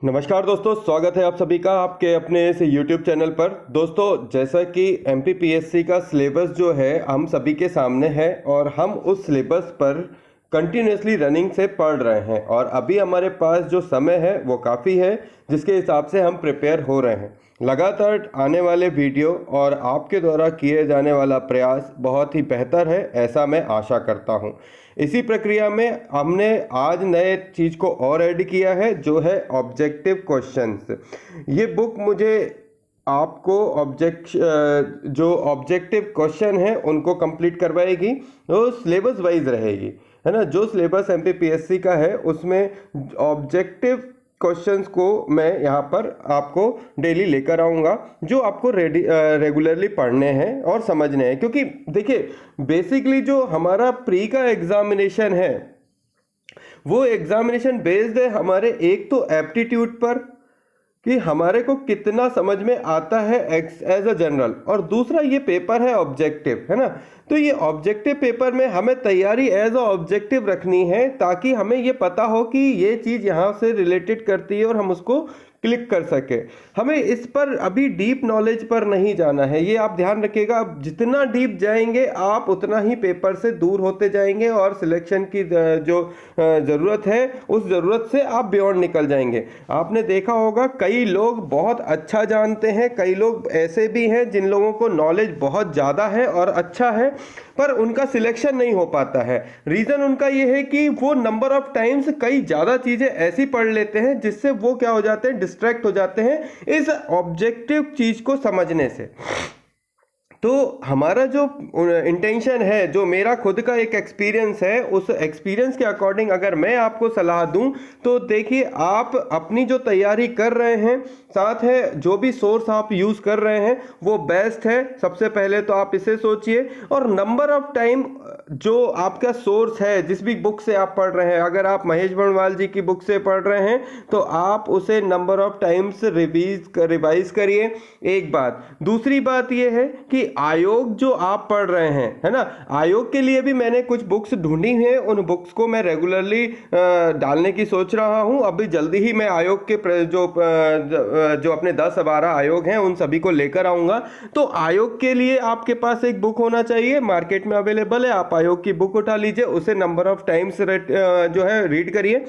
नमस्कार दोस्तों, स्वागत है आप सभी का आपके अपने इस YouTube चैनल पर। दोस्तों, जैसा कि MPPSC का सिलेबस जो है हम सभी के सामने है और हम उस सिलेबस पर कंटिन्यूसली रनिंग से पढ़ रहे हैं और अभी हमारे पास जो समय है वो काफ़ी है, जिसके हिसाब से हम प्रिपेयर हो रहे हैं। लगातार आने वाले वीडियो और आपके द्वारा किए जाने वाला प्रयास बहुत ही बेहतर है, ऐसा मैं आशा करता हूँ। इसी प्रक्रिया में हमने आज नए चीज़ को और ऐड किया है, जो है ऑब्जेक्टिव क्वेश्चंस। ये बुक मुझे आपको जो ऑब्जेक्टिव क्वेश्चन है उनको कंप्लीट करवाएगी, वो सिलेबस वाइज रहेगी, है ना। जो सिलेबस MPPSC का है उसमें ऑब्जेक्टिव क्वेश्चंस को मैं यहाँ पर आपको डेली लेकर आऊँगा, जो आपको रेगुलरली पढ़ने हैं और समझने हैं। क्योंकि देखिए, बेसिकली जो हमारा प्री का एग्जामिनेशन है वो एग्जामिनेशन बेस्ड है हमारे एक तो एप्टीट्यूड पर कि हमारे को कितना समझ में आता है एज अ जनरल, और दूसरा ये पेपर है ऑब्जेक्टिव, है ना। तो ये ऑब्जेक्टिव पेपर में हमें तैयारी एज अ ऑब्जेक्टिव रखनी है, ताकि हमें ये पता हो कि ये चीज़ यहाँ से रिलेटेड करती है और हम उसको क्लिक कर सके। हमें इस पर अभी डीप नॉलेज पर नहीं जाना है, ये आप ध्यान रखिएगा। आप जितना डीप जाएंगे आप उतना ही पेपर से दूर होते जाएंगे और सिलेक्शन की जो ज़रूरत है उस ज़रूरत से आप बियॉन्ड निकल जाएंगे। आपने देखा होगा कई लोग बहुत अच्छा जानते हैं, कई लोग ऐसे भी हैं जिन लोगों को नॉलेज बहुत ज़्यादा है और अच्छा है, पर उनका सिलेक्शन नहीं हो पाता है। रीज़न उनका ये है कि वो नंबर ऑफ टाइम्स कई ज़्यादा चीज़ें ऐसी पढ़ लेते हैं जिससे वो क्या हो जाते हैं, डिस्ट्रैक्ट हो जाते हैं इस ऑब्जेक्टिव चीज़ को समझने से। तो हमारा जो इंटेंशन है, जो मेरा खुद का एक एक्सपीरियंस है, उस एक्सपीरियंस के अकॉर्डिंग अगर मैं आपको सलाह दूं तो देखिए, आप अपनी जो तैयारी कर रहे हैं, साथ है जो भी सोर्स आप यूज़ कर रहे हैं वो बेस्ट है। सबसे पहले तो आप इसे सोचिए, और नंबर ऑफ टाइम जो आपका सोर्स है, जिस भी बुक से आप पढ़ रहे हैं, अगर आप महेश बर्णवाल जी की बुक से पढ़ रहे हैं तो आप उसे नंबर ऑफ टाइम्स रिवाइज करिए, एक बात। दूसरी बात यह है कि आयोग जो आप पढ़ रहे हैं, है ना, आयोग के लिए भी मैंने कुछ बुक्स ढूंढी हैं, उन बुक्स को मैं रेगुलरली डालने की सोच रहा हूं। अभी जल्दी ही मैं आयोग के जो अपने 10-12 आयोग हैं उन सभी को लेकर आऊंगा। तो आयोग के लिए आपके पास एक बुक होना चाहिए, मार्केट में अवेलेबल है, आप आयोग की बुक उठा लीजिए, उसे नंबर ऑफ टाइम्स जो है रीड करिए।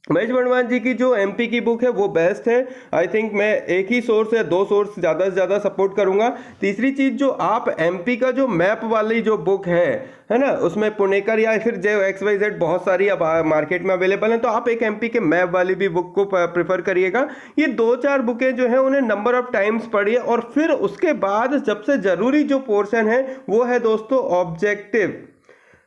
महेश बर्णवाल जी की जो MP की बुक है वो बेस्ट है। आई थिंक मैं एक ही सोर्स या दो सोर्स ज़्यादा से ज़्यादा सपोर्ट करूंगा। तीसरी चीज़, जो आप MP का जो मैप वाली जो बुक है ना, उसमें पुणेकर या फिर जो XYZ बहुत सारी अब मार्केट में अवेलेबल हैं, तो आप एक MP के मैप वाली भी बुक को प्रेफर करिएगा। ये 2-4 बुकें जो हैं उन्हें नंबर ऑफ टाइम्स पढ़िए, और फिर उसके बाद सबसे ज़रूरी जो पोर्शन है वो है दोस्तों ऑब्जेक्टिव,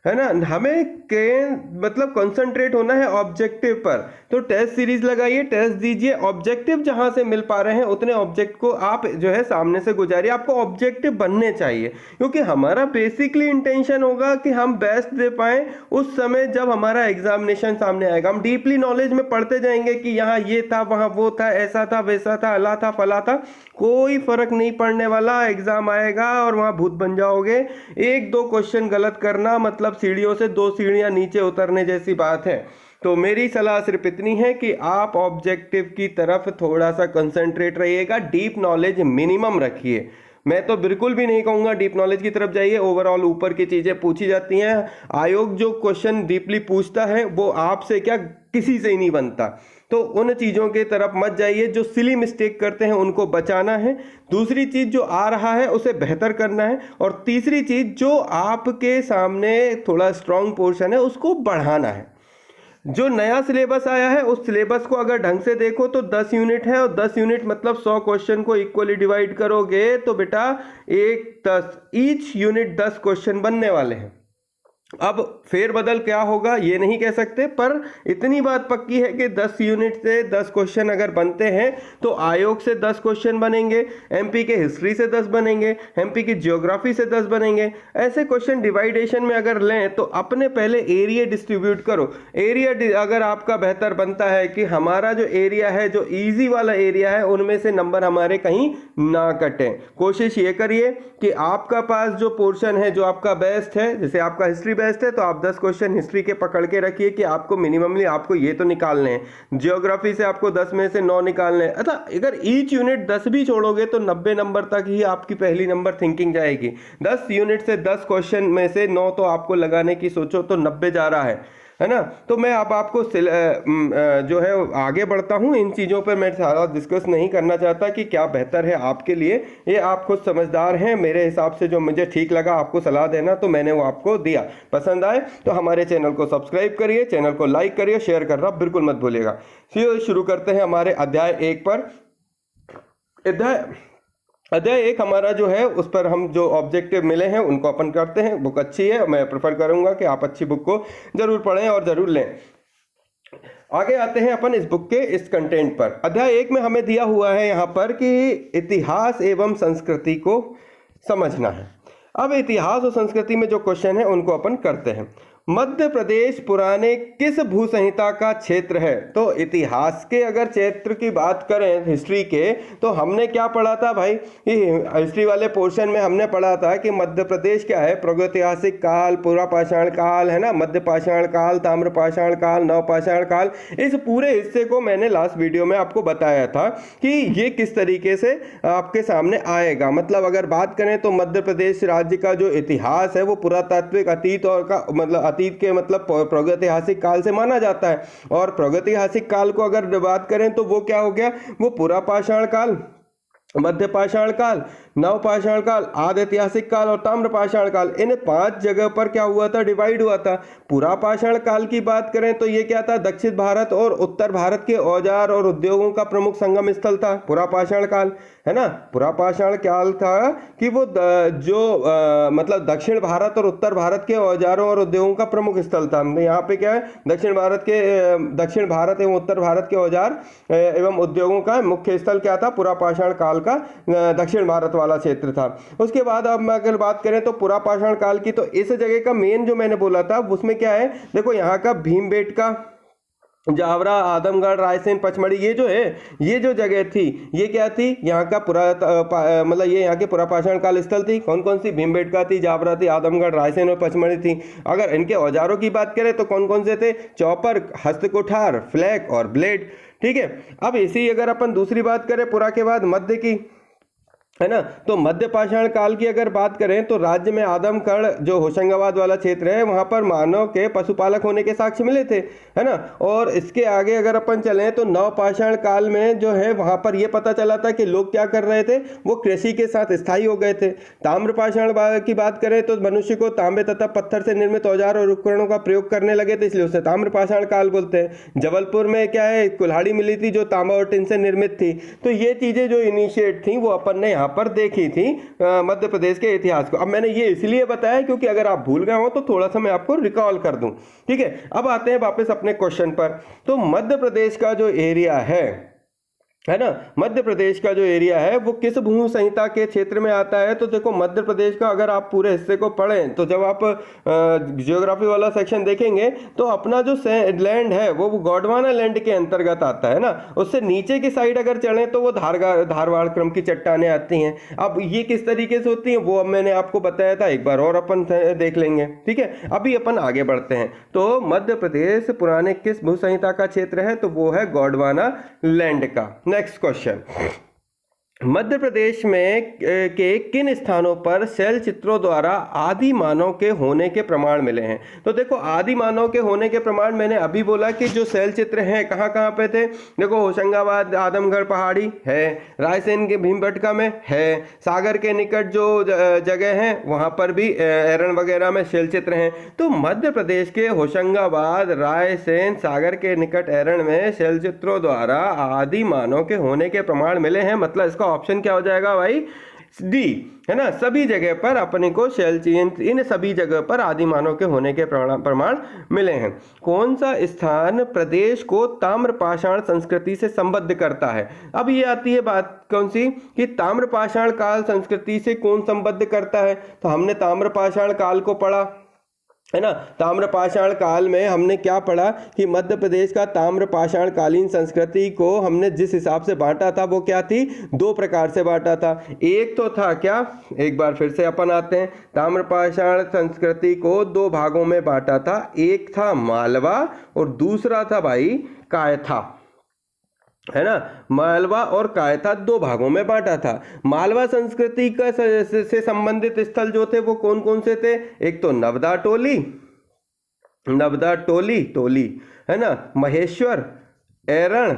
है ना। हमें मतलब कंसंट्रेट होना है ऑब्जेक्टिव पर। तो टेस्ट सीरीज लगाइए, टेस्ट दीजिए, ऑब्जेक्टिव जहां से मिल पा रहे हैं उतने ऑब्जेक्ट को आप जो है सामने से गुजारिए। आपको ऑब्जेक्टिव बनने चाहिए, क्योंकि हमारा बेसिकली इंटेंशन होगा कि हम बेस्ट दे पाएं उस समय जब हमारा एग्जामिनेशन सामने आएगा। हम डीपली नॉलेज में पढ़ते जाएंगे कि यहाँ ये था, वहाँ वो था, ऐसा था, वैसा था, अला था, फला था, कोई फर्क नहीं पड़ने वाला। एग्जाम आएगा और वहाँ भूत बन जाओगे। 1-2 क्वेश्चन गलत करना मतलब सीढ़ियों से 2 सीढ़ियां नीचे उतरने जैसी बात है। तो मेरी सलाह सिर्फ इतनी है कि आप ऑब्जेक्टिव की तरफ थोड़ा सा कंसंट्रेट रहिएगा, डीप नॉलेज मिनिमम रखिए। मैं तो बिल्कुल भी नहीं कहूँगा डीप नॉलेज की तरफ जाइए, ओवरऑल ऊपर की चीज़ें पूछी जाती हैं। आयोग जो क्वेश्चन डीपली पूछता है वो आपसे क्या, किसी से ही नहीं बनता। तो उन चीज़ों की तरफ मत जाइए, जो सिली मिस्टेक करते हैं उनको बचाना है। दूसरी चीज़, जो आ रहा है उसे बेहतर करना है। और तीसरी चीज़, जो आपके सामने थोड़ा स्ट्रॉन्ग पोर्शन है उसको बढ़ाना है। जो नया सिलेबस आया है उस सिलेबस को अगर ढंग से देखो तो 10 यूनिट है, और 10 यूनिट मतलब 100 क्वेश्चन को इक्वली डिवाइड करोगे तो बेटा 1-10 ईच यूनिट 10 क्वेश्चन बनने वाले हैं। अब फेरबदल क्या होगा ये नहीं कह सकते, पर इतनी बात पक्की है कि 10 यूनिट से 10 क्वेश्चन अगर बनते हैं तो आयोग से 10 क्वेश्चन बनेंगे, MP के हिस्ट्री से 10 बनेंगे, MP की ज्योग्राफी से 10 बनेंगे। ऐसे क्वेश्चन डिवाइडेशन में अगर लें तो अपने पहले एरिया डिस्ट्रीब्यूट करो। एरिया अगर आपका बेहतर बनता है कि हमारा जो एरिया है, जो ईजी वाला एरिया है, उनमें से नंबर हमारे कहीं ना कटें। कोशिश ये करिए कि आपका पास जो पोर्शन है, जो आपका बेस्ट है, जैसे आपका हिस्ट्री बेस्ट है तो आप 10 क्वेश्चन हिस्ट्री के पकड़ के रखिए कि आपको मिनिममली आपको ये तो निकालने हैं। ज्योग्राफी से आपको 10 में से 9 निकालने हैं। अच्छा, अगर ईच यूनिट 10 भी छोड़ोगे तो 90 नंबर तक ही आपकी पहली नंबर थिंकिंग जाएगी। 10 यूनिट से 10 क्वेश्चन में से 9 तो आपको लगाने की सोचो तो 90 जा रहा है ना। तो मैं अब आपको जो है आगे बढ़ता हूँ। इन चीज़ों पर मैं सारा डिस्कस नहीं करना चाहता कि क्या बेहतर है आपके लिए, ये आप खुद समझदार हैं। मेरे हिसाब से जो मुझे ठीक लगा आपको सलाह देना तो मैंने वो आपको दिया। पसंद आए तो हमारे चैनल को सब्सक्राइब करिए, चैनल को लाइक करिए, शेयर करना बिल्कुल मत भूलिएगा। शुरू करते हैं हमारे अध्याय 1 पर। अध्याय 1 हमारा जो है उस पर हम जो ऑब्जेक्टिव मिले हैं उनको अपन करते हैं। बुक अच्छी है, मैं प्रेफर करूंगा कि आप अच्छी बुक को जरूर पढ़ें और जरूर लें। आगे आते हैं अपन इस बुक के इस कंटेंट पर। अध्याय 1 में हमें दिया हुआ है यहाँ पर कि इतिहास एवं संस्कृति को समझना है। अब इतिहास और संस्कृति में जो क्वेश्चन है उनको अपन करते हैं। मध्य प्रदेश पुराने किस भू संहिता का क्षेत्र है? तो इतिहास के अगर क्षेत्र की बात करें हिस्ट्री के, तो हमने क्या पढ़ा था भाई, हिस्ट्री वाले पोर्शन में हमने पढ़ा था कि मध्य प्रदेश क्या है, प्रागैतिहासिक काल, पुरा पाषाण काल, है ना, मध्य पाषाण काल, ताम्र पाषाण काल, नव पाषाण काल। इस पूरे हिस्से को मैंने लास्ट वीडियो में आपको बताया था कि ये किस तरीके से आपके सामने आएगा। मतलब अगर बात करें तो मध्य प्रदेश राज्य का जो इतिहास है वो पुरातात्विक अतीत और का मतलब अतीत के मतलब प्रागैतिहासिक काल से माना जाता है। और प्रागैतिहासिक काल को अगर बात करें तो वो क्या हो गया, वो पुरा पाषाण काल, मध्य पाषाण काल, नव पाषाण काल, आदि ऐतिहासिक काल और ताम्र पाषाण काल। इन 5 जगह पर क्या हुआ था, डिवाइड हुआ था। पुरा पाषाण काल की बात करें तो ये क्या था, दक्षिण भारत और उत्तर भारत के औजार और उद्योगों का प्रमुख संगम स्थल था पुरा पाषाण काल, है ना। पुरा पाषाण काल था कि वो मतलब दक्षिण भारत और उत्तर भारत के औजारों और उद्योगों का प्रमुख स्थल था। यहाँ पे क्या है, दक्षिण भारत एवं उत्तर भारत के औजार एवं उद्योगों का मुख्य स्थल क्या था, पुरा पाषाण काल का दक्षिण भारत वाला क्षेत्र था। उसके बाद अब अगर बात करें तो पुरा पाषाण काल की, तो इस जगह का मेन जो मैंने बोला था उसमें क्या है, देखो यहाँ का भीमबेटका, जावरा, आदमगढ़, रायसेन, पचमढ़ी, ये जो है ये जो जगह थी ये क्या थी, यहाँ का मतलब ये यहाँ के पुरा पाषाण काल स्थल थी। कौन कौन सी, भीमबेटका थी, जावरा थी, आदमगढ़, रायसेन और पचमढ़ी थी। अगर इनके औजारों की बात करें तो कौन कौन से थे, चौपर, हस्तकुठार, फ्लैक और ब्लेड। ठीक है। अब इसी अगर अपन दूसरी बात करें पुरा के बाद मध्य की, है ना, तो मध्य पाषाण काल की अगर बात करें तो राज्य में आदमगढ़ जो होशंगाबाद वाला क्षेत्र है वहां पर मानव के पशुपालक होने के साक्ष्य मिले थे, है ना। और इसके आगे अगर अपन चलें तो नव पाषाण काल में जो है वहां पर यह पता चला था कि लोग क्या कर रहे थे, वो कृषि के साथ स्थायी हो गए थे। ताम्र पाषाण की बात करें तो मनुष्य को तांबे तथा पत्थर से निर्मित औजार और उपकरणों का प्रयोग करने लगे थे, इसलिए उसे ताम्र पाषाण काल बोलते हैं। जबलपुर में क्या है, कुल्हाड़ी मिली थी जो तांबा और टिन से निर्मित थी। तो ये चीजें जो इनिशिएट थी वो अपन ने यहाँ पर देखी थी मध्य प्रदेश के इतिहास को। अब मैंने ये इसलिए बताया क्योंकि अगर आप भूल गए हो तो थोड़ा सा मैं आपको रिकॉल कर दूं। ठीक है। अब आते हैं वापस अपने क्वेश्चन पर। तो मध्य प्रदेश का जो एरिया है ना, मध्य प्रदेश का जो एरिया है वो किस भू संहिता के क्षेत्र में आता है? तो देखो मध्य प्रदेश का अगर आप पूरे हिस्से को पढ़ें तो जब आप जियोग्राफी वाला सेक्शन देखेंगे तो अपना जो लैंड है वो गोंडवाना लैंड के अंतर्गत आता है ना। उससे नीचे की साइड अगर चलें तो वो धारवाड़ क्रम की चट्टानें आती हैं। अब ये किस तरीके से होती हैं वो अब मैंने आपको बताया था, एक बार और अपन देख लेंगे। ठीक है। अभी अपन आगे बढ़ते हैं। तो मध्य प्रदेश पुराने किस भू संहिता का क्षेत्र है? तो वो है गोंडवाना लैंड का। नेक्स्ट क्वेश्चन, मध्य प्रदेश में के किन स्थानों पर शैल चित्रों द्वारा आदि मानव के होने के प्रमाण मिले हैं? तो देखो आदि मानव के होने के प्रमाण मैंने अभी बोला कि जो शैल चित्र हैं कहाँ कहाँ पे थे। देखो होशंगाबाद, आदमगढ़ पहाड़ी है, रायसेन के भीमबेटका में है, सागर के निकट जो जगह है वहाँ पर भी एरन वगैरह में शैल चित्र हैं। तो मध्य प्रदेश के होशंगाबाद, रायसेन, सागर के निकट एरन में शैल चित्रों द्वारा आदि मानव के होने के प्रमाण मिले हैं। मतलब इसका ऑप्शन क्या हो जाएगा भाई, डी, है ना। सभी जगह पर अपने को इन सभी जगह पर आदि मानव के होने के प्रमाण मिले हैं। कौन सा स्थान प्रदेश को ताम्र पाषाण संस्कृति से संबद्ध करता है? अब ये आती है बात कौन सी कि ताम्र पाषाण काल संस्कृति से कौन संबद्ध करता है। तो हमने ताम्र पाषाण काल को पढ़ा, है ना। ताम्रपाषाण काल में हमने क्या पढ़ा कि मध्य प्रदेश का ताम्रपाषाण कालीन संस्कृति को हमने जिस हिसाब से बांटा था वो क्या थी, दो प्रकार से बांटा था। एक तो था क्या, एक बार फिर से अपन आते हैं, ताम्रपाषाण संस्कृति को दो भागों में बांटा था। एक था मालवा और दूसरा था भाई कायथा, है ना। मालवा और कायथा दो भागों में बांटा था। मालवा संस्कृति का से संबंधित स्थल जो थे वो कौन कौन से थे, एक तो नवदा टोली है ना, महेश्वर, ऐरण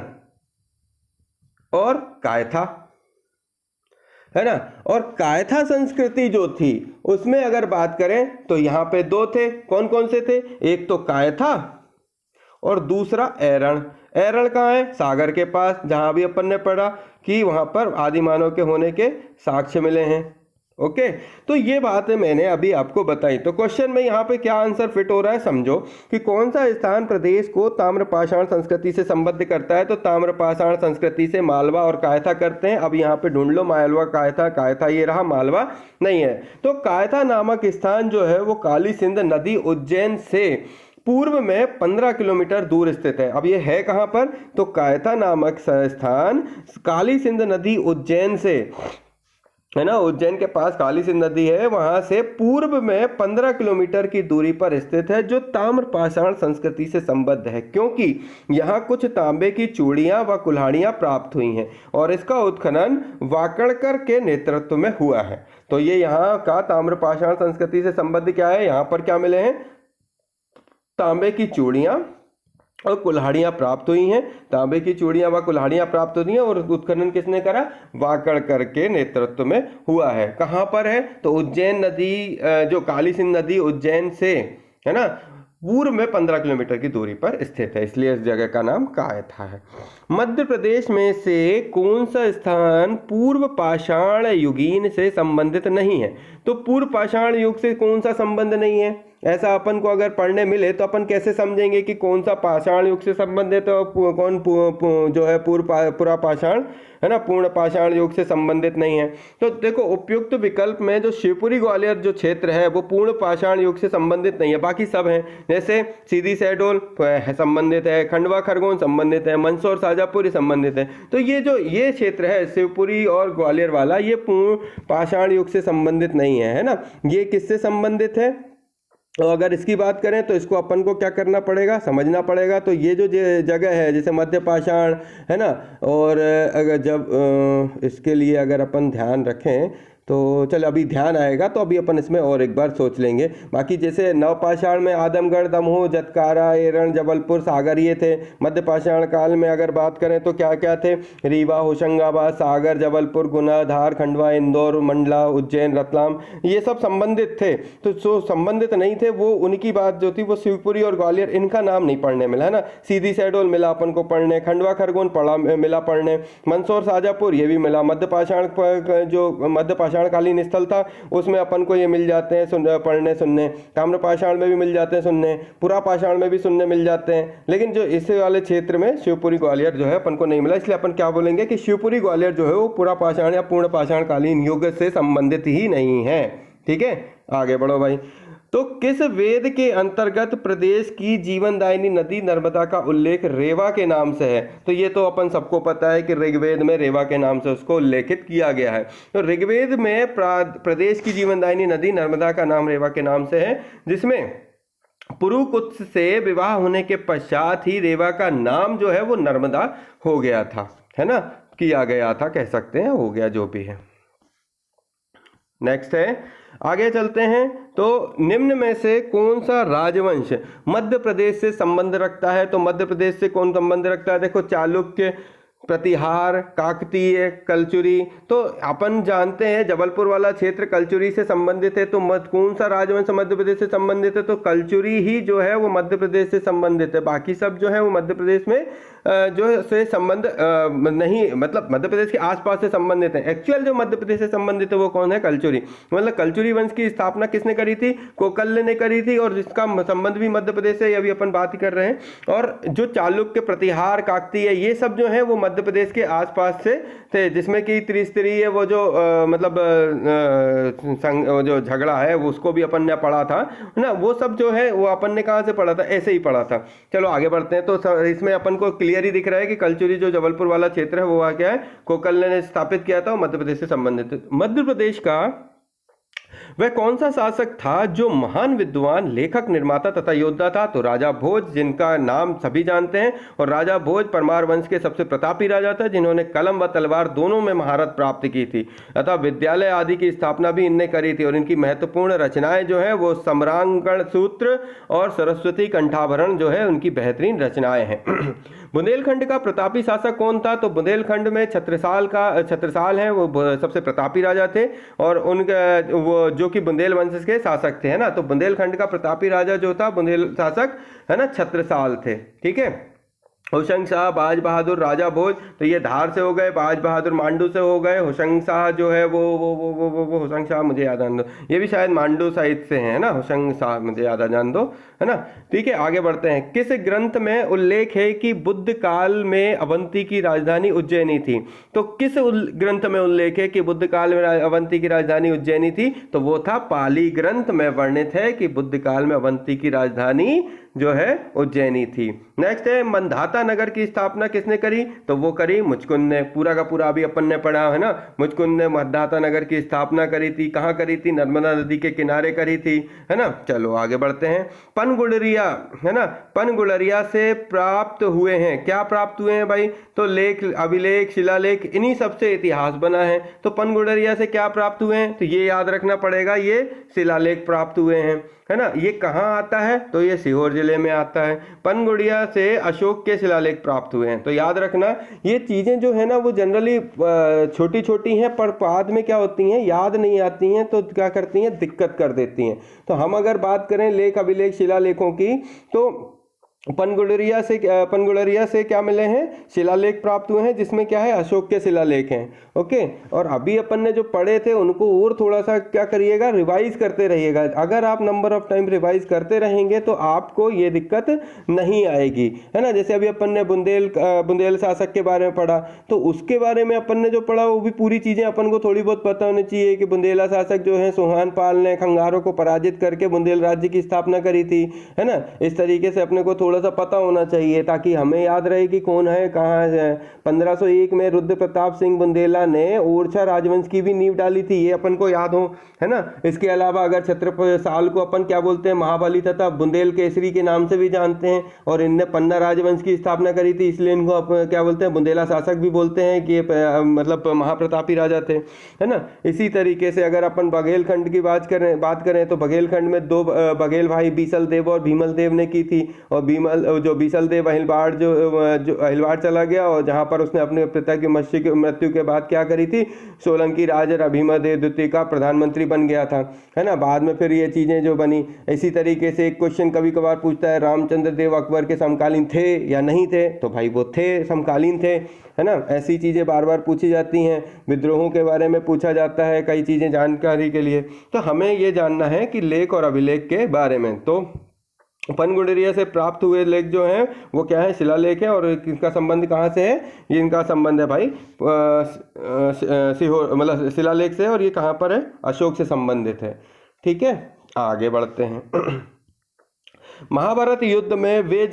और कायथा, है ना। और कायथा संस्कृति जो थी उसमें अगर बात करें तो यहाँ पे दो थे, कौन कौन से थे, एक तो कायथा और दूसरा ऐरण। ऐरण कहाँ है, सागर के पास, जहाँ भी अपन ने पढ़ा कि वहाँ पर आदिमानव के होने के साक्ष्य मिले हैं। ओके, तो ये बातें मैंने अभी आपको बताई। तो क्वेश्चन में यहाँ पे क्या आंसर फिट हो रहा है, समझो कि कौन सा स्थान प्रदेश को ताम्रपाषाण संस्कृति से संबद्ध करता है। तो ताम्रपाषाण संस्कृति से मालवा और कायथा करते हैं। अब यहाँ पे ढूंढ लो मालवा कायथा ये रहा, मालवा नहीं है। तो कायथा नामक स्थान जो है वो काली सिंध नदी उज्जैन से पूर्व में 15 किलोमीटर दूर स्थित है। अब ये है कहाँ पर, तो कायथा नामक स्थान काली सिंध नदी उज्जैन से, है ना, उज्जैन के पास काली सिंध नदी है, वहां से पूर्व में 15 किलोमीटर की दूरी पर स्थित है, जो ताम्रपाषाण संस्कृति से संबद्ध है, क्योंकि यहाँ कुछ तांबे की चूड़ियां व कुल्हाड़ियां प्राप्त हुई हैं और इसका उत्खनन वाकड़कर के नेतृत्व में हुआ है। तो ये यहाँ का ताम्रपाषाण संस्कृति से संबद्ध क्या है, यहाँ पर क्या मिले हैं, तांबे की चूड़ियां और कुल्हाड़ियां प्राप्त हुई हैं। तांबे की चूड़ियां व कुल्हाड़ियां प्राप्त हुई हैं और उत्खनन किसने करा, वाकड़कर के नेतृत्व में हुआ है। कहाँ पर है, तो उज्जैन नदी, जो काली सिंध नदी उज्जैन से, है ना, पूर्व में 15 किलोमीटर की दूरी पर स्थित है, इसलिए इस जगह का नाम कायथा है। मध्य प्रदेश में से कौन सा स्थान पूर्व पाषाण युगीन से संबंधित नहीं है। तो पूर्व पाषाण युग से कौन सा संबंध नहीं है, ऐसा अपन को अगर पढ़ने मिले तो अपन कैसे समझेंगे कि कौन सा पाषाण युग से संबंधित है और कौन जो है पूरा पाषाण, है ना, पूर्ण पाषाण युग से संबंधित नहीं है। तो देखो उपयुक्त विकल्प में जो शिवपुरी ग्वालियर जो क्षेत्र है वो पूर्ण पाषाण युग से संबंधित नहीं है, बाकी सब हैं, जैसे सीधी शहडोल संबंधित है, खंडवा खरगोन संबंधित है, मंदसौर शाजापुर संबंधित है। तो ये क्षेत्र है शिवपुरी और ग्वालियर वाला, ये पूर्ण पाषाण युग से संबंधित नहीं है ना। ये किससे संबंधित है, तो अगर इसकी बात करें तो इसको अपन को क्या करना पड़ेगा, समझना पड़ेगा। तो ये जो जगह है जैसे मध्य पाषाण, है ना, और अगर जब इसके लिए अगर अपन ध्यान रखें तो चल अभी ध्यान आएगा तो अभी अपन इसमें और एक बार सोच लेंगे। बाकी जैसे नवपाषाण में आदमगढ़, दमोह, जतकारा, एरण, जबलपुर, सागर ये थे। मध्य पाषाण काल में अगर बात करें तो क्या क्या थे, रीवा, होशंगाबाद, सागर, जबलपुर, गुना, धार, खंडवा, इंदौर, मंडला, उज्जैन, रतलाम, ये सब संबंधित थे। तो जो संबंधित नहीं थे वो उनकी बात जो थी वो शिवपुरी और ग्वालियर, इनका नाम नहीं पढ़ने मिला, है ना। सीधी शहडोल मिला अपन को पढ़ने, खंडवा खरगोन मिला पढ़ने, मंदसौर शाजापुर ये भी मिला। मध्य पाषाण जो मध्य कालीन स्थल था उसमें अपन को ये मिल जाते हैं पढ़ने सुनने, ताम्रपाषाण में भी मिल जाते हैं सुनने, पुरा पाषाण में भी सुनने मिल जाते हैं। लेकिन जो इस वाले क्षेत्र में शिवपुरी ग्वालियर जो है अपन को नहीं मिला, इसलिए अपन क्या बोलेंगे कि शिवपुरी ग्वालियर जो है वो पुरा पाषाण या पूर्ण पाषाण कालीन युग से संबंधित ही नहीं है। ठीक है, आगे बढ़ो भाई। तो किस वेद के अंतर्गत प्रदेश की जीवनदायिनी नदी नर्मदा का उल्लेख रेवा के नाम से है। तो ये तो अपन सबको पता है कि ऋग्वेद में रेवा के नाम से उसको उल्लेखित किया गया है। तो ऋग्वेद में प्रदेश की जीवनदायिनी नदी नर्मदा का नाम रेवा के नाम से है, जिसमें पुरुकुत्स से विवाह होने के पश्चात ही रेवा का नाम जो है वो नर्मदा हो गया था, है ना, किया गया था, कह सकते हैं, हो गया, जो भी है। नेक्स्ट है, आगे चलते हैं। तो निम्न में से कौन सा राजवंश मध्य प्रदेश से संबंध रखता है। तो मध्य प्रदेश से कौन संबंध रखता है, देखो चालुक्य, प्रतिहार, काकतीय, कलचुरी। तो अपन जानते हैं जबलपुर वाला क्षेत्र कलचुरी से संबंधित है। तो कौन सा राजवंश मध्य प्रदेश से संबंधित है, तो कलचुरी ही जो है वो मध्य प्रदेश से संबंधित है। बाकी सब जो है वो मध्य प्रदेश में जो से संबंध नहीं, मतलब मध्य प्रदेश के आसपास से संबंधित है। एक्चुअल जो मध्य प्रदेश से संबंधित है वो कौन है, कलचुरी। मतलब कलचुरी वंश की स्थापना किसने करी थी, कोकल्य ने करी थी, और जिसका संबंध भी मध्य प्रदेश से अभी अपन बात कर रहे हैं। और जो चालुक्य, प्रतिहार, काकतीय ये सब जो है वो मध्य प्रदेश के आसपास से थे, जिसमें कि त्रिस्तरीय वो जो मतलब वो जो झगड़ा है वो उसको भी अपन ने पढ़ा था ना, वो सब जो है वो अपन ने कहाँ से पढ़ा था, ऐसे ही पढ़ा था। चलो आगे बढ़ते हैं। तो इसमें अपन को क्लियर ही दिख रहा है कि कलचुरी जो जबलपुर वाला क्षेत्र है वो वहाँ क्या है, कोकल ने स्थापित किया था और मध्य प्रदेश से संबंधित। मध्य प्रदेश का वह कौन सा शासक था जो महान विद्वान, लेखक, निर्माता तथा योद्धा था? तो राजा भोज, जिनका नाम सभी जानते हैं। और राजा भोज परमार वंश के सबसे प्रतापी राजा था, जिन्होंने कलम व तलवार दोनों में महारत प्राप्त की थी। अतः विद्यालय आदि की स्थापना भी इनने करी थी। और इनकी महत्वपूर्ण रचनाएं जो है वो सम्रांगण सूत्र और सरस्वती कंठाभरण जो है उनकी बेहतरीन रचनाएं हैं। बुंदेलखंड का प्रतापी शासक कौन था? तो बुंदेलखंड में छत्रसाल है, वो सबसे प्रतापी राजा थे और उनका वो जो कि बुंदेल वंश के शासक थे, है ना। तो बुंदेलखंड का प्रतापी राजा जो था बुंदेल शासक, है ना, छत्रसाल थे। ठीक है। होशंग शाह, बाज बहादुर, राजा भोज, तो ये धार से हो गए, बाज बहादुर मांडू से हो गए, होशंग शाह जो है वो होशंग शाह मुझे याद आने दो, ये भी शायद मांडू साइड से है ना, होशंग शाह मुझे याद आ जान दो, है ना। ठीक है, आगे बढ़ते हैं। किस ग्रंथ में उल्लेख है कि बुद्ध काल में अवंती की राजधानी उज्जैनी थी? तो किस ग्रंथ में उल्लेख है कि बुद्ध काल में अवंती की राजधानी उज्जैनी थी? तो वो था पाली ग्रंथ में वर्णित है कि बुद्ध काल में अवंती की राजधानी जो है उज्जैनी थी। नेक्स्ट है, मंधाता नगर की स्थापना किसने करी? तो वो करी मुचकुंद ने। पूरा का पूरा अभी अपन ने पढ़ा है ना, मुचकुंद ने मंधाता नगर की स्थापना करी थी। कहाँ करी थी? नर्मदा नदी के किनारे करी थी, है ना। चलो आगे बढ़ते हैं। पनगुड़रिया, है ना, पनगुड़रिया से प्राप्त हुए हैं, क्या प्राप्त हुए हैं भाई? तो लेख, अभिलेख, शिलालेख, इन्हीं सबसे इतिहास बना है। तो पनगुड़रिया से क्या प्राप्त हुए हैं? तो ये याद रखना पड़ेगा, ये शिलालेख प्राप्त हुए हैं, है ना। ये कहाँ आता है? तो ये सीहोर जिले में आता है। पनगुड़िया से अशोक के शिलालेख प्राप्त हुए हैं। तो याद रखना ये चीजें जो है ना वो जनरली छोटी छोटी हैं, पर बाद में क्या होती हैं, याद नहीं आती हैं, तो क्या करती हैं, दिक्कत कर देती हैं। तो हम अगर बात करें लेख, अभिलेख, शिलालेखों की, तो पनगुड़रिया से क्या मिले हैं? शिलालेख प्राप्त हुए हैं, जिसमें क्या है, अशोक के शिलालेख हैं। ओके। और अभी अपन ने जो पढ़े थे उनको और थोड़ा सा क्या करिएगा, रिवाइज करते रहिएगा। अगर आप नंबर ऑफ टाइम रिवाइज करते रहेंगे तो आपको ये दिक्कत नहीं आएगी, है ना। जैसे अभी अपन ने बुंदेल शासक के बारे में पढ़ा, तो उसके बारे में अपन ने जो पढ़ा वो भी पूरी चीजें अपन को थोड़ी बहुत पता होनी चाहिए कि बुंदेला शासक जो है सोहान पाल ने खंगारों को पराजित करके बुंदेल राज्य की स्थापना करी थी, है ना। इस तरीके से अपने को थोड़ा सा पता होना चाहिए ताकि हमें याद रहे कि कौन है, कहाँ है। 1501 में रुद्र प्रताप सिंह बुंदेला ने ओरछा राजवंश की भी नींव डाली थी, ये अपन को याद हो, है ना। इसके अलावा अगर छत्रसाल को अपन क्या बोलते हैं, महाबली तथा बुंदेल केसरी के नाम से भी जानते हैं, और इनने पन्ना राजवंश की स्थापना करी थी, इसलिए इनको क्या बोलते हैं, बुंदेला शासक भी बोलते हैं कि मतलब महाप्रतापी राजा थे, है ना। इसी तरीके से अगर अपन बघेलखंड की बात करें तो बघेलखंड में दो बघेल भाई बीसल देव और भीमल देव ने की थी। और जो बीसल देव अहिलवाड़ जो अहिलवाड़ चला गया, और जहां पर उसने अपने पिता की मृत्यु के बाद क्या करी थी, सोलंकी राजा अभिमदेव द्वितीय का प्रधानमंत्री बन गया था, है ना। बाद में फिर ये चीजें जो बनी। इसी तरीके से एक क्वेश्चन कभी कभार पूछता है, रामचंद्र देव अकबर के समकालीन थे या नहीं थे? तो भाई वो थे, समकालीन थे, है ना। ऐसी चीजें बार बार पूछी जाती हैं। विद्रोहों के बारे में पूछा जाता है, कई चीजें जानकारी के लिए। तो हमें ये जानना है कि लेख और अभिलेख के बारे में। तो पनगुड़रिया से प्राप्त हुए लेख जो हैं वो क्या है, शिलालेख है। और इनका संबंध कहाँ से है? ये इनका संबंध है भाई सीहोर, मतलब शिलालेख से। और ये कहाँ पर है? अशोक से संबंधित है। ठीक है, आगे बढ़ते हैं। महाभारत युद्ध में वे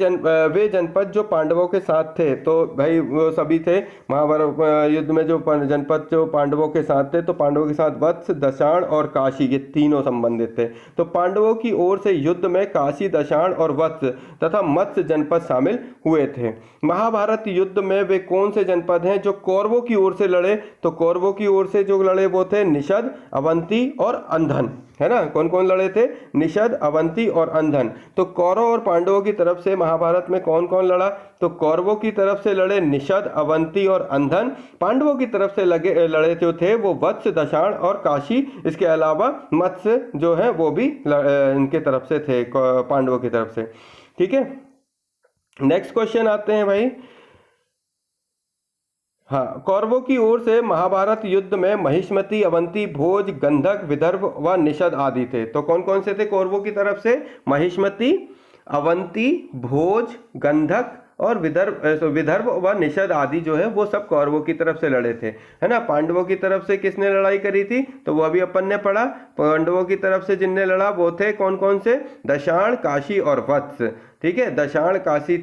जनपद जो पांडवों के साथ थे, तो भाई वो सभी थे। महाभारत युद्ध में जो जनपद जो पांडवों के साथ थे, तो पांडवों के साथ वत्स, दशाण और काशी, ये तीनों संबंधित थे। तो पांडवों की ओर से युद्ध में काशी, दशाण और वत्स तथा मत्स्य जनपद शामिल हुए थे। महाभारत युद्ध में वे कौन से जनपद हैं जो कौरवों की ओर से लड़े? तो कौरवों की ओर से जो लड़े वो थे निषद, अवंती और अंधन, है ना। कौन कौन लड़े थे? निषद, अवंती और अंधन। तो कौरव और पांडवों की तरफ से महाभारत में कौन कौन लड़ा? तो कौरवों की तरफ से लड़े निषद, अवंती और अंधन। पांडवों की तरफ से लड़े जो थे वो वत्स, दशाण और काशी। इसके अलावा मत्स्य जो है वो भी इनके तरफ से थे, पांडवों की तरफ से। ठीक है, नेक्स्ट क्वेश्चन आते हैं भाई। हाँ, कौरवों की ओर से महाभारत युद्ध में महिष्मती, अवंती, भोज, गंधक, विदर्भ व निषद आदि थे। तो कौन कौन से थे कौरवों की तरफ से? महिष्मती, अवंती, भोज, गंधक और विदर्भ व निषद आदि जो है वो सब कौरवों की तरफ से लड़े थे, है ना। पांडवों की तरफ से किसने लड़ाई करी थी, तो वो अभी अपन ने पढ़ा। पांडवों की तरफ से जिनने लड़ा वो थे कौन कौन से, दशाण, काशी और वत्स। ठीक है, दशाण, काशी,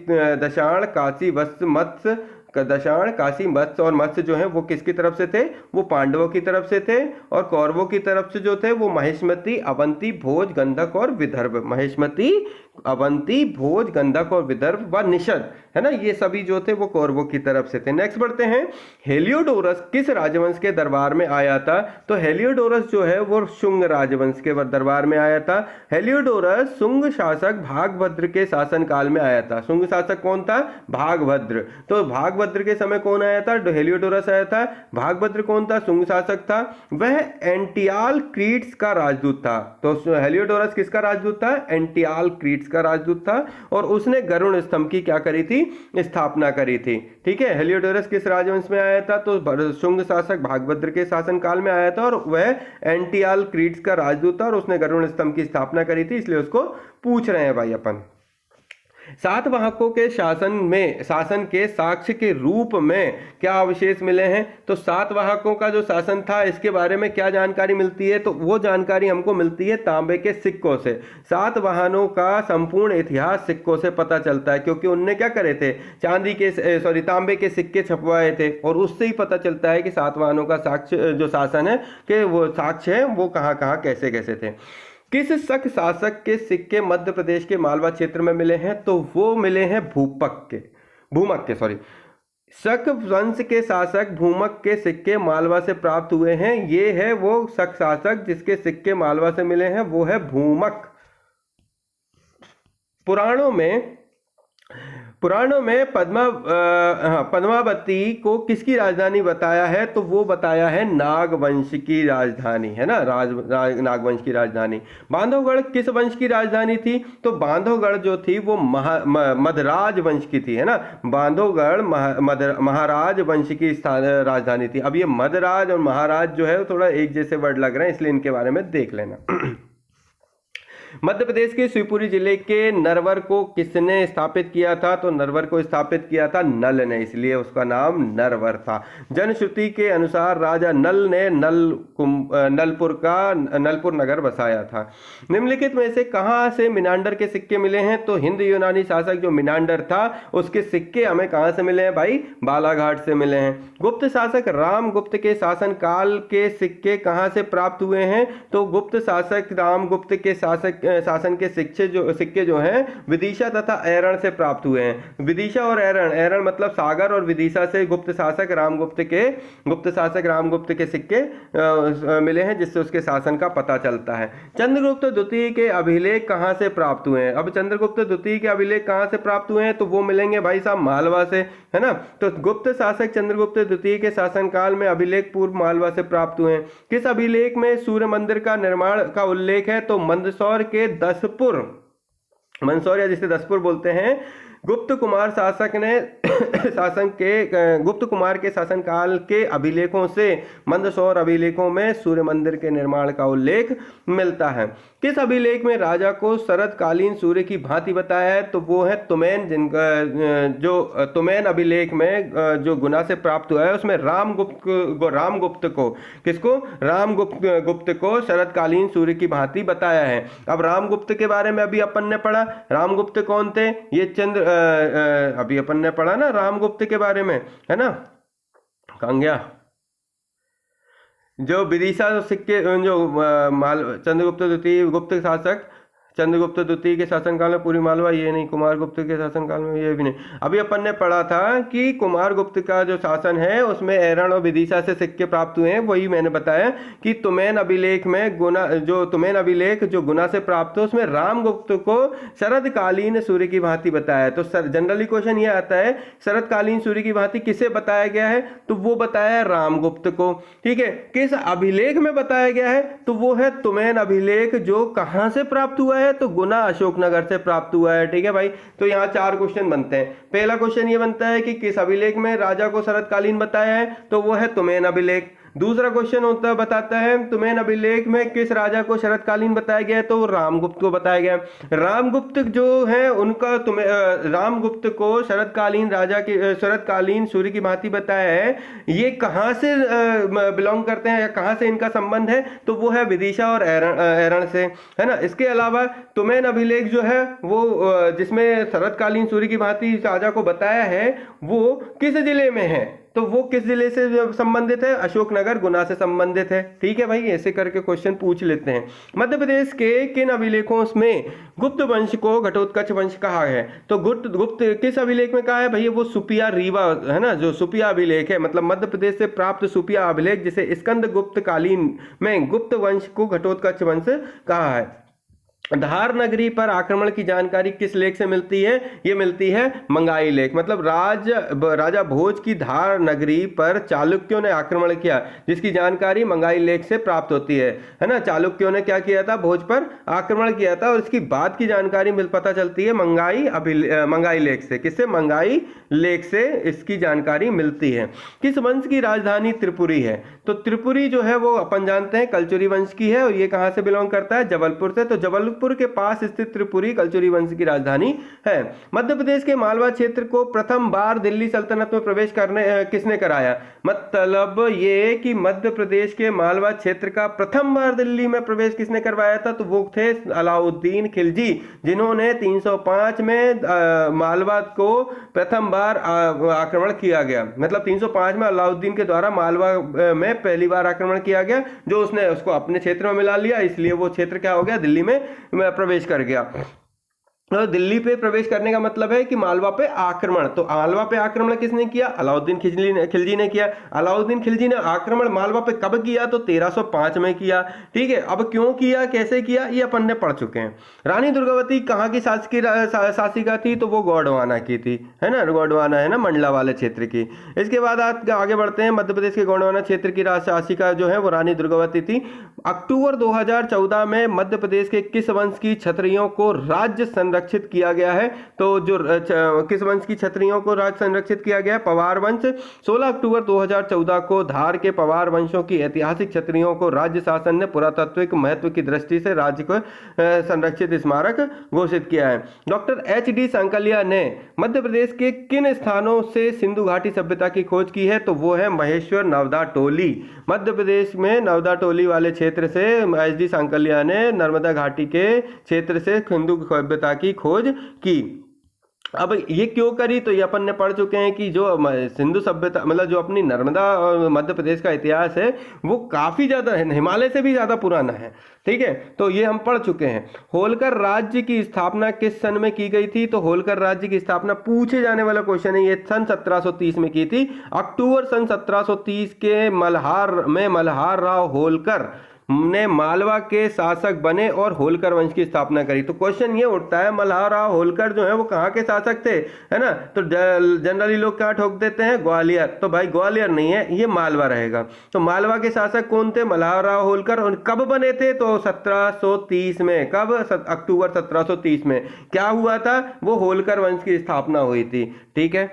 वत्स, मत्स्य, दशाण, काशी, मत्स्य और मत्स्य जो है वो किसकी तरफ से थे, वो पांडवों की तरफ से थे। और कौरवों की तरफ से जो थे वो महेशमती, अवंती, भोज, गंधक और विदर्भ। महेशमती, अवंती, भोज, गंधक और विदर्भ व निषद, है ना, ये सभी जो थे वो कौरवों की तरफ से थे। नेक्स्ट बढ़ते हैं, हेलियोडोरस किस राजवंश के दरबार में आया था, तो हेलियोडोरस जो है वो शुंग राजवंश के दरबार में आया था। हेलियोडोरस शुंग शासक भागभद्र के शासन काल में आया था। शुंग शासक कौन था, भागभद्र। तो भागभद्र के समय कौन आया था, हेलियोडोरस आया था। भागभद्र कौन था, शुंग शासक था। वह एंटियाल क्रीट्स का राजदूत था। तो हेलियोडोरस किसका राजदूत था, एंटियाल क्रीट्स का राजदूत था। और उसने गरुड़ स्तंभ की क्या करी थी, स्थापना करी थी। ठीक है, हेलियोडोरस किस राजवंश में आया था, तो शुंग शासक भागभद्र के शासन काल में आया था और वह एंटियाल क्रीट्स का राजदूत था और उसने गरुड़ स्तंभ की स्थापना करी थी, इसलिए उसको पूछ रहे हैं भाई अपन। सातवाहकों के शासन के साक्ष्य के रूप में क्या अवशेष मिले हैं, तो सातवाहकों का जो शासन था इसके बारे में क्या जानकारी मिलती है, तो वो जानकारी हमको मिलती है तांबे के सिक्कों से। सातवाहनों का संपूर्ण इतिहास सिक्कों से पता चलता है, क्योंकि उनने क्या करे थे, तांबे के सिक्के छपवाए थे और उससे ही पता चलता है कि सातवाहनों का साक्ष्य जो शासन है कि वो साक्ष्य है वो कहाँ कहाँ कैसे कैसे थे। किस शक शासक के सिक्के मध्य प्रदेश के मालवा क्षेत्र में मिले हैं, तो वो मिले हैं भूमक के शक वंश के शासक भूमक के सिक्के मालवा से प्राप्त हुए हैं। ये है वो शक शासक जिसके सिक्के मालवा से मिले हैं, वो है भूमक। पुराणों में पद्मावती को किसकी राजधानी बताया है, तो वो बताया है नागवंश की राजधानी, है ना, नागवंश की राजधानी। बांधवगढ़ किस वंश की राजधानी थी, तो बांधवगढ़ जो थी वो मदराज वंश की थी, है ना। बांधवगढ़ महाराज वंश की राजधानी थी। अब ये मदराज और महाराज जो है थोड़ा एक जैसे वर्ड लग रहे हैं, इसलिए इनके बारे में देख लेना। मध्य प्रदेश के शिवपुरी जिले के नरवर को किसने स्थापित किया था, तो नरवर को स्थापित किया था नल ने, इसलिए उसका नाम नरवर था। जनश्रुति के अनुसार राजा नल ने नलपुर नगर बसाया था। निम्नलिखित में से कहां से मिनांडर के सिक्के मिले हैं, तो हिंद यूनानी शासक जो मिनांडर था उसके सिक्के हमें कहां से मिले हैं भाई, बालाघाट से मिले हैं। गुप्त शासक रामगुप्त के शासन काल के सिक्के कहां से प्राप्त हुए हैं, तो गुप्त शासक रामगुप्त के शासन के सिक्के जो हैं विदिशा तथा ऐरण से प्राप्त हुए हैं। विदिशा और ऐरण मतलब सागर और विदिशा से गुप्त शासक रामगुप्त के सिक्के मिले हैं, जिससे उसके शासन का पता चलता है। चंद्रगुप्त द्वितीय के अभिलेख कहां से प्राप्त हुए हैं, अब चंद्रगुप्त द्वितीय के अभिलेख कहां से प्राप्त हुए हैं, तो वो मिलेंगे भाई साहब मालवा से, है ना। तो गुप्त शासक चंद्रगुप्त द्वितीय के शासन काल में अभिलेख पूर्व मालवा से प्राप्त हुए हैं। किस अभिलेख में सूर्य मंदिर का निर्माण का उल्लेख है, तो मंदसौर के मंदसौर या जिसे दसपुर बोलते हैं, गुप्त कुमार के शासन काल के अभिलेखों से मंदसौर अभिलेखों में सूर्य मंदिर के निर्माण का उल्लेख मिलता है। किस अभिलेख में राजा को शरदकालीन सूर्य की भांति बताया है, तो वो है तुमैन, जो तुमैन अभिलेख में जो गुना से प्राप्त हुआ है उसमें रामगुप्त को शरदकालीन सूर्य की भांति बताया है। अब रामगुप्त के बारे में अभी अपन ने पढ़ा, रामगुप्त कौन थे, ये अभी अपन ने पढ़ा ना रामगुप्त के बारे में, है ना। कहाँ गया, जो विदिशा सिक्के जो चंद्रगुप्त द्वितीय गुप्त शासक चंद्रगुप्त द्वितीय के शासनकाल में पूरी मालवा, ये नहीं, कुमारगुप्त के शासनकाल में ये भी नहीं। अभी अपन ने पढ़ा था कि कुमारगुप्त का जो शासन है उसमें ऐरण और विदिशा से सिक्के प्राप्त हुए हैं, वही मैंने बताया कि तुमैन अभिलेख जो गुना से प्राप्त हो उसमें रामगुप्त को शरदकालीन सूर्य की भांति बताया है। तो जनरली क्वेश्चन ये आता है शरदकालीन सूर्य की भांति किसे बताया गया है, तो वो बताया है रामगुप्त को। ठीक है, किस अभिलेख में बताया गया है, तो वो है तुमैन अभिलेख, जो कहां से प्राप्त हुआ है, तो गुना अशोकनगर से प्राप्त हुआ है। ठीक है भाई, तो यहाँ 4 क्वेश्चन बनते हैं। पहला क्वेश्चन ये बनता है कि किस अभिलेख में राजा को शरदकालीन बताया है, तो वो है तुमैन अभिलेख। दूसरा क्वेश्चन होता बताता है तुम्हें अभिलेख में किस राजा को शरतकालीन बताया गया है, तो रामगुप्त को बताया गया। रामगुप्त जो है उनका तुम्हें रामगुप्त को शरतकालीन राजा के शरतकालीन सूर्य की भांति बताया है। ये कहाँ से बिलोंग करते हैं या कहाँ से इनका संबंध है, तो वो है विदिशा और एरण से, है ना। इसके अलावा तुम्हें अभिलेख जो है वो जिसमें शरतकालीन सूर्य की भांति राजा को बताया है वो किस जिले में है, तो वो किस जिले से संबंधित है, अशोकनगर गुना से संबंधित है। ठीक है भाई, ऐसे करके क्वेश्चन पूछ लेते हैं। मध्य प्रदेश के किन अभिलेखों में गुप्त वंश को घटोत्कच वंश कहा है, तो गुप्त किस अभिलेख में कहा है भाई, वो सुपिया रीवा है ना, जो सुपिया अभिलेख है, मतलब मध्य प्रदेश से प्राप्त सुपिया अभिलेख जिसे स्कंद गुप्त कालीन में गुप्त वंश को घटोत्कच वंश कहा है। धार नगरी पर आक्रमण की जानकारी किस लेख से मिलती है, ये मिलती है मंगाई लेख, मतलब राजा भोज की धार नगरी पर चालुक्यों ने आक्रमण किया जिसकी जानकारी मंगाई लेख से प्राप्त होती है ना। चालुक्यों ने क्या किया था, भोज पर आक्रमण किया था और इसकी बाद की जानकारी पता चलती है मंगाई लेख से। किससे, मंगाई लेख से इसकी जानकारी मिलती है। किस वंश की राजधानी त्रिपुरी है, तो त्रिपुरी जो है वो अपन जानते हैं कलचुरी वंश की है और ये कहां से बिलोंग करता है, जबलपुर से। तो जबलपुर के पास स्थित त्रिपुरी कलचुरी वंश की राजधानी है। मध्य प्रदेश के मालवा क्षेत्र को प्रथम बार दिल्ली सल्तनत में प्रवेश करने किसने कराया, मतलब ये कि मध्य प्रदेश के मालवा क्षेत्र का प्रथम बार दिल्ली में प्रवेश किसने करवाया था, तो वो थे अलाउद्दीन खिलजी, जिन्होंने 305 में मालवा को प्रथम बार आक्रमण किया गया। मतलब 305 में अलाउद्दीन के द्वारा मालवा में पहली बार आक्रमण किया गया, जो उसने उसको अपने क्षेत्र में मिला लिया, इसलिए वो क्षेत्र क्या हो गया, दिल्ली में प्रवेश कर गया। तो दिल्ली पे प्रवेश करने का मतलब है कि मालवा पे आक्रमण, तो मालवा पे आक्रमण किसने किया, अलाउद्दीन खिलजी ने किया। अलाउद्दीन खिलजी ने आक्रमण मालवा पे कब किया, तो 1305 में किया। ठीक है, अब क्यों किया, कैसे किया, ये अपन ने पढ़ चुके हैं। रानी दुर्गावती कहाँ की शासिका थी, तो वो गोंडवाना की थी, है ना, गोंडवाना है ना, मंडला वाले क्षेत्र की। इसके बाद आगे बढ़ते हैं, मध्य प्रदेश के गोंडवाना क्षेत्र की शासिका जो है वो रानी दुर्गावती थी। अक्टूबर 2014 में मध्य प्रदेश के किस वंश की क्षत्रियों को राज्य संरक्षित किया गया है, तो जो किस वंश की क्षत्रियों को राज्य संरक्षित किया गया है, पवार वंश। 16 अक्टूबर 2014 को धार के पवार वंशों की ऐतिहासिक क्षत्रियों को राज्य शासन ने पुरातात्विक महत्व की दृष्टि से राज्य को संरक्षित स्मारक घोषित किया है। Doctor HD. सांकलिया ने मध्य प्रदेश के किन स्थानों से सिंधु घाटी सभ्यता की खोज की है, तो वो है महेश्वर, नवदा, टोली। मध्य प्रदेश में नवदा टोली वाले क्षेत्र से एच.डी. सांकलिया ने नर्मदा घाटी के क्षेत्र से सिंधु सभ्यता की खोज की। अब ये क्यों करी, तो ये अपन ने पढ़ चुके हैं कि जो सिंधु सभ्यता मतलब जो अपनी नर्मदा और मध्य प्रदेश का इतिहास है वो काफ़ी ज़्यादा है, हिमालय से भी ज़्यादा पुराना है। ठीक है, तो ये हम पढ़ चुके हैं। होलकर राज्य की स्थापना किस सन में की गई थी, तो होलकर राज्य की स्थापना पूछे जाने वाला क्वेश्चन है, ये सन 1730 में की थी। अक्टूबर सन 1730 के मल्हार राव होलकर ने मालवा के शासक बने और होलकर वंश की स्थापना करी। तो क्वेश्चन ये उठता है, मल्हार राव होलकर जो है वो कहाँ के शासक थे, है ना, तो जनरली लोग क्या ठोक देते हैं, ग्वालियर। तो भाई ग्वालियर नहीं है, ये मालवा रहेगा। तो मालवा के शासक कौन थे, मल्हार राव होलकर। और कब बने थे, तो 1730 में। कब, अक्टूबर 1730 में। क्या हुआ था, वो होलकर वंश की स्थापना हुई थी। ठीक है,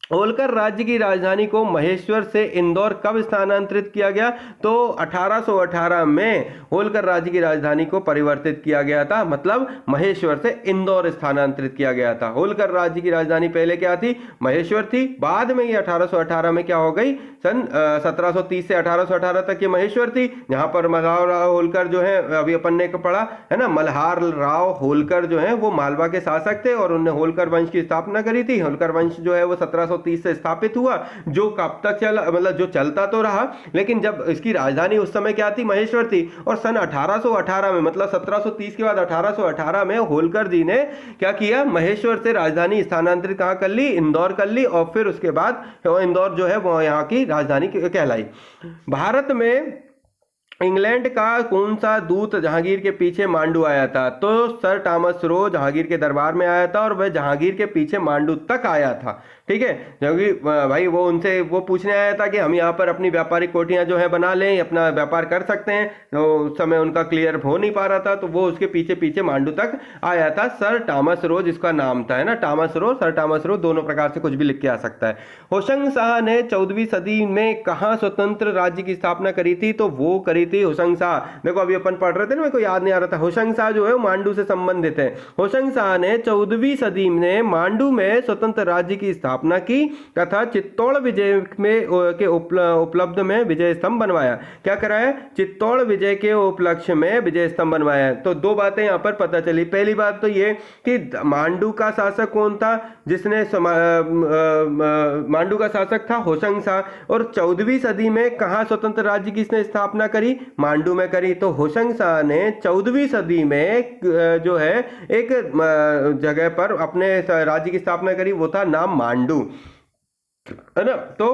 होलकर राज्य की राजधानी को महेश्वर से इंदौर कब स्थानांतरित किया गया, तो 1818 में होलकर राज्य की राजधानी को परिवर्तित किया गया था, मतलब महेश्वर से इंदौर स्थानांतरित किया गया था। होलकर राज्य की राजधानी पहले क्या थी, महेश्वर थी, बाद में ये 1818 में क्या हो गई, सन 1730 से 1818 तक ये महेश्वर थी, जहां पर मल्हार राव होलकर जो है अभी अपन ने पढ़ा है ना, मल्हार राव होलकर जो है वो मालवा के शासक थे और उन्होंने होलकर वंश की स्थापना करी थी। होलकर वंश जो है वो 1730 से स्थापित हुआ, जो कब तक चला, मतलब जो चलता तो रहा, लेकिन जब इसकी राजधानी उस समय क्या थी, महेश्वर थी। और सन 1818 में, मतलब 1730 के बाद 1818 में होलकर जी ने क्या किया, महेश्वर से राजधानी स्थानांतरित कहां कर ली, इंदौर कर ली, और फिर उसके बाद इंदौर जो है वो यहाँ की राजधानी कहलाई। भारत में इंग्लैंड का कौन सा दूत जहांगीर के पीछे मांडू आया था, तो सर थॉमस रो जहांगीर के दरबार में आया था और वह जहांगीर के पीछे मांडू तक आया था। ठीक है, क्योंकि भाई वो उनसे वो पूछने आया था कि हम यहाँ पर अपनी व्यापारिक कोठियाँ जो है बना लें, अपना व्यापार कर सकते हैं। तो उस समय उनका क्लियर हो नहीं पा रहा था, तो वो उसके पीछे पीछे मांडू तक आया था। सर टॉमस रो जिसका नाम था, है ना, Thomas Roe, sir Thomas Roe, दोनों प्रकार से कुछ भी लिख के आ सकता है। होशंग शाह ने 14वीं सदी में कहाँ स्वतंत्र राज्य की स्थापना करी थी? तो वो करी थी होशंग शाह। देखो अभी अपन पढ़ रहे थे ना, मेरे को याद नहीं आ रहा था। होशंग शाह जो है वो मांडू से संबंधित है। होशंग शाह ने 14वीं सदी में मांडू में स्वतंत्र राज्य की स्थापना की तथा चित्तौड़ विजय में के उपलब्ध में विजय स्तंभ बनवाया। क्या कराया? चित्तौड़ विजय के उपलक्ष्य में विजय स्तंभ बनवाया। तो दो बातें यहाँ पर पता चली। पहली बात तो ये कि मांडू का शासक कौन था? जिसने मांडू का शासक था होशंग शाह। और 14वीं सदी में कहाँ स्वतंत्र राज्य की इसने स्थापना करी? मांडू में करी। तो होशंग शाह ने 14वीं सदी में जो है एक जगह पर अपने राज्य की स्थापना करी, वो था नाम मांडू, है ना। तो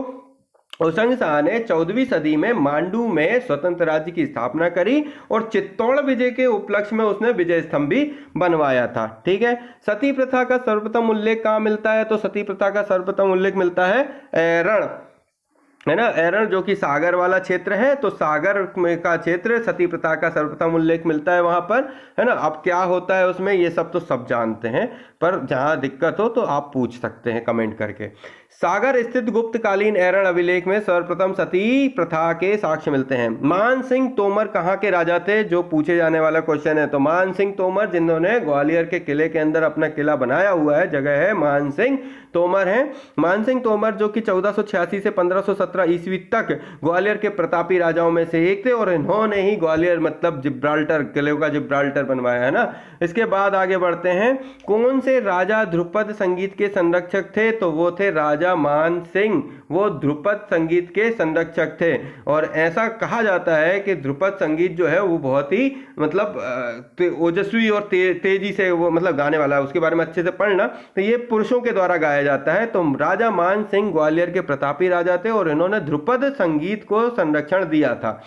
होशंग शाह ने 14वीं सदी में मांडू में स्वतंत्र राज्य की स्थापना करी और चित्तौड़ विजय के उपलक्ष्य में उसने विजय स्तंभ भी बनवाया था। ठीक है। सती प्रथा का सर्वप्रथम उल्लेख कहाँ मिलता है? तो सती प्रथा का सर्वप्रथम उल्लेख मिलता है एरण, है ना, एरण जो कि सागर वाला क्षेत्र है। तो सागर में का क्षेत्र, सती प्रथा का सर्वप्रथम उल्लेख मिलता है वहां पर, है ना। अब क्या होता है उसमें, ये सब तो सब जानते हैं, पर जहां दिक्कत हो तो आप पूछ सकते हैं कमेंट करके। सागर स्थित गुप्तकालीन एरण अभिलेख में सर्वप्रथम सती प्रथा के साक्ष्य मिलते हैं। मान सिंह तोमर कहाँ के राजा थे? जो पूछे जाने वाला क्वेश्चन है। तो मान सिंह तोमर, जिन्होंने ग्वालियर के किले के अंदर अपना किला बनाया हुआ है, जगह है मान सिंह तोमर है। मान सिंह तोमर जो कि 1486 से 1517 ईस्वी तक ग्वालियर के प्रतापी राजाओं में से एक थे और इन्होंने ही ग्वालियर मतलब जिब्राल्टर, किले का जिब्राल्टर बनवाया, है ना। इसके बाद आगे बढ़ते हैं। कौन से राजा ध्रुपद संगीत के संरक्षक थे? तो वो थे राजा मान सिंह, वो ध्रुपद संगीत के संरक्षक थे। और ऐसा कहा जाता है कि ध्रुपद संगीत जो है वो बहुत ही मतलब ओजस्वी और तेजी से वो मतलब गाने वाला है, उसके बारे में अच्छे से पढ़ना। तो ये पुरुषों के द्वारा गाया जाता है। तो राजा मान सिंह ग्वालियर के प्रतापी राजा थे और इन्होंने ध्रुपद संगीत को संरक्षण दिया था।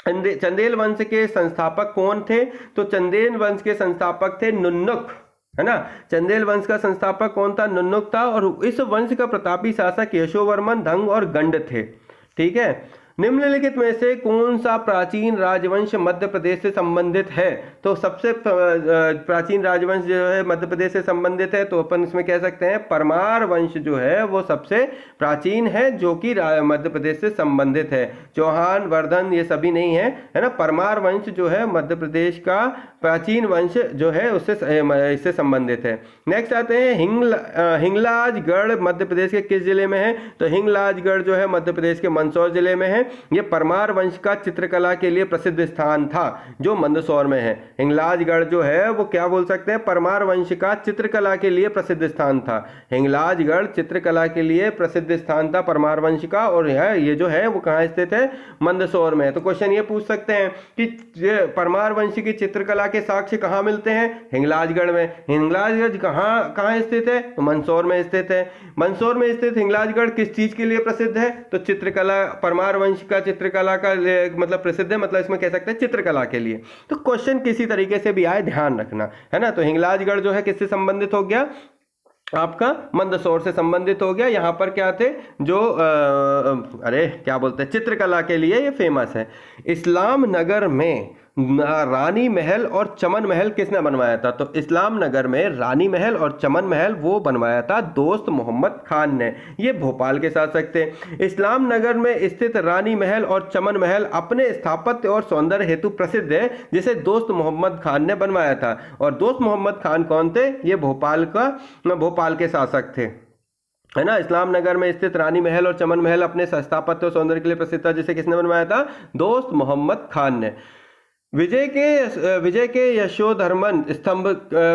चंदेल वंश के संस्थापक कौन थे? तो चंदेल वंश के संस्थापक थे नुन्नुक, है ना। चंदेल वंश का संस्थापक कौन था? नुन्नुक था। और इस वंश का प्रतापी शासक यशोवर्मन, धंग और गंड थे। ठीक है। निम्नलिखित में से कौन सा प्राचीन राजवंश मध्य प्रदेश से संबंधित है? तो सबसे प्राचीन राजवंश जो है मध्य प्रदेश से संबंधित है, तो अपन इसमें कह सकते हैं परमार वंश जो है वो सबसे प्राचीन है, जो कि मध्य प्रदेश से संबंधित है। चौहान, वर्धन ये सभी नहीं है, है ना। परमार वंश जो है मध्य प्रदेश का प्राचीन वंश जो है उससे इससे संबंधित है। नेक्स्ट आते हैं हिंगलाजगढ़ मध्य प्रदेश के किस जिले में है? तो हिंगलाजगढ़ जो है मध्य प्रदेश के मंदसौर जिले में है। ये परमार वंश का चित्रकला के लिए प्रसिद्ध स्थान था जो मंदसौर में है। हिंगलाजगढ़ जो है वो क्या बोल सकते हैं? परमार वंश का चित्रकला के लिए प्रसिद्ध स्थान था। हिंगलाजगढ़ चित्रकला के लिए प्रसिद्ध स्थान था परमार वंश का। और ये जो है वो कहाँ स्थित है? मंदसौर में। तो क्वेश्चन ये पूछ सकते हैं कि परमार वंश की चित्रकला के साक्ष्य कहाँ मिलते हैं? हिंगलाजगढ़ में। हिंगलाजगढ़ कहाँ स्थित है? तो मंदसौर में स्थित है। मंदसौर में स्थित हिंगलाजगढ़ किस चीज के लिए प्रसिद्ध है? तो चित्रकला, परमार वंश का चित्रकला का मतलब प्रसिद्ध है, मतलब इसमें कह सकते हैं चित्रकला के लिए। तो क्वेश्चन किसी तरीके से भी आए ध्यान रखना, है ना। तो हिंगलाजगढ़ जो है किससे संबंधित हो गया? आपका मंदसौर से संबंधित हो गया। यहाँ पर क्या थे जो अरे क्या बोलते हैं, चित्रकला के लिए ये फेमस है। इस्लाम नगर में रानी महल और चमन महल किसने बनवाया था? तो इस्लाम नगर में रानी महल और चमन महल वो बनवाया था दोस्त मोहम्मद खान ने। ये भोपाल के शासक थे। इस्लाम नगर में स्थित रानी महल और चमन महल अपने स्थापत्य और सौंदर्य हेतु प्रसिद्ध है, जिसे दोस्त मोहम्मद खान ने बनवाया था। और दोस्त मोहम्मद खान कौन थे? ये भोपाल के शासक थे, है ना। इस्लाम नगर में स्थित रानी महल और चमन महल अपने स्थापत्य और सौंदर्य के लिए प्रसिद्ध था, जिसे किसने बनवाया था? दोस्त मोहम्मद खान ने। विजय के यशोधर्मन स्तंभ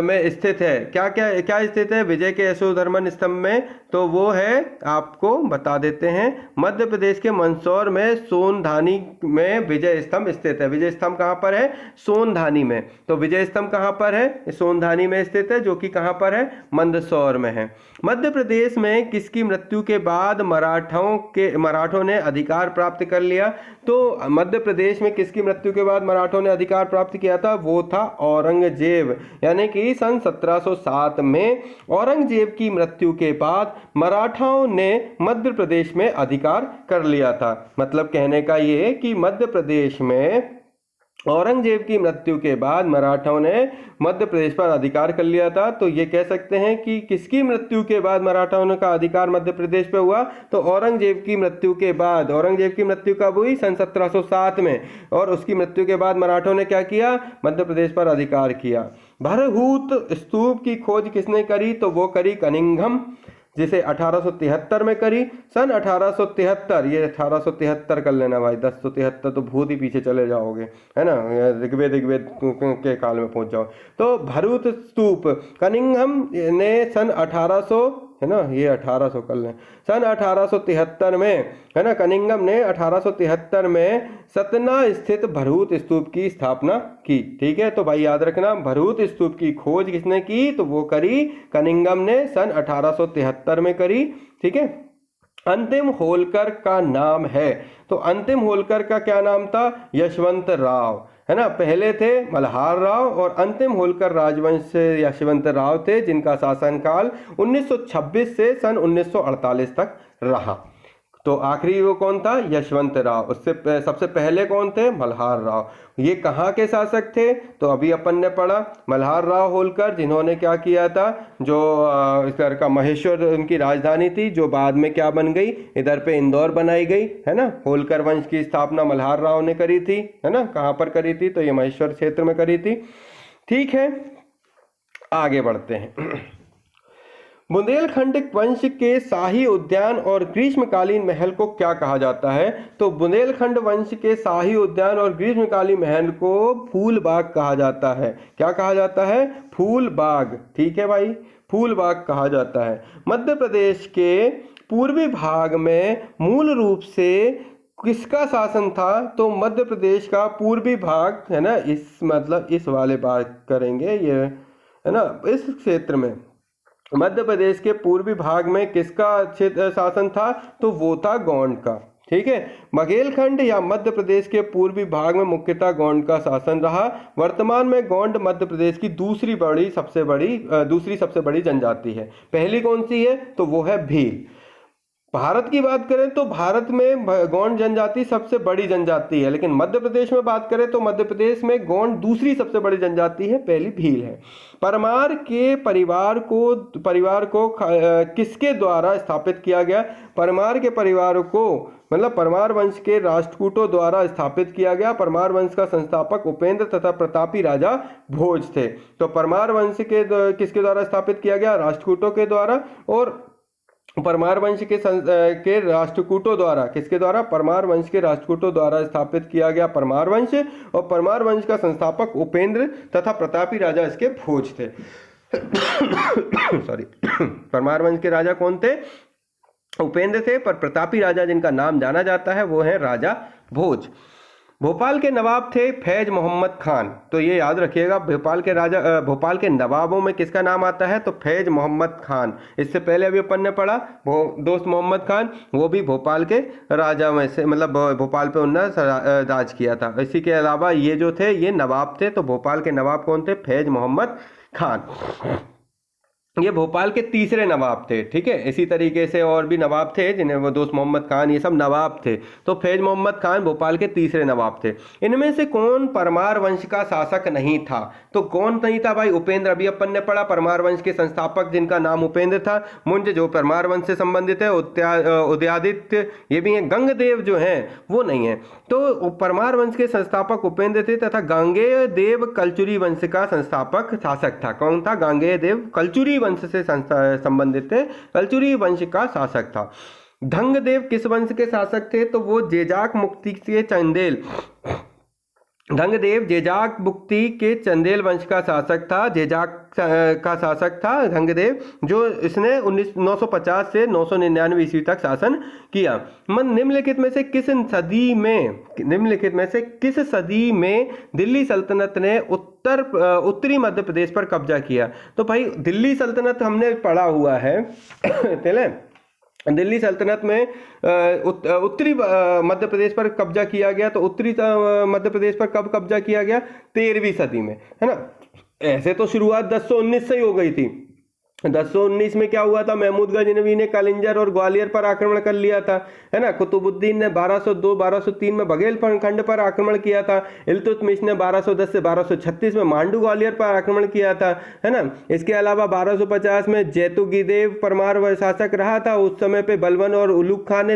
में स्थित है। क्या स्थित है विजय के यशोधर्मन स्तंभ में? तो वो है, आपको बता देते हैं, मध्य प्रदेश के मंदसौर में सोनधानी में विजय स्तंभ स्थित है। विजय स्तंभ कहाँ पर है? सोनधानी में। तो विजय स्तंभ कहाँ पर है? सोनधानी में स्थित है, जो कि कहाँ पर है? मंदसौर में है। मध्य प्रदेश में किसकी मृत्यु के बाद मराठों ने अधिकार प्राप्त कर लिया? तो मध्य प्रदेश में किसकी मृत्यु के बाद मराठों ने अधिकार प्राप्त किया था? वो था औरंगजेब। यानी कि सन 1707 में औरंगजेब की मृत्यु के बाद मराठाओं ने मध्य प्रदेश में अधिकार कर लिया था। मतलब कहने का ये कि मध्य प्रदेश में औरंगजेब की मृत्यु के बाद मराठाओं ने मध्य प्रदेश पर अधिकार कर लिया था। तो ये कह सकते हैं कि किसकी मृत्यु के बाद मराठाओं का अधिकार मध्य प्रदेश पे हुआ? तो औरंगजेब की मृत्यु के बाद। औरंगजेब की मृत्यु कब हुई? सन 1707 में। और उसकी मृत्यु के बाद मराठों ने क्या किया? मध्य प्रदेश पर अधिकार किया। भरहूत स्तूप की खोज किसने करी? तो वो करी कनिंघम, जिसे 1873 में करी। सन 1873, ये 1873 कर लेना भाई, 1073 तो बहुत ही पीछे चले जाओगे, है ना, ऋग्वेद के काल में पहुंच जाओ। तो भरूत स्तूप कनिंघम ने सन 1800, है ना, ये 1800 कर लें, सन 1873 में, है ना, कनिंघम ने 1873 में सतना स्थित भरूत स्तूप की स्थापना की। ठीक है, तो भाई याद रखना, भरूत स्तूप की खोज किसने की? तो वो करी कनिंघम ने सन 1873 में करी। ठीक है। अंतिम होलकर का नाम है, तो अंतिम होलकर का क्या नाम था? यशवंत राव, है ना। पहले थे मल्हार राव और अंतिम होलकर राजवंश से यशवंत राव थे, जिनका शासनकाल 1926 से सन 1948 तक रहा। तो आखिरी वो कौन था? यशवंत राव। उससे सबसे पहले कौन थे? मल्हार राव। ये कहाँ के शासक थे? तो अभी अपन ने पढ़ा, मल्हार राव होलकर, जिन्होंने क्या किया था, जो इधर का महेश्वर उनकी राजधानी थी, जो बाद में क्या बन गई, इधर पे इंदौर बनाई गई, है ना। होलकर वंश की स्थापना मल्हार राव ने करी थी, है ना। कहाँ पर करी थी? तो ये महेश्वर क्षेत्र में करी थी। ठीक है, आगे बढ़ते हैं। बुंदेलखंड वंश के शाही उद्यान और ग्रीष्मकालीन महल को क्या कहा जाता है? तो बुंदेलखंड वंश के शाही उद्यान और ग्रीष्मकालीन महल को फूल बाग कहा जाता है। क्या कहा जाता है? फूल बाग। ठीक है भाई, फूल बाग कहा जाता है। मध्य प्रदेश के पूर्वी भाग में मूल रूप से किसका शासन था? तो मध्य प्रदेश का पूर्वी भाग, है ना, इस मतलब इस वाले बात करेंगे ये, है ना, इस क्षेत्र में मध्य प्रदेश के पूर्वी भाग में किसका क्षेत्र शासन था? तो वो था गौंड का। ठीक है, बघेलखंड या मध्य प्रदेश के पूर्वी भाग में मुख्यतः गौंड का शासन रहा। वर्तमान में गौंड मध्य प्रदेश की दूसरी सबसे बड़ी जनजाति है। पहली कौन सी है? तो वो है भील। भारत की बात करें तो भारत में गौंड जनजाति सबसे बड़ी जनजाति है, लेकिन मध्य प्रदेश में बात करें तो मध्य प्रदेश में गौंड दूसरी सबसे बड़ी जनजाति है, पहली भील है। परमार के परिवार को किसके द्वारा स्थापित किया गया? परमार के परिवार को मतलब परमार वंश के राष्ट्रकूटों द्वारा स्थापित किया गया। परमार वंश का संस्थापक उपेंद्र तथा प्रतापी राजा भोज थे। तो परमार वंश के किसके द्वारा स्थापित किया गया? राष्ट्रकूटों के द्वारा। और परमार वंश के राष्ट्रकूटों द्वारा, किसके द्वारा? परमार वंश के राष्ट्रकूटों द्वारा स्थापित किया गया परमार वंश। और परमार वंश का संस्थापक उपेंद्र तथा प्रतापी राजा इसके भोज थे। सॉरी, परमार वंश के राजा कौन थे? उपेंद्र थे, पर प्रतापी राजा जिनका नाम जाना जाता है वो है राजा भोज। भोपाल के नवाब थे फैज मोहम्मद खान। तो ये याद रखिएगा, भोपाल के नवाबों में किसका नाम आता है? तो फैज मोहम्मद खान। इससे पहले अभी अपन ने पढ़ा दोस्त मोहम्मद खान, वो भी भोपाल के राजा में से, मतलब भोपाल पे उन्होंने राज किया था। इसी के अलावा ये जो थे ये नवाब थे। तो भोपाल के नवाब कौन थे? फैज मोहम्मद खान। ये भोपाल के तीसरे नवाब थे। ठीक है, इसी तरीके से और भी नवाब थे, जिन्हें वो दोस्त मोहम्मद खान, ये सब नवाब थे। तो फैज मोहम्मद खान भोपाल के तीसरे नवाब थे। इनमें से कौन परमार वंश का शासक नहीं था? तो कौन नहीं था भाई? उपेंद्र। अभी अपन ने पढ़ा, परमार वंश के संस्थापक जिनका नाम उपेंद्र था। मुंज जो परमार वंश से संबंधित है, उदयादित्य ये भी है। गंगदेव जो है वो नहीं है। तो परमार वंश के संस्थापक उपेंद्र थे तथा गांगेय देव कलचुरी वंश का संस्थापक शासक था। कौन था? गांगेय देव कलचुरी वंश से संबंधित थे, कलचुरी वंश का शासक था। धंगदेव किस वंश के शासक थे? तो वो जेजाक मुक्ति के चंदेल, धंगदेव जेजाक मुक्ति के चंदेल वंश का शासक था। जेजाक का शासक था धंगदेव, जो इसने 950 से 999 ईस्वी तक शासन किया। निम्नलिखित में से किस सदी में दिल्ली सल्तनत ने उत्तरी मध्य प्रदेश पर कब्जा किया? तो भाई दिल्ली सल्तनत हमने पढ़ा हुआ है दिल्ली सल्तनत में उत्तरी मध्य प्रदेश पर कब्जा किया गया। तो उत्तरी मध्य प्रदेश पर कब कब्जा किया गया? 13वीं सदी में, है ना। ऐसे तो शुरुआत 1019 से ही हो गई थी, 1019 में क्या हुआ था, महमूद गजनवी ने कलिंजर और ग्वालियर पर आक्रमण कर लिया था, है ना। कुतुबुद्दीन ने 1202-1203 में बघेलखंड पर आक्रमण किया था। इल्तुतमिश ने 1210 से 1236 में मांडू ग्वालियर पर आक्रमण किया था, है ना। इसके अलावा 1250 में जैतुगीदेव परमार शासक रहा था, उस समय पे बलबन और उलूग खान ने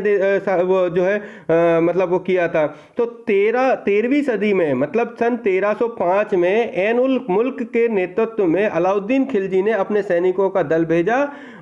वो जो है मतलब वो किया था। तो 13वीं सदी में मतलब सन 1305 में ऐन उल मुल्क के नेतृत्व में अलाउद्दीन खिलजी ने अपने सैनिकों का दल भेजा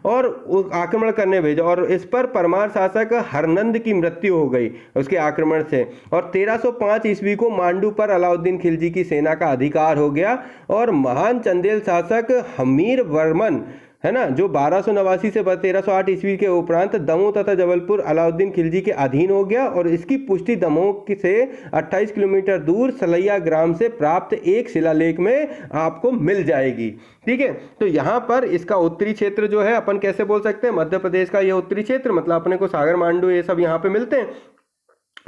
और आक्रमण करने भेजा, और इस पर परमार शासक हरनंद की मृत्यु हो गई उसके आक्रमण से। और 1305 ईस्वी को मांडू पर अलाउद्दीन खिलजी की सेना का अधिकार हो गया, और महान चंदेल शासक हमीर वर्मन, है ना, जो 1289 से 1308 ईस्वी के उपरांत दमोह तथा जबलपुर अलाउद्दीन खिलजी के अधीन हो गया, और इसकी पुष्टि दमोह से 28 किलोमीटर दूर सलैया ग्राम से प्राप्त एक शिलालेख में आपको मिल जाएगी। ठीक है, तो यहाँ पर इसका उत्तरी क्षेत्र जो है अपन कैसे बोल सकते हैं, मध्य प्रदेश का ये उत्तरी क्षेत्र, मतलब अपने को सागर मांडू ये सब यहाँ पे मिलते हैं।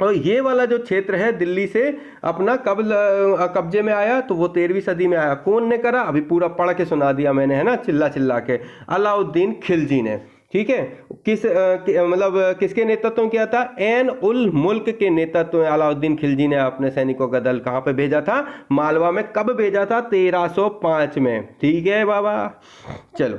और ये वाला जो क्षेत्र है दिल्ली से अपना कब कब्जे में आया, तो वो 13वीं सदी में आया। कौन ने करा, अभी पूरा पढ़ के सुना दिया मैंने, है ना, चिल्ला चिल्ला के, अलाउद्दीन खिलजी ने। ठीक है, मतलब किसके नेतृत्व में किया था, ऐन उल मुल्क के नेतृत्व में अलाउद्दीन खिलजी ने अपने सैनिकों का दल कहां पे भेजा था, मालवा में। कब भेजा था, 1305 में। ठीक है बाबा, चलो।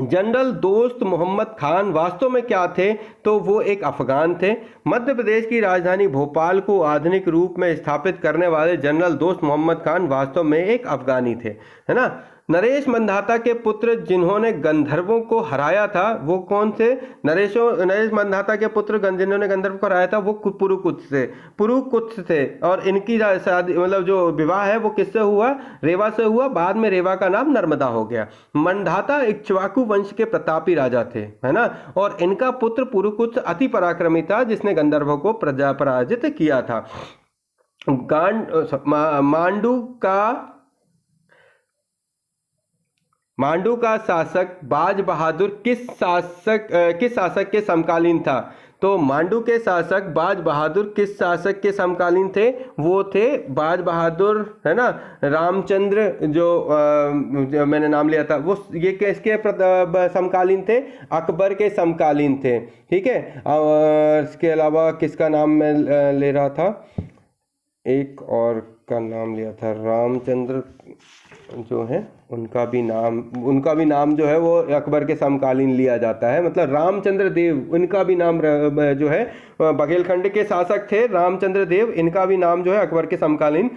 जनरल दोस्त मोहम्मद खान वास्तव में क्या थे, तो वो एक अफगान थे। मध्य प्रदेश की राजधानी भोपाल को आधुनिक रूप में स्थापित करने वाले जनरल दोस्त मोहम्मद खान वास्तव में एक अफगानी थे, है ना। नरेश मंधाता के पुत्र जिन्होंने गंधर्वों को हराया था, वो कौन थे, नरेश मंधाता के पुत्र जिन्होंने गंधर्व को हराया था वो पुरुकुत्स थे। और इनकी शादी मतलब जो विवाह है वो किससे हुआ, रेवा से हुआ। बाद में रेवा का नाम नर्मदा हो गया। मंधाता इक्ष्वाकु वंश के प्रतापी राजा थे, है ना। और इनका पुत्र पुरुकुत्स अति पराक्रमी था, जिसने गंधर्वों को पराजित किया था। मांडू का शासक बाज बहादुर किस शासक के समकालीन था, तो मांडू के शासक बाज बहादुर किस शासक के समकालीन थे, वो थे बाज बहादुर, है ना, रामचंद्र जो मैंने नाम लिया था, वो ये किसके समकालीन थे, अकबर के समकालीन थे। ठीक है, और इसके अलावा किसका नाम मैं ले रहा था, एक और का नाम लिया था, रामचंद्र जो है उनका भी नाम जो है वो अकबर के समकालीन लिया जाता है। मतलब रामचंद्र देव, उनका भी नाम जो है बघेलखंड के शासक थे रामचंद्र देव, इनका भी नाम जो है अकबर के समकालीन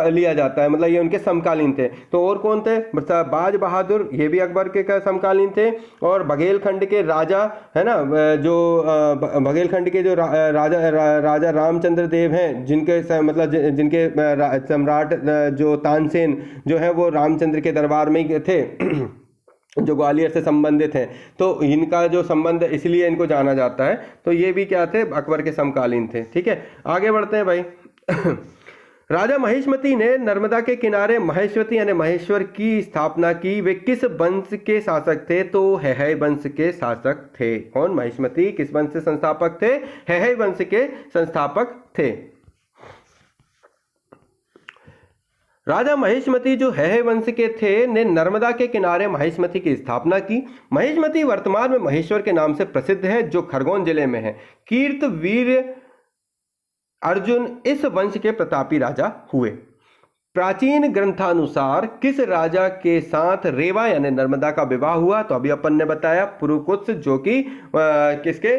लिया जाता है, मतलब ये उनके समकालीन थे। तो और कौन थे, बाज बहादुर, ये भी अकबर के समकालीन थे। और बघेलखंड के राजा, है ना, जो बघेलखंड के जो राजा रामचंद्र देव हैं, जिनके जिनके सम्राट जो तानसेन जो है वो रामचंद्र के दरबार में ही थे जो ग्वालियर से संबंधित हैं, तो इनका जो संबंध इसलिए इनको जाना जाता है। तो ये भी क्या थे, अकबर के समकालीन थे। ठीक है, आगे बढ़ते हैं भाई। राजा महिष्मती ने नर्मदा के किनारे महेश्वती यानी महेश्वर की स्थापना की। वे किस वंश के शासक थे, तो हैहय वंश के शासक थे। कौन, महिष्मती किस वंश से संस्थापक थे, हैहय वंश के संस्थापक थे। राजा महिष्मती जो हैहय वंश के थे ने नर्मदा के किनारे महिष्मती की स्थापना की। महिष्मती वर्तमान में महेश्वर के नाम से प्रसिद्ध है, जो खरगोन जिले में है। कीर्तवीर अर्जुन इस वंश के प्रतापी राजा हुए। प्राचीन ग्रंथानुसार किस राजा के साथ रेवा यानी नर्मदा का विवाह हुआ, तो अभी अपन ने बताया पुरुकुत्स, जो कि किसके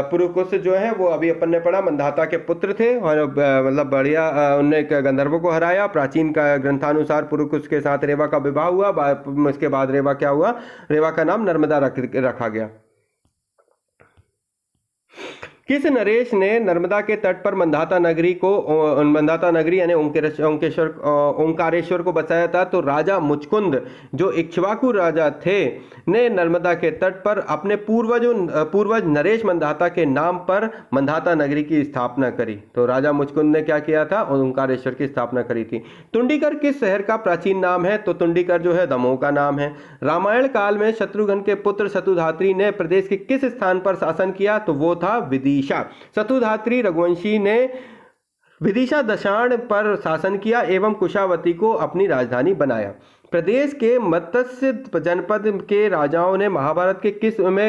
पुरुकुत्स जो है वो अभी अपन ने पढ़ा मंधाता के पुत्र थे, और मतलब बढ़िया उनने गंधर्वों को हराया। प्राचीन का ग्रंथानुसार पुरुकुत्स के साथ रेवा का विवाह हुआ। उसके बाद रेवा क्या हुआ, रेवा का नाम नर्मदा रखा गया। किस नरेश ने नर्मदा के तट पर मंधाता नगरी यानी ओंकारेश्वर को बसाया था, तो राजा मुचकुंद जो इक्ष्वाकु राजा थे ने नर्मदा के तट पर अपने पूर्वज नरेश मंधाता के नाम पर मंधाता नगरी की स्थापना करी। तो राजा मुचकुंद ने क्या किया था, ओंकारेश्वर की स्थापना करी थी। तुंडीकर किस शहर का प्राचीन नाम है, तो तुंडीकर जो है दमोह का नाम है। रामायण काल में शत्रुघ्न के पुत्र शतुधात्री ने प्रदेश के किस स्थान पर शासन किया, तो वो था विदिशा। शतुधात्री रघुवंशी ने विदिशा दशाण पर शासन किया एवं कुशावती को अपनी राजधानी बनाया। प्रदेश के मत्स्य जनपद के राजाओं ने महाभारत के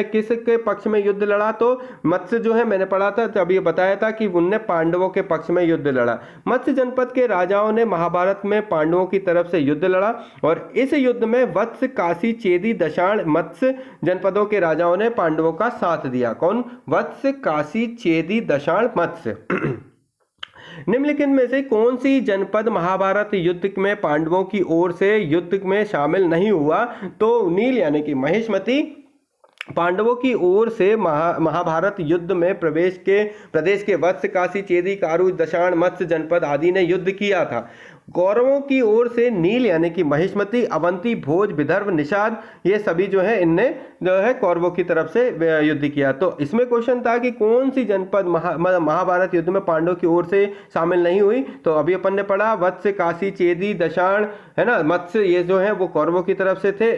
किसके पक्ष में युद्ध लड़ा? तो मत्स्य जो है मैंने पढ़ा था, अभी बताया था कि उनने पांडवों के पक्ष में युद्ध लड़ा। मत्स्य जनपद के राजाओं ने महाभारत में पांडवों की तरफ से युद्ध लड़ा और इस युद्ध में वत्स, काशी, चेदी, दशाण मत्स्य जनपदों के राजाओं ने पांडवों का साथ दिया। कौन? वत्स, काशी, चेदी, दशाण, मत्स्य। निम्नलिखित में से कौन सी जनपद महाभारत युद्ध में पांडवों की ओर से युद्ध में शामिल नहीं हुआ? तो नील यानी कि महिष्मती पांडवों की ओर से महाभारत युद्ध में प्रदेश के वत्स, काशी, चेदी, कारुज, दशाण, मत्स्य जनपद आदि ने युद्ध किया था। कौरवों की ओर से नील यानी कि महिष्मती, अवंती, भोज, विदर्भ, निषाद ये सभी जो है इनने जो है कौरवों की तरफ से युद्ध किया। तो इसमें क्वेश्चन था कि कौन सी जनपद महाभारत युद्ध में पांडवों की ओर से शामिल नहीं हुई? तो अभी अपन ने पढ़ा वत्स, काशी, चेदी, दशाण है ना, मत्स्य ये जो है वो कौरवों की तरफ से थे,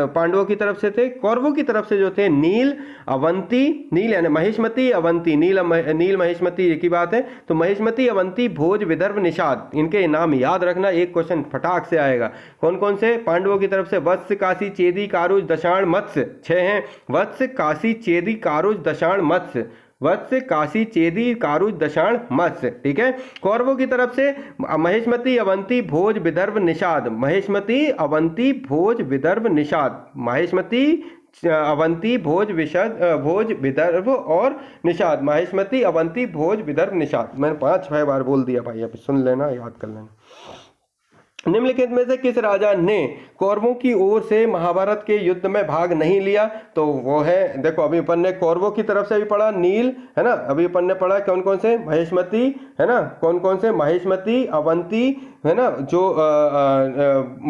पांडवों की तरफ से थे। कौरवों की तरफ से जो थे नील, अवंती, नील यानी महिष्मती, अवंती, नील महिष्मती एक ही बात है। तो महिष्मती, अवंती, भोज, विदर्भ, निषाद इनके नाम याद रखना, एक क्वेश्चन फटाक से आएगा। कौन कौन से? पांडवों की तरफ से वत्स, काशी, चेदी, कारुज, दशाण, मत्स्य 6 हैं। वत्स, काशी, चेदी, कारुज, दशाण, मत्स्य। वत्स, काशी, चेदी, कारुज, दशाण, मत्स्य। ठीक है। कौरवों की तरफ से महिष्मती, अवंती, भोज, विदर्भ, निषाद। महिष्मती, अवंती, भोज, विदर्भ, निषाद। महिष्मती, अवंती, भोज, विदर्भ और निषाद। महिष्मती, अवंती, भोज, विदर्भ, निषाद। मैंने 5-6 बार बोल दिया भाई, अब सुन लेना, याद कर लेना। निम्नलिखित में से किस राजा ने कौरवों की ओर से महाभारत के युद्ध में भाग नहीं लिया? तो वो है, देखो अभी अपन ने कौरवों की तरफ से भी पढ़ा नील है ना, अभी अपन ने पढ़ा कौन कौन से? महिष्मती है ना, कौन कौन से? महिष्मती, अवंती है ना, जो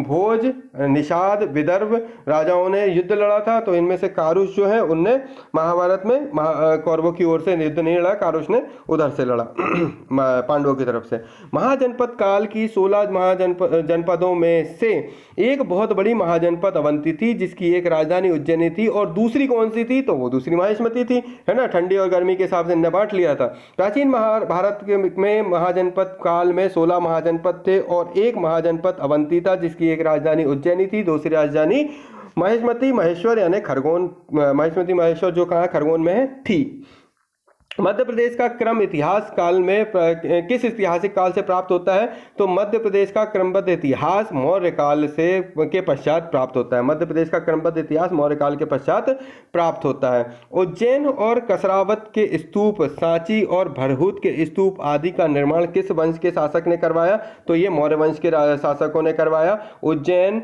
भोज, निषाद, विदर्भ राजाओं ने युद्ध लड़ा था। तो इनमें से कारुष जो है उनने महाभारत में कौरवों की ओर से युद्ध नहीं लड़ा, कारुष ने उधर से लड़ा पांडवों की तरफ से। महाजनपद काल की 16 जनपदों में से एक बहुत बड़ी महाजनपद अवंती थी, जिसकी एक राजधानी उज्जैनी थी, और दूसरी कौन सी थी? तो वो दूसरी महिष्मती थी है ना, ठंडी और गर्मी के हिसाब से इन्हें बांट लिया था। प्राचीन भारत में महाजनपद काल में 16 महाजनपद थे और एक महाजनपद अवंती था, जिसकी एक राजधानी उज्जैनी थी, दूसरी राजधानी महिष्मती महेश्वर यानी खरगोन, महिष्मती महेश्वर जो कहाँ खरगोन में है थी। मध्य प्रदेश का क्रम इतिहास काल में किस ऐतिहासिक काल से प्राप्त होता है? तो मध्य प्रदेश का क्रमबद्ध इतिहास मौर्य काल के पश्चात प्राप्त होता है। मध्य प्रदेश का क्रमबद्ध इतिहास मौर्य काल के पश्चात प्राप्त होता है। उज्जैन और कसरावत के स्तूप, सांची और भरहूत के स्तूप आदि का निर्माण किस वंश के शासक ने करवाया? तो ये मौर्य वंश के शासकों ने करवाया। उज्जैन,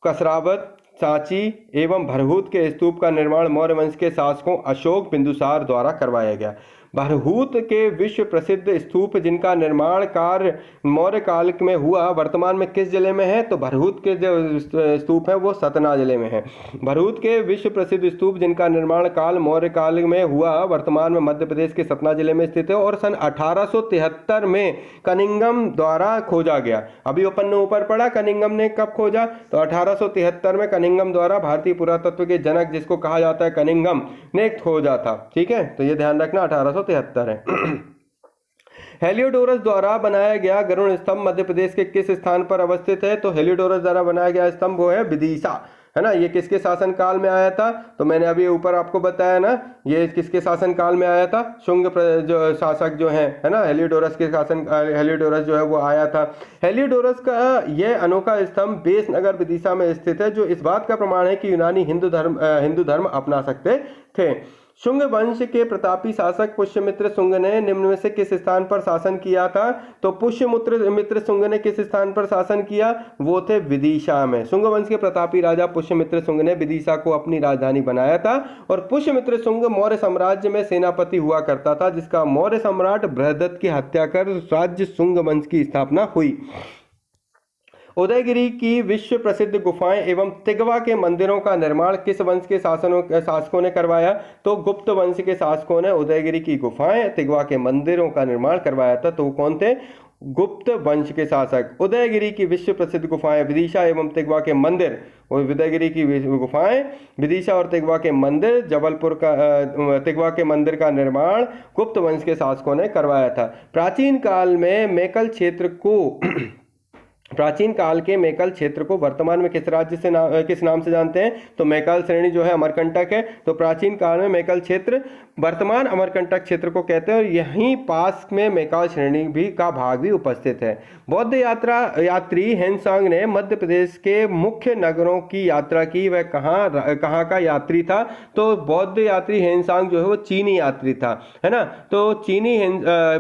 कसरावत, सांची एवं भरहूत के स्तूप का निर्माण मौर्य वंश के शासकों अशोक, बिंदुसार द्वारा करवाया गया। भरहूत के विश्व प्रसिद्ध स्तूप जिनका निर्माण कार्य मौर्य काल में हुआ, वर्तमान में किस जिले में है? तो भरहूत के जो स्तूप है वो सतना जिले में है। भरहूत के विश्व प्रसिद्ध स्तूप जिनका निर्माण काल मौर्य काल में हुआ, वर्तमान में मध्य प्रदेश के सतना जिले में स्थित है और सन 1873 में कनिंघम द्वारा खोजा गया। अभी अपन ने ऊपर पढ़ा कनिंघम ने कब खोजा? तो 1873 में कनिंघम द्वारा भारतीय पुरातत्व के जनक जिसको कहा जाता है कनिंघम ने खोजा था। ठीक है, तो ये ध्यान रखना 1873 है। हेलियोडोरस द्वारा बनाया गया गरुड़ स्तंभ मध्य प्रदेश के किस स्थान पर अवस्थित है? तो हेलियोडोरस द्वारा बनाया गया स्तंभ वो है विदिशा है ना। ये किसके शासन काल में आया था? तो मैंने अभी ऊपर आपको बताया ना, ये किसके शासन काल में आया था? शुंग जो शासक जो है ना, हेलियोडोरस के शासन, हेलियोडोरस जो है वो आया था। हेलियोडोरस का यह अनोखा स्तंभ बेसनगर विदिशा में स्थित है, जो इस बात का प्रमाण है कि यूनानी हिंदू धर्म अपना सकते थे। शुंग वंश के प्रतापी शासक पुष्यमित्र शुंग ने निम्न में से किस स्थान पर शासन किया था? तो पुष्यमित्र शुंग ने किस स्थान पर शासन किया? वो थे विदिशा में। शुंग वंश के प्रतापी राजा पुष्यमित्र शुंग ने विदिशा को अपनी राजधानी बनाया था और पुष्यमित्र शुंग मौर्य साम्राज्य में सेनापति हुआ करता था, जिसका मौर्य सम्राट बृहदत्त की हत्या कर राज्य शुंग वंश की स्थापना हुई। उदयगिरी की विश्व प्रसिद्ध गुफाएं एवं तिगवा के मंदिरों का निर्माण किस वंश के शासकों ने करवाया? तो गुप्त वंश के शासकों ने उदयगिरी की गुफाएं, तिगवा के मंदिरों का निर्माण करवाया था। तो कौन थे? गुप्त वंश के शासक। उदयगिरी की विश्व प्रसिद्ध गुफाएं विदिशा एवं तिगवा के मंदिर, और उदयगिरी की गुफाएं विदिशा और तिगवा के मंदिर, जबलपुर का तिगवा के मंदिर का निर्माण गुप्त वंश के शासकों ने करवाया था। प्राचीन काल में मेकल क्षेत्र को प्राचीन काल के मैकल क्षेत्र को वर्तमान में किस राज्य से किस नाम से जानते हैं? तो मैकल श्रेणी जो है अमरकंटक है। तो प्राचीन काल में मैकल क्षेत्र वर्तमान अमरकंटक क्षेत्र को कहते हैं और यहीं पास में मैकल श्रेणी भी का भाग भी उपस्थित है। बौद्ध यात्री हेनसांग ने मध्य प्रदेश के मुख्य नगरों की यात्रा की। वह कहाँ का यात्री था? तो बौद्ध यात्री हेनसांग जो है वो चीनी यात्री था, है ना। तो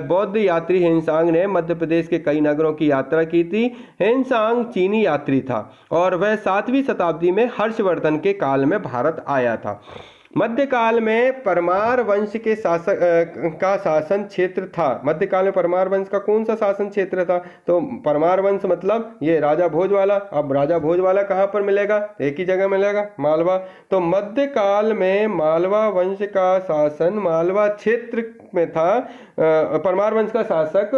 बौद्ध यात्री हेनसांग ने मध्य प्रदेश के कई नगरों की यात्रा की थी। हेनसांग चीनी यात्री था और वह 7वीं शताब्दी में हर्षवर्धन के काल में भारत आया था। मध्यकाल में परमार वंश के का शासन क्षेत्र था। मध्यकाल में परमार वंश का कौन सा शासन क्षेत्र था? तो परमार वंश मतलब ये राजा भोजवाला। अब राजा भोजवाला कहाँ पर मिलेगा? एक ही जगह मिलेगा, मालवा। तो मध्यकाल में मालवा वंश का शासन मालवा क्षेत्र में था। परमार वंश का शासक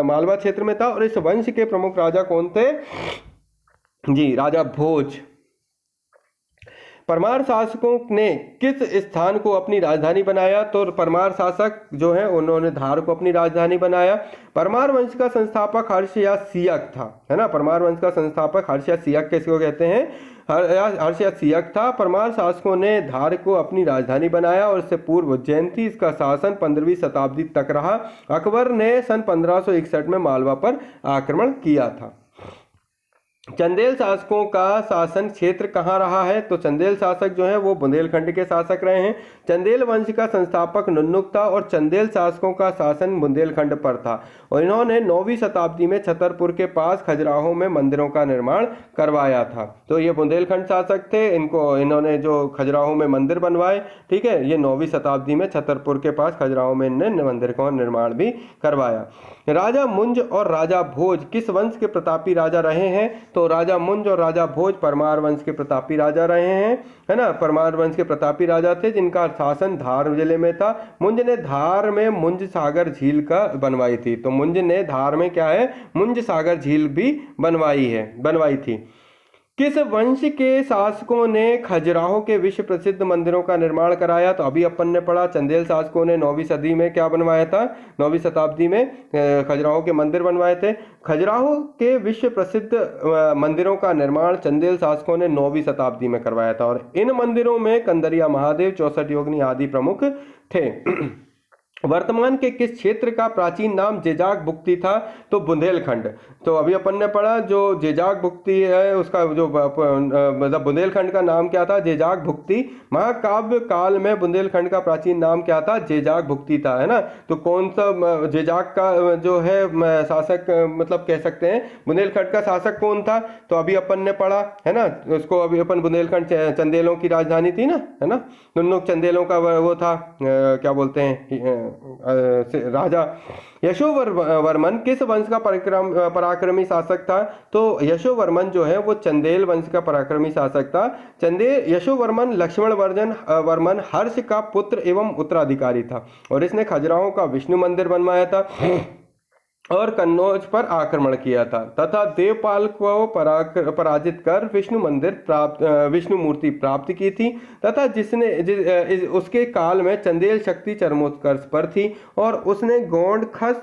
मालवा क्षेत्र में था और इस वंश के प्रमुख राजा कौन थे? जी, राजा भोज। परमार शासकों ने किस स्थान को अपनी राजधानी बनाया? तो परमार शासक जो है उन्होंने धार को अपनी राजधानी बनाया। परमार वंश का संस्थापक हर्ष या सियक था, है ना। परमार वंश का संस्थापक हर्ष या सियक किसको कहते हैं? हर्ष या सियक था। परमार शासकों ने धार को अपनी राजधानी बनाया और इससे पूर्व उज्जैन थी। इसका शासन 15वीं शताब्दी तक रहा। अकबर ने सन 1561 में मालवा पर आक्रमण किया था। चंदेल शासकों का शासन क्षेत्र कहाँ रहा है? तो चंदेल शासक जो है वो बुंदेलखंड के शासक रहे हैं। चंदेल वंश का संस्थापक नुन्नुक था और चंदेल शासकों का शासन बुंदेलखंड पर था और इन्होंने 9वीं शताब्दी में छतरपुर के पास खजुराहो में मंदिरों का निर्माण करवाया था। तो ये बुंदेलखंड शासक थे, इन्होंने जो खजुराहो में मंदिर बनवाए, ठीक है। ये 9वीं शताब्दी में छतरपुर के पास खजुराहो में इन्होंने मंदिर का निर्माण भी करवाया। राजा मुंज और राजा भोज किस वंश के प्रतापी राजा रहे हैं? तो राजा मुंज और राजा भोज परमार वंश के प्रतापी राजा रहे हैं, है ना। परमार वंश के प्रतापी राजा थे जिनका शासन धार जिले में था। मुंज ने धार में मुंज सागर झील का बनवाई थी। तो मुंज ने धार में क्या है? मुंज सागर झील भी बनवाई थी। किस वंश के शासकों ने खजुराहो के विश्व प्रसिद्ध मंदिरों का निर्माण कराया? तो अभी अपन ने पढ़ा, चंदेल शासकों ने 9वीं सदी में क्या बनवाया था? 9वीं शताब्दी में खजुराहो के मंदिर बनवाए थे। खजुराहो के विश्व प्रसिद्ध मंदिरों का निर्माण चंदेल शासकों ने 9वीं शताब्दी में करवाया था और इन मंदिरों में कंदरिया महादेव, 64 योगिनी आदि प्रमुख थे। वर्तमान के किस क्षेत्र का प्राचीन नाम जेजाग भुक्ति था? तो बुंदेलखंड। तो अभी अपन ने पढ़ा जो जेजाग भुक्ति है उसका जो मतलब बुंदेलखंड का नाम क्या था? जेजाग भुक्ति। महाकाव्य काल में बुंदेलखंड का प्राचीन नाम क्या था? जेजाग भुक्ति था, है ना। तो कौन सा जेजाग का जो है शासक मतलब कह सकते हैं बुंदेलखंड का शासक कौन था? तो अभी अपन ने पढ़ा, है ना। उसको अभी अपन बुंदेलखंड चंदेलों की राजधानी थी ना, है ना। नुन्नुक चंदेलों का वो था, क्या बोलते हैं, राजा। यशोवर्मन किस वंश का पराक्रमी शासक था? तो यशोवर्मन जो है वो चंदेल वंश का पराक्रमी शासक था। यशोवर्मन लक्ष्मण वर्मन हर्ष का पुत्र एवं उत्तराधिकारी था और इसने खजुराहो का विष्णु मंदिर बनवाया था और कन्नौज पर आक्रमण किया था तथा देवपाल को पराजित कर विष्णु मूर्ति प्राप्त की थी तथा उसके काल में चंदेल शक्ति चरमोत्कर्ष पर थी और उसने गोंड, खस,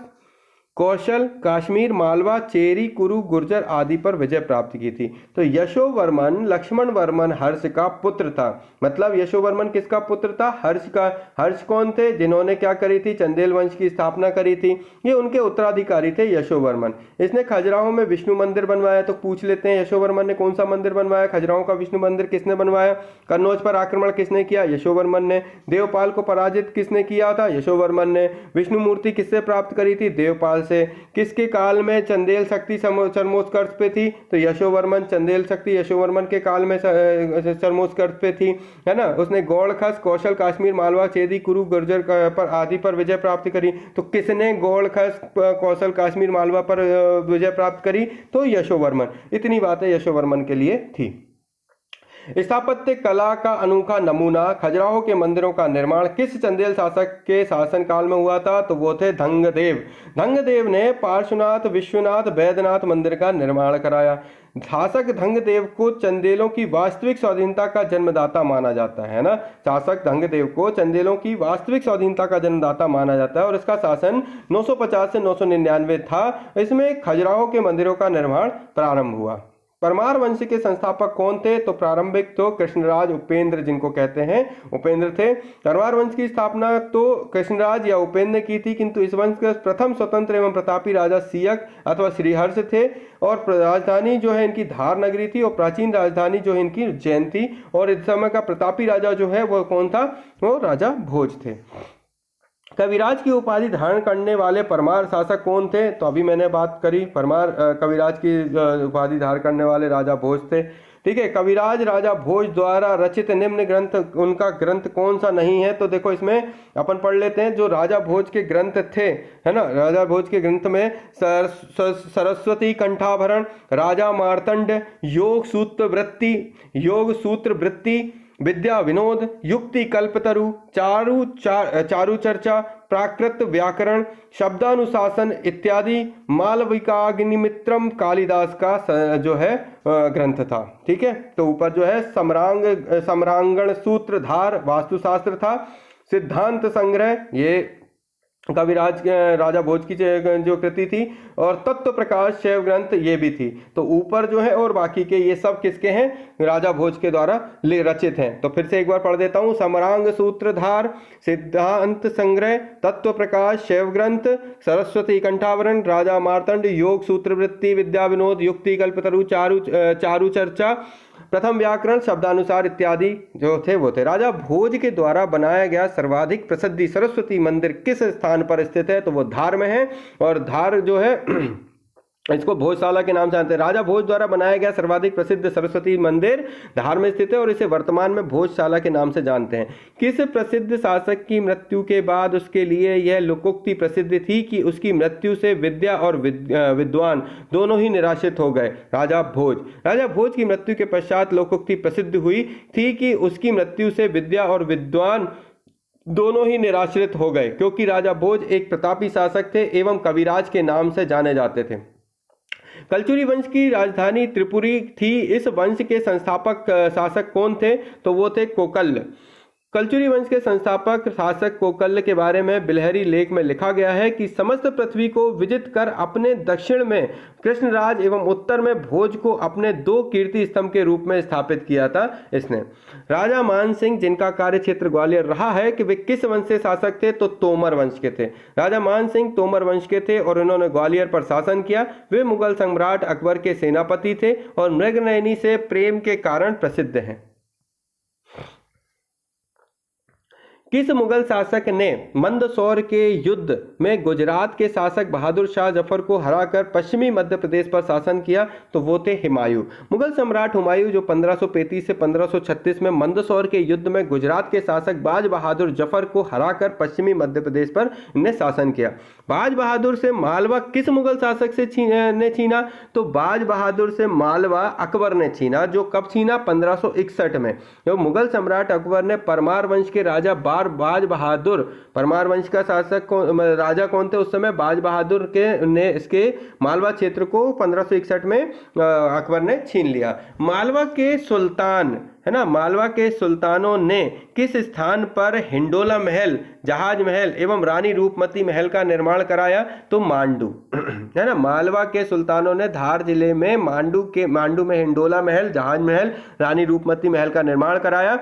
कौशल, कश्मीर, मालवा, चेरी, कुरु, गुर्जर आदि पर विजय प्राप्त की थी। तो यशोवर्मन लक्ष्मण वर्मन हर्ष का पुत्र था। मतलब यशोवर्मन किसका पुत्र था? हर्ष का। हर्ष कौन थे? जिन्होंने क्या करी थी? चंदेल वंश की स्थापना करी थी। ये उनके उत्तराधिकारी थे यशोवर्मन। इसने खजुराहो में विष्णु मंदिर बनवाया। तो पूछ लेते हैं यशोवर्मन ने कौन सा मंदिर बनवाया? खजुराहो का विष्णु मंदिर किसने बनवाया? कन्नौज पर आक्रमण किसने किया? यशोवर्मन ने। देवपाल को पराजित किसने किया था? यशोवर्मन ने। विष्णु मूर्ति किससे प्राप्त करी थी? देवपाल से। किसके काल में चंदेल शक्ति चरमोत्कर्ष पे थी? तो यशोवर्मन। चंदेल शक्ति यशोवर्मन के काल में चरमोत्कर्ष पे थी, है ना। उसने गौड़, खस, कौशल, कश्मीर, मालवा, चेदी, कुरु, गुर्जर पर आदि पर विजय प्राप्त करी। तो किसने गौड़, खस, कौशल, कश्मीर, मालवा पर विजय प्राप्त करी? तो यशोवर्मन। इतनी बातें यशोवर्मन के लिए थी। स्थापत्य कला का अनोखा नमूना खजुराहो के मंदिरों का निर्माण किस चंदेल शासक के शासन काल में हुआ था? तो वो थे धंगदेव। धंगदेव ने पार्श्वनाथ, विश्वनाथ, वैद्यनाथ मंदिर का निर्माण कराया। शासक धंगदेव को चंदेलों की वास्तविक स्वाधीनता का जन्मदाता माना जाता है ना। शासक धंगदेव को चंदेलों की वास्तविक स्वाधीनता का जन्मदाता माना जाता है और इसका शासन 950 से 999 था। इसमें खजुराहो के मंदिरों का निर्माण प्रारंभ हुआ। परमार वंश के संस्थापक कौन थे? तो प्रारंभिक तो कृष्णराज उपेंद्र, जिनको कहते हैं उपेंद्र थे। परमार वंश की स्थापना तो कृष्णराज या उपेंद्र ने की थी, किंतु इस वंश के प्रथम स्वतंत्र एवं प्रतापी राजा सियक अथवा श्रीहर्ष थे और राजधानी जो है इनकी धार नगरी थी और प्राचीन राजधानी जो है इनकी उज्जैन थी। और इस समय का प्रतापी राजा जो है वो कौन था? वो राजा भोज थे। कविराज की उपाधि धारण करने वाले परमार शासक कौन थे? तो अभी मैंने बात करी, परमार कविराज की उपाधि धारण करने वाले राजा भोज थे। ठीक है, कविराज राजा भोज द्वारा रचित निम्न ग्रंथ, उनका ग्रंथ कौन सा नहीं है? तो देखो इसमें अपन पढ़ लेते हैं जो राजा भोज के ग्रंथ थे, है ना। राजा भोज के ग्रंथ में सरस्वती कंठाभरण, राजा मार्तंड, योग सूत्र वृत्ति, विद्या विनोद, युक्ति कल्पतरु, चारु चर्चा, प्राकृत व्याकरण, शब्दानुशासन इत्यादि मालविकाग्निमित्रम कालिदास का जो है ग्रंथ था। ठीक है, तो ऊपर जो है सम्रांगण सूत्रधार वास्तुशास्त्र था। सिद्धांत संग्रह ये कविराज राजा भोज की जो कृति थी और तत्व प्रकाश शैव ग्रंथ ये भी थी। तो ऊपर जो है और बाकी के ये सब किसके हैं? राजा भोज के द्वारा रचित हैं। तो फिर से एक बार पढ़ देता हूँ। सम्रांग सूत्रधार, सिद्धांत संग्रह, तत्व प्रकाश शैव ग्रंथ, सरस्वती कंठावरण, राजा मार्तंड, योग सूत्रवृत्ति, विद्या विनोद, युक्ति कल्पतरु, चारु चर्चा, प्रथम व्याकरण, शब्दानुसार इत्यादि जो थे वो थे। राजा भोज के द्वारा बनाया गया सर्वाधिक प्रसिद्ध सरस्वती मंदिर किस स्थान पर स्थित है? तो वो धार में है और धार जो है इसको भोजशाला के नाम से जानते हैं। राजा भोज द्वारा बनाया गया सर्वाधिक प्रसिद्ध सरस्वती मंदिर धार में स्थित है और इसे वर्तमान में भोजशाला के नाम से जानते हैं। किस प्रसिद्ध शासक की मृत्यु के बाद उसके लिए यह लोकोक्ति प्रसिद्ध थी कि उसकी मृत्यु से विद्या और विद्वान दोनों ही निराशित हो गए? राजा भोज। राजा भोज की मृत्यु के पश्चात लोकोक्ति प्रसिद्ध हुई थी कि उसकी मृत्यु से विद्या और विद्वान दोनों ही निराश्रित हो गए, क्योंकि राजा भोज एक प्रतापी शासक थे एवं कविराज के नाम से जाने जाते थे। कलचुरी वंश की राजधानी त्रिपुरी थी। इस वंश के संस्थापक शासक कौन थे? तो वो थे कोकल्ल। कलचुरी वंश के संस्थापक शासक कोकल्ल के बारे में बिलहरी लेख में लिखा गया है कि समस्त पृथ्वी को विजित कर अपने दक्षिण में कृष्णराज एवं उत्तर में भोज को अपने दो कीर्ति स्तंभ के रूप में स्थापित किया था इसने। राजा मान सिंह, जिनका कार्य क्षेत्र ग्वालियर रहा है, कि वे किस वंश से शासक थे? तो तोमर वंश के थे। राजा मान सिंह तोमर वंश के थे और इन्होंने ग्वालियर पर शासन किया। वे मुगल सम्राट अकबर के सेनापति थे और मृगनयनी से प्रेम के कारण प्रसिद्ध हैं। किस मुगल शासक ने मंदसौर के युद्ध में गुजरात के शासक बहादुर शाह जफर को हराकर पश्चिमी मध्य प्रदेश पर शासन किया? तो वो थे हुमायूं। मुगल सम्राट हुमायूं जो 1535 से 1536 में मंदसौर के युद्ध में गुजरात के शासक बाज बहादुर जफर को हराकर पश्चिमी मध्य प्रदेश पर इन्हें शासन किया। बाज बहादुर से मालवा किस मुगल शासक से छीना? तो बाज बहादुर से मालवा अकबर ने छीना। जो कब छीना? 1561 में। जो मुगल सम्राट अकबर ने परमार वंश के राजा बाज बहादुर, परमार वंश का शासक राजा कौन थे उस समय? बाज बहादुर के ने इसके मालवा क्षेत्र को 1561 में अकबर ने छीन लिया। मालवा के सुल्तान, है ना, मालवा के सुल्तानों ने किस स्थान पर हिंडोला महल, जहाज महल एवं रानी रूपमती महल का निर्माण कराया? तो मांडू, है ना। मालवा के सुल्तानों ने धार जिले में मांडू में हिंडोला महल, जहाज महल, रानी रूपमती महल का निर्माण कराया।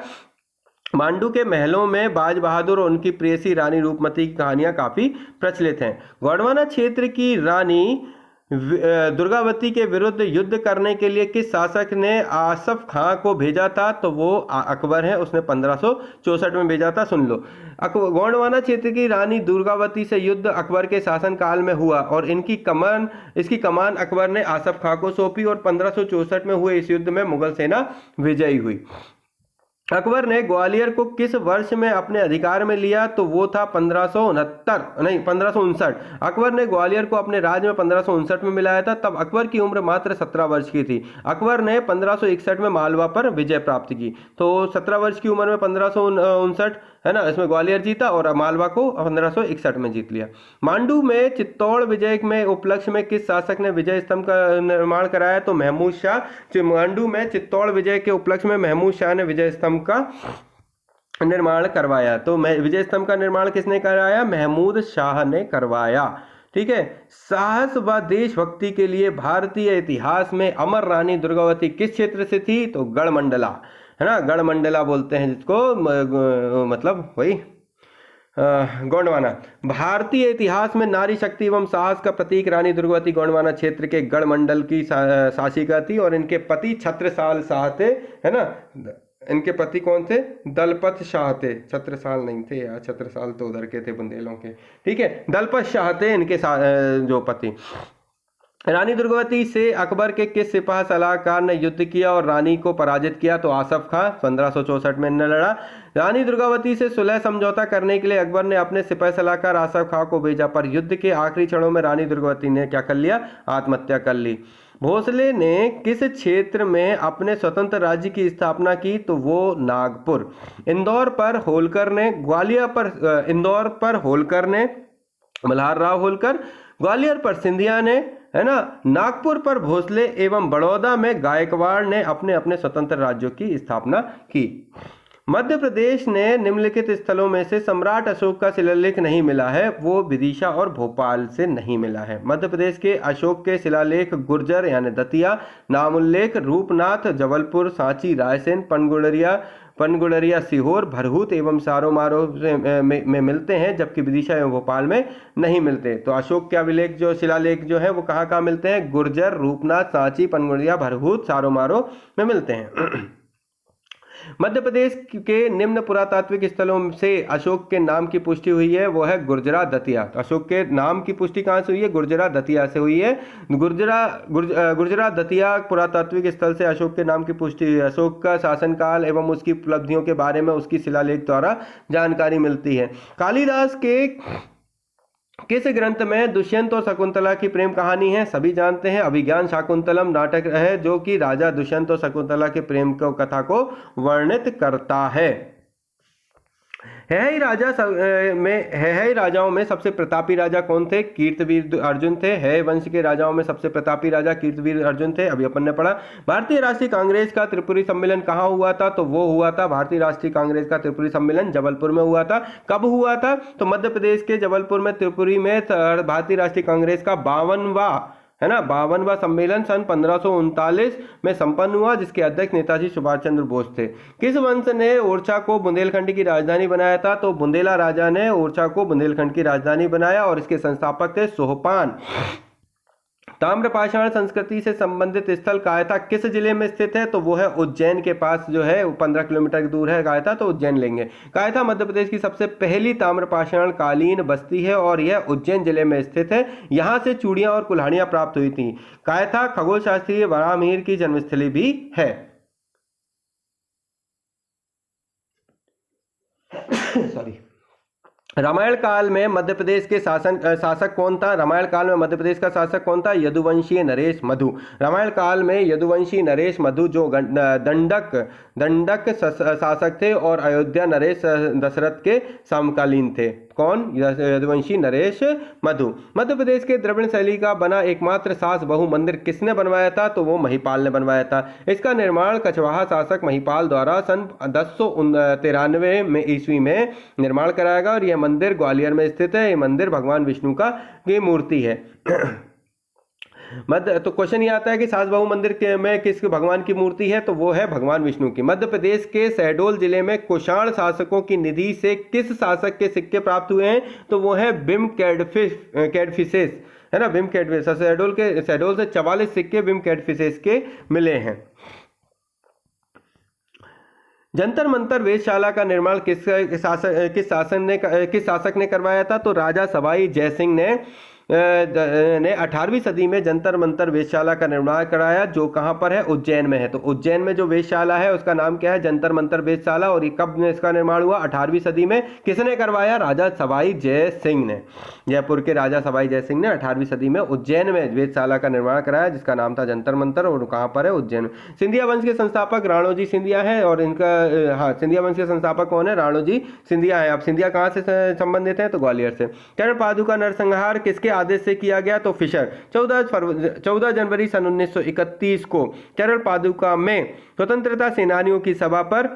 मांडू के महलों में बाज बहादुर और उनकी प्रेयसी रानी रूपमती की कहानियां काफी प्रचलित हैं। गोंडवाना क्षेत्र की रानी दुर्गावती के विरुद्ध युद्ध करने के लिए किस शासक ने आसफ खां को भेजा था? तो वो अकबर है, उसने 1564 में भेजा था। सुन लो, गोंडवाना क्षेत्र की रानी दुर्गावती से युद्ध अकबर के शासनकाल में हुआ और इसकी कमान अकबर ने आसफ खां को सौंपी और 1564 में हुए इस युद्ध में मुगल सेना विजयी हुई। अकबर ने ग्वालियर को किस वर्ष में अपने अधिकार में लिया? तो वो था 1559। अकबर ने ग्वालियर को अपने राज में 1559 में मिलाया था। तब अकबर की उम्र मात्र 17 वर्ष की थी। अकबर ने 1561 में मालवा पर विजय प्राप्त की। तो 17 वर्ष की उम्र में 1559, है ना, इसमें ग्वालियर जीता और मालवा को 1561 में जीत लिया। मांडू में चित्तौड़ विजय में उपलक्ष्य में किस शासक ने विजय स्तंभ का निर्माण कराया? तो महमूद शाह। मांडू में चित्तौड़ विजय के उपलक्ष्य में महमूद शाह ने विजय स्तंभ का निर्माण करवाया। तो विजय स्तंभ का निर्माण किसने कराया? महमूद शाह ने करवाया। ठीक है। साहस व देशभक्ति के लिए भारतीय इतिहास में अमर रानी दुर्गावती किस क्षेत्र से थी? तो गढ़मंडला, है ना, गढ़मंडला बोलते हैं जिसको, मतलब वही गोंडवाना। भारतीय इतिहास में नारी शक्ति एवं साहस का प्रतीक रानी दुर्गावती गोंडवाना क्षेत्र के गढ़मंडल की शासिका थी और इनके पति छत्रसाल शाह थे, है ना। इनके पति कौन थे? दलपत शाह थे, छत्रसाल नहीं थे यार, छत्रसाल तो उधर के थे बुंदेलों के। ठीक है, दलपत शाह थे इनके जो पति। रानी दुर्गावती से अकबर के किस सिपाह सलाहकार ने युद्ध किया और रानी को पराजित किया? तो आसफ खां 1564 में इन्होंने लड़ा। रानी दुर्गावती से सुलह समझौता करने के लिए अकबर ने अपने सिपाही सलाहकार आसफ खां को भेजा, पर युद्ध के आखिरी क्षणों में रानी दुर्गावती ने क्या कर लिया? आत्महत्या कर ली। भोसले ने किस क्षेत्र में अपने स्वतंत्र राज्य की स्थापना की? तो वो नागपुर। इंदौर पर होलकर ने, इंदौर पर होलकर ने, मल्हार राव होलकर। ग्वालियर पर सिंधिया ने, है ना। नागपुर पर भोसले एवं बड़ौदा में गायकवाड़ ने अपने अपने स्वतंत्र राज्यों की स्थापना की। मध्य प्रदेश ने निम्नलिखित स्थलों में से सम्राट अशोक का शिलालेख नहीं मिला है, वो विदिशा और भोपाल से नहीं मिला है। मध्य प्रदेश के अशोक के शिलालेख गुर्जर यानी दतिया, नामोल्लेख रूपनाथ, जबलपुर, सांची, रायसेन, पनगुड़रिया, सीहोर, भरहूत एवं सारोमारो में मिलते हैं, जबकि विदिशा एवं भोपाल में नहीं मिलते। तो अशोक के अभिलेख जो शिलालेख जो है वो कहाँ कहाँ मिलते हैं? गुर्जर, रूपनाथ, सांची, पनगुड़रिया, भरहूत, सारोमारो में मिलते हैं। मध्य प्रदेश के निम्न पुरातात्विक स्थलों से अशोक के नाम की पुष्टि हुई है, वो है गुर्जरा दतिया। अशोक के नाम की पुष्टि कहाँ से हुई है? गुर्जरा दतिया से हुई है। गुर्जरा दतिया पुरातात्विक स्थल से अशोक के नाम की पुष्टि हुई है। अशोक का शासनकाल एवं उसकी उपलब्धियों के बारे में उसकी शिलालेख द्वारा जानकारी मिलती है। कालिदास के किस ग्रंथ में दुष्यंत और शकुंतला की प्रेम कहानी है? सभी जानते हैं, अभिज्ञान शाकुंतलम नाटक है जो कि राजा दुष्यंत और शकुंतला के प्रेम को कथा को वर्णित करता है। है राजाओं में सबसे प्रतापी राजा कौन थे? कीर्तवीर अर्जुन थे। है वंश के राजाओं में सबसे प्रतापी राजा कीर्तवीर अर्जुन थे, अभी अपन ने पढ़ा। भारतीय राष्ट्रीय कांग्रेस का त्रिपुरी सम्मेलन कहाँ हुआ था? तो वो हुआ था, भारतीय राष्ट्रीय कांग्रेस का त्रिपुरी सम्मेलन जबलपुर में हुआ था। कब हुआ था? तो मध्य प्रदेश के जबलपुर में त्रिपुरी में भारतीय राष्ट्रीय कांग्रेस का 52वां सम्मेलन सन 1539 में संपन्न हुआ, जिसके अध्यक्ष नेताजी सुभाष चंद्र बोस थे। किस वंश ने ओरछा को बुंदेलखंड की राजधानी बनाया था? तो बुंदेला राजा ने ओरछा को बुंदेलखंड की राजधानी बनाया और इसके संस्थापक थे सोहपान। ताम्रपाषाण संस्कृति से संबंधित स्थल कायथा किस जिले में स्थित है? तो वो है उज्जैन के पास, जो है 15 किलोमीटर दूर है कायथा, तो उज्जैन लेंगे। कायथा मध्य प्रदेश की सबसे पहली ताम्रपाषाण कालीन बस्ती है और यह उज्जैन जिले में स्थित है। यहाँ से चूड़ियां और कुल्हाड़ियां प्राप्त हुई थी। कायथा खगोल शास्त्री वराहमिहिर की जन्मस्थली भी है। सॉरी। रामायण काल में मध्य प्रदेश के शासक कौन था? रामायण काल में मध्य प्रदेश का शासक कौन था? यदुवंशी नरेश मधु। रामायण काल में यदुवंशी नरेश मधु जो दंडक शासक थे और अयोध्या नरेश दशरथ के समकालीन थे। कौन? यदुवंशी नरेश मधु। मध्य प्रदेश के द्रविड़ शैली का बना एकमात्र सास बहु मंदिर किसने बनवाया था? तो वो महिपाल ने बनवाया था। इसका निर्माण कछवाहा शासक महिपाल द्वारा सन 1093 में ईस्वी में निर्माण कराया गया और यह मंदिर ग्वालियर में स्थित है। यह मंदिर भगवान विष्णु की मूर्ति है। तो क्वेश्चन ये आता है कि सास बहू मंदिर में किस भगवान की मूर्ति है? तो वो है भगवान विष्णु की। मध्य प्रदेश के शहडोल जिले में कुषाण शासकों की निधि से किस शासक के सिक्के प्राप्त हुए हैं? तो वो है बिम कैडफिसेस, है ना, बिम कैडफिसेस। शहडोल से 44 सिक्के बिम कैडफिसेस के मिले हैं। जंतर मंतर वेधशाला का निर्माण किस शासक ने करवाया था? तो राजा सवाई जयसिंह ने ने 18वीं सदी में जंतर मंतर वेधशाला का निर्माण कराया, जो कहाँ पर है, उज्जैन में है। तो उज्जैन में जो वेधशाला है उसका नाम क्या है, जंतर मंतर वेधशाला। और ये कब में इसका निर्माण हुआ, 18वीं सदी में। किसने करवाया, राजा सवाई जय सिंह ने। जयपुर के राजा सवाई जय सिंह ने 18वीं सदी में उज्जैन में वेधशाला का निर्माण कराया, जिसका नाम था जंतर मंतर, और कहाँ पर है, उज्जैन में। सिंधिया वंश के संस्थापक राणोजी सिंधिया है, और इनका हाँ, सिंधिया वंश के संस्थापक कौन है, राणोजी सिंधिया है। अब सिंधिया कहाँ से संबंधित है, तो ग्वालियर से। चरण पादुका नरसंहार किसके आदेश से किया गया, तो फिशर। 14 जनवरी सन 1931 को चरण पादुका में स्वतंत्रता सेनानियों की सभा पर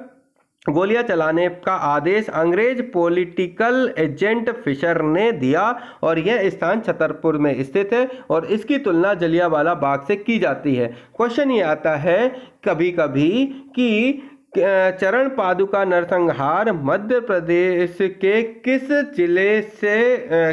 गोलियां चलाने का आदेश अंग्रेज पॉलिटिकल एजेंट फिशर ने दिया, और यह स्थान छतरपुर में स्थित है, और इसकी तुलना जलियांवाला बाग से की जाती है। क्वेश्चन ये आता है कभी कभी कि चरण पादुका नरसंहार मध्य प्रदेश के किस जिले से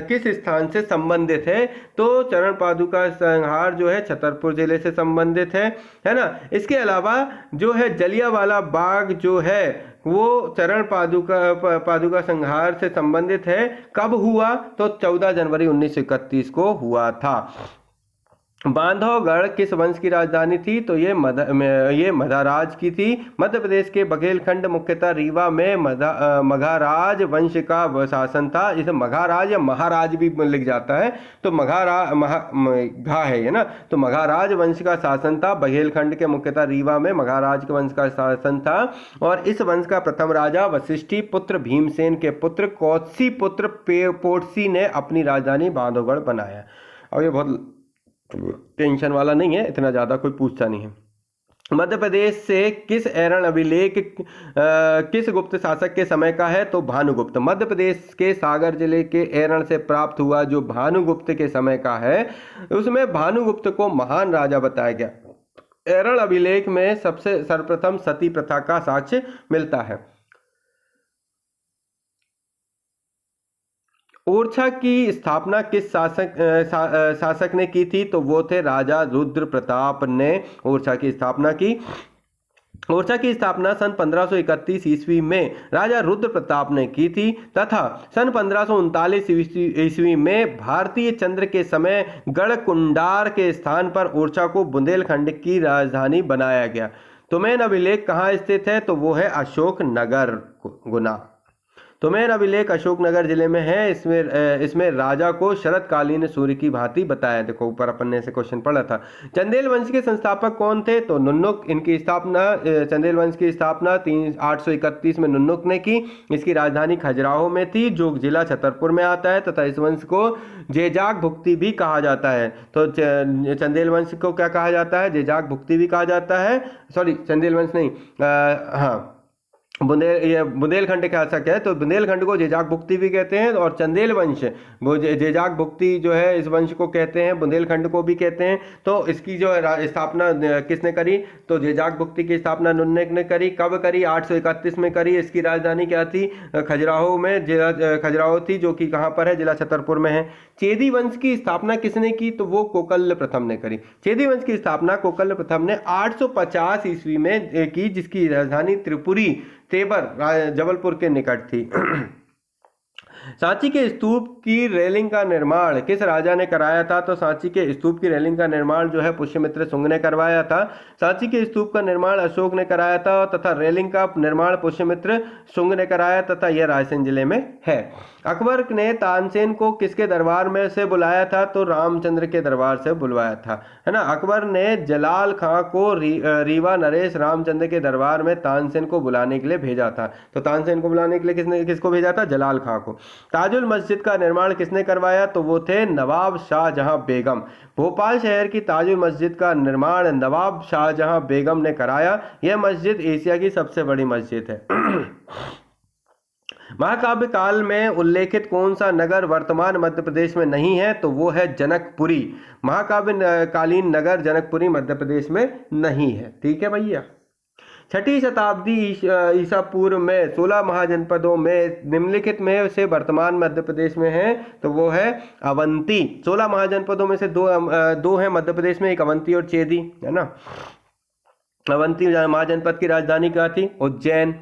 किस स्थान से संबंधित है, तो चरण पादुका संहार जो है छतरपुर जिले से संबंधित है ना। इसके अलावा जो है जलियांवाला बाग जो है वो चरण पादुका संहार से संबंधित है। कब हुआ, तो 14 जनवरी 1931 को हुआ था। बांधवगढ़ किस वंश की राजधानी थी, तो ये मधाराज की थी। मध्य प्रदेश के बघेलखंड मुख्यतः रीवा में मघाराज वंश का शासन था। इसे मघाराज या महाराज भी लिख जाता है, तो घा है ना, तो मघाराज वंश का शासन था। बघेलखंड के मुख्यतः रीवा में मघाराज के वंश का शासन था, और इस वंश का प्रथम राजा वशिष्ठी पुत्र भीमसेन के पुत्र कौत्सी पुत्र पोटसी ने अपनी राजधानी बांधवगढ़ बनाया। और ये बहुत टेंशन वाला नहीं है, इतना ज़्यादा कोई पूछता नहीं है। मध्य प्रदेश से किस ऐरण अभिलेख किस गुप्त शासक के समय का है, तो भानुगुप्त। मध्य प्रदेश के सागर जिले के ऐरण से प्राप्त हुआ जो भानुगुप्त के समय का है, उसमें भानुगुप्त को महान राजा बताया गया। ऐरण अभिलेख में सबसे सर्वप्रथम सती प्रथा का साक्ष्य मिलता है। ओरछा की स्थापना किस शासक ने की थी, तो वो थे राजा रुद्र प्रताप ने ओरछा की स्थापना की। ओरछा की स्थापना सन 1531 ईस्वी में राजा रुद्र प्रताप ने की थी, तथा सन 1539 ईस्वी में भारतीय चंद्र के समय गढ़कुंडार के स्थान पर ओरछा को बुंदेलखंड की राजधानी बनाया गया। तुमैन अभिलेख कहाँ स्थित है, तो वो है अशोकनगर, गुना। तुमैन अभिलेख अशोकनगर जिले में है। इसमें राजा को शरतकालीन सूर्य की भांति बताया। देखो ऊपर अपन ने से क्वेश्चन पढ़ा था। चंदेल वंश के संस्थापक कौन थे, तो नुन्नुक। इनकी स्थापना चंदेल वंश की स्थापना 831 में नुन्नुक ने की। इसकी राजधानी खजुराहो में थी, जो जिला छतरपुर में आता है, तथा इस वंश को जेजाक भुक्ति भी कहा जाता है। तो चंदेल वंश को क्या कहा जाता है, जेजाक भुक्ति भी कहा जाता है। सॉरी, चंदेल वंश नहीं, हाँ, बुंदेलखंड का शासक है, तो बुंदेलखंड को जेजाक भुक्ति भी कहते हैं, और चंदेल वंश वो जेजाक भुक्ति जो है इस वंश को कहते हैं, बुंदेलखंड को भी कहते हैं। तो इसकी जो स्थापना किसने करी, तो जेजाक भुक्ति की स्थापना नुन्नुक ने करी। कब करी, 831 में करी। इसकी राजधानी क्या थी, खजुराहो में, खजुराहो थी, जो कि कहाँ पर है, जिला छतरपुर में है। चेदी वंश की स्थापना किसने की, तो वो कोकल्य प्रथम ने करी। चेदी वंश की स्थापना कोकल्य प्रथम ने 850 ईस्वी में की, जिसकी राजधानी त्रिपुरी तेबर जबलपुर के निकट थी। सांची के स्तूप की रेलिंग का निर्माण किस राजा ने कराया था, तो सांची के स्तूप की रेलिंग का निर्माण जो है पुष्यमित्र शुंग ने करवाया था। सांची के स्तूप का निर्माण अशोक ने कराया था, तथा रेलिंग का निर्माण पुष्यमित्र शुंग ने कराया, तथा यह रायसेन जिले में है। अकबर ने तानसेन को किसके दरबार में से बुलाया था, तो रामचंद्र के दरबार से बुलवाया था, है ना। अकबर ने जलाल खां को रीवा नरेश रामचंद्र के दरबार में तानसेन को बुलाने के लिए भेजा था। तो तानसेन को बुलाने के लिए किसको भेजा था, जलाल खां को। ताजुल मस्जिद का निर्माण किसने करवाया, तो वो थे नवाब शाहजहां बेगम। भोपाल शहर की ताजुल मस्जिद का निर्माण नवाब शाहजहां बेगम ने कराया। यह मस्जिद एशिया की सबसे बड़ी मस्जिद है। महाकाव्य काल में उल्लेखित कौन सा नगर वर्तमान मध्य प्रदेश में नहीं है, तो वो है जनकपुरी। महाकाव्य कालीन नगर जनकपुरी मध्य प्रदेश में नहीं है। ठीक है भैया। 6ठी शताब्दी ईसा पूर्व में 16 महाजनपदों में निम्नलिखित में से वर्तमान मध्य प्रदेश में है, तो वो है अवंती। 16 महाजनपदों में से दो हैं मध्य प्रदेश में, एक अवंती और चेदी, है ना। अवंती महाजनपद की राजधानी क्या थी, उज्जैन।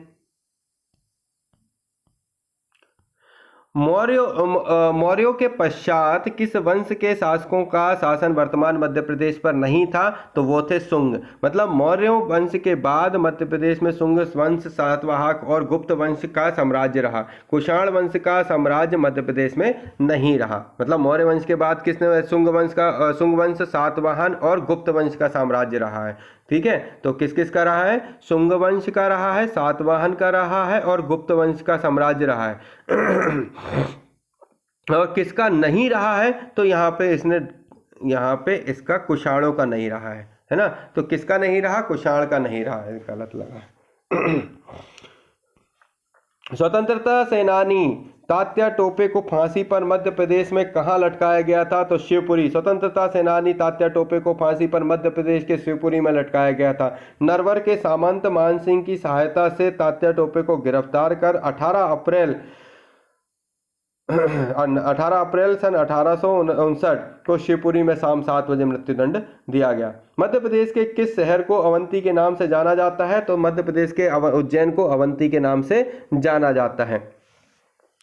मौर्यों के पश्चात किस वंश के शासकों का शासन वर्तमान मध्य प्रदेश पर नहीं था? तो वो थे शुंग। मतलब मौर्यों वंश के बाद मध्य प्रदेश में शुंग वंश, सातवाहक और गुप्त वंश का साम्राज्य रहा। कुषाण वंश का साम्राज्य मध्य प्रदेश में नहीं रहा। मतलब मौर्य वंश के बाद किसने? शुंग वंश, सातवाहन और गुप्त वंश का साम्राज्य रहा है। ठीक है, तो किस किस का रहा है? शुंग वंश का रहा है, सातवाहन का रहा है और गुप्त वंश का साम्राज्य रहा है। और किसका नहीं रहा है? तो यहाँ पे इसका कुषाणों का नहीं रहा है ना? तो किसका नहीं रहा? कुषाण का नहीं रहा है। गलत लगा। स्वतंत्रता सेनानी तात्या टोपे को फांसी पर मध्य प्रदेश में कहाँ लटकाया गया था? तो शिवपुरी। स्वतंत्रता सेनानी तात्या टोपे को फांसी पर मध्य प्रदेश के शिवपुरी में लटकाया गया था। नरवर के सामंत मानसिंह की सहायता से तात्या टोपे को गिरफ्तार कर 18 अप्रैल सन 1859 को शिवपुरी में शाम 7 बजे मृत्युदंड दिया गया। मध्य प्रदेश के किस शहर को अवंती के नाम से जाना जाता है? तो मध्य प्रदेश के उज्जैन को अवंती के नाम से जाना जाता है।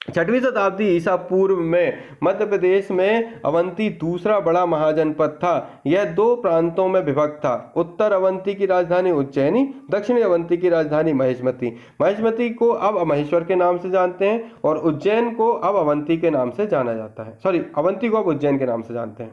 6वीं शताब्दी ईसा पूर्व में मध्य प्रदेश में अवंती दूसरा बड़ा महाजनपद था। यह 2 प्रांतों में विभक्त था। उत्तर अवंती की राजधानी उज्जैनी, दक्षिणी अवंती की राजधानी महेशमती। महेशमती को अब महेश्वर के नाम से जानते हैं और उज्जैन को अब अवंती के नाम से जाना जाता है। अवंती को अब उज्जैन के नाम से जानते हैं।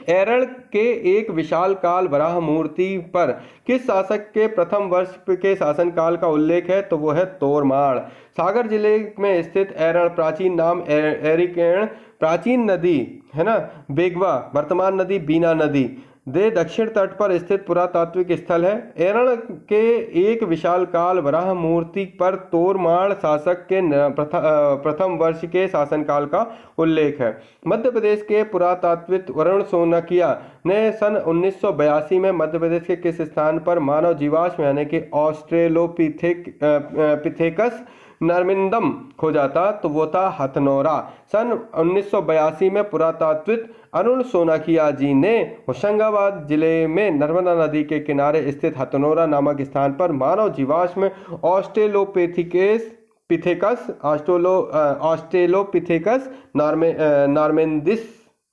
एरड़ के एक विशाल काल वराह मूर्ति पर किस शासक के प्रथम वर्ष के शासनकाल का उल्लेख है? तो वो है तोरमाड़। सागर जिले में स्थित एरड़ प्राचीन नाम एरिकेण, प्राचीन नदी है ना बेगवा, वर्तमान नदी बीना नदी दे दक्षिण तट पर स्थित पुरातात्विक स्थल है। एरड़ के एक विशाल काल वराह मूर्ति पर तोरमाड़ शासक के प्रथम वर्ष के शासनकाल का उल्लेख है। मध्य प्रदेश के पुरातात्विक वरुण सोनकिया ने सन 1982 में मध्य प्रदेश के किस स्थान पर मानव जीवाश्म यानी कि ऑस्ट्रेलोपिथेकस नर्मिंदम खोजा था? तो वो था हथनोरा। सन 1982 में पुरातात्विक अरुण सोनाकिया जी ने होशंगाबाद जिले में नर्मदा नदी के किनारे स्थित हथनोरा नामक स्थान पर मानव जीवाश्म ऑस्ट्रेलोपिथेकस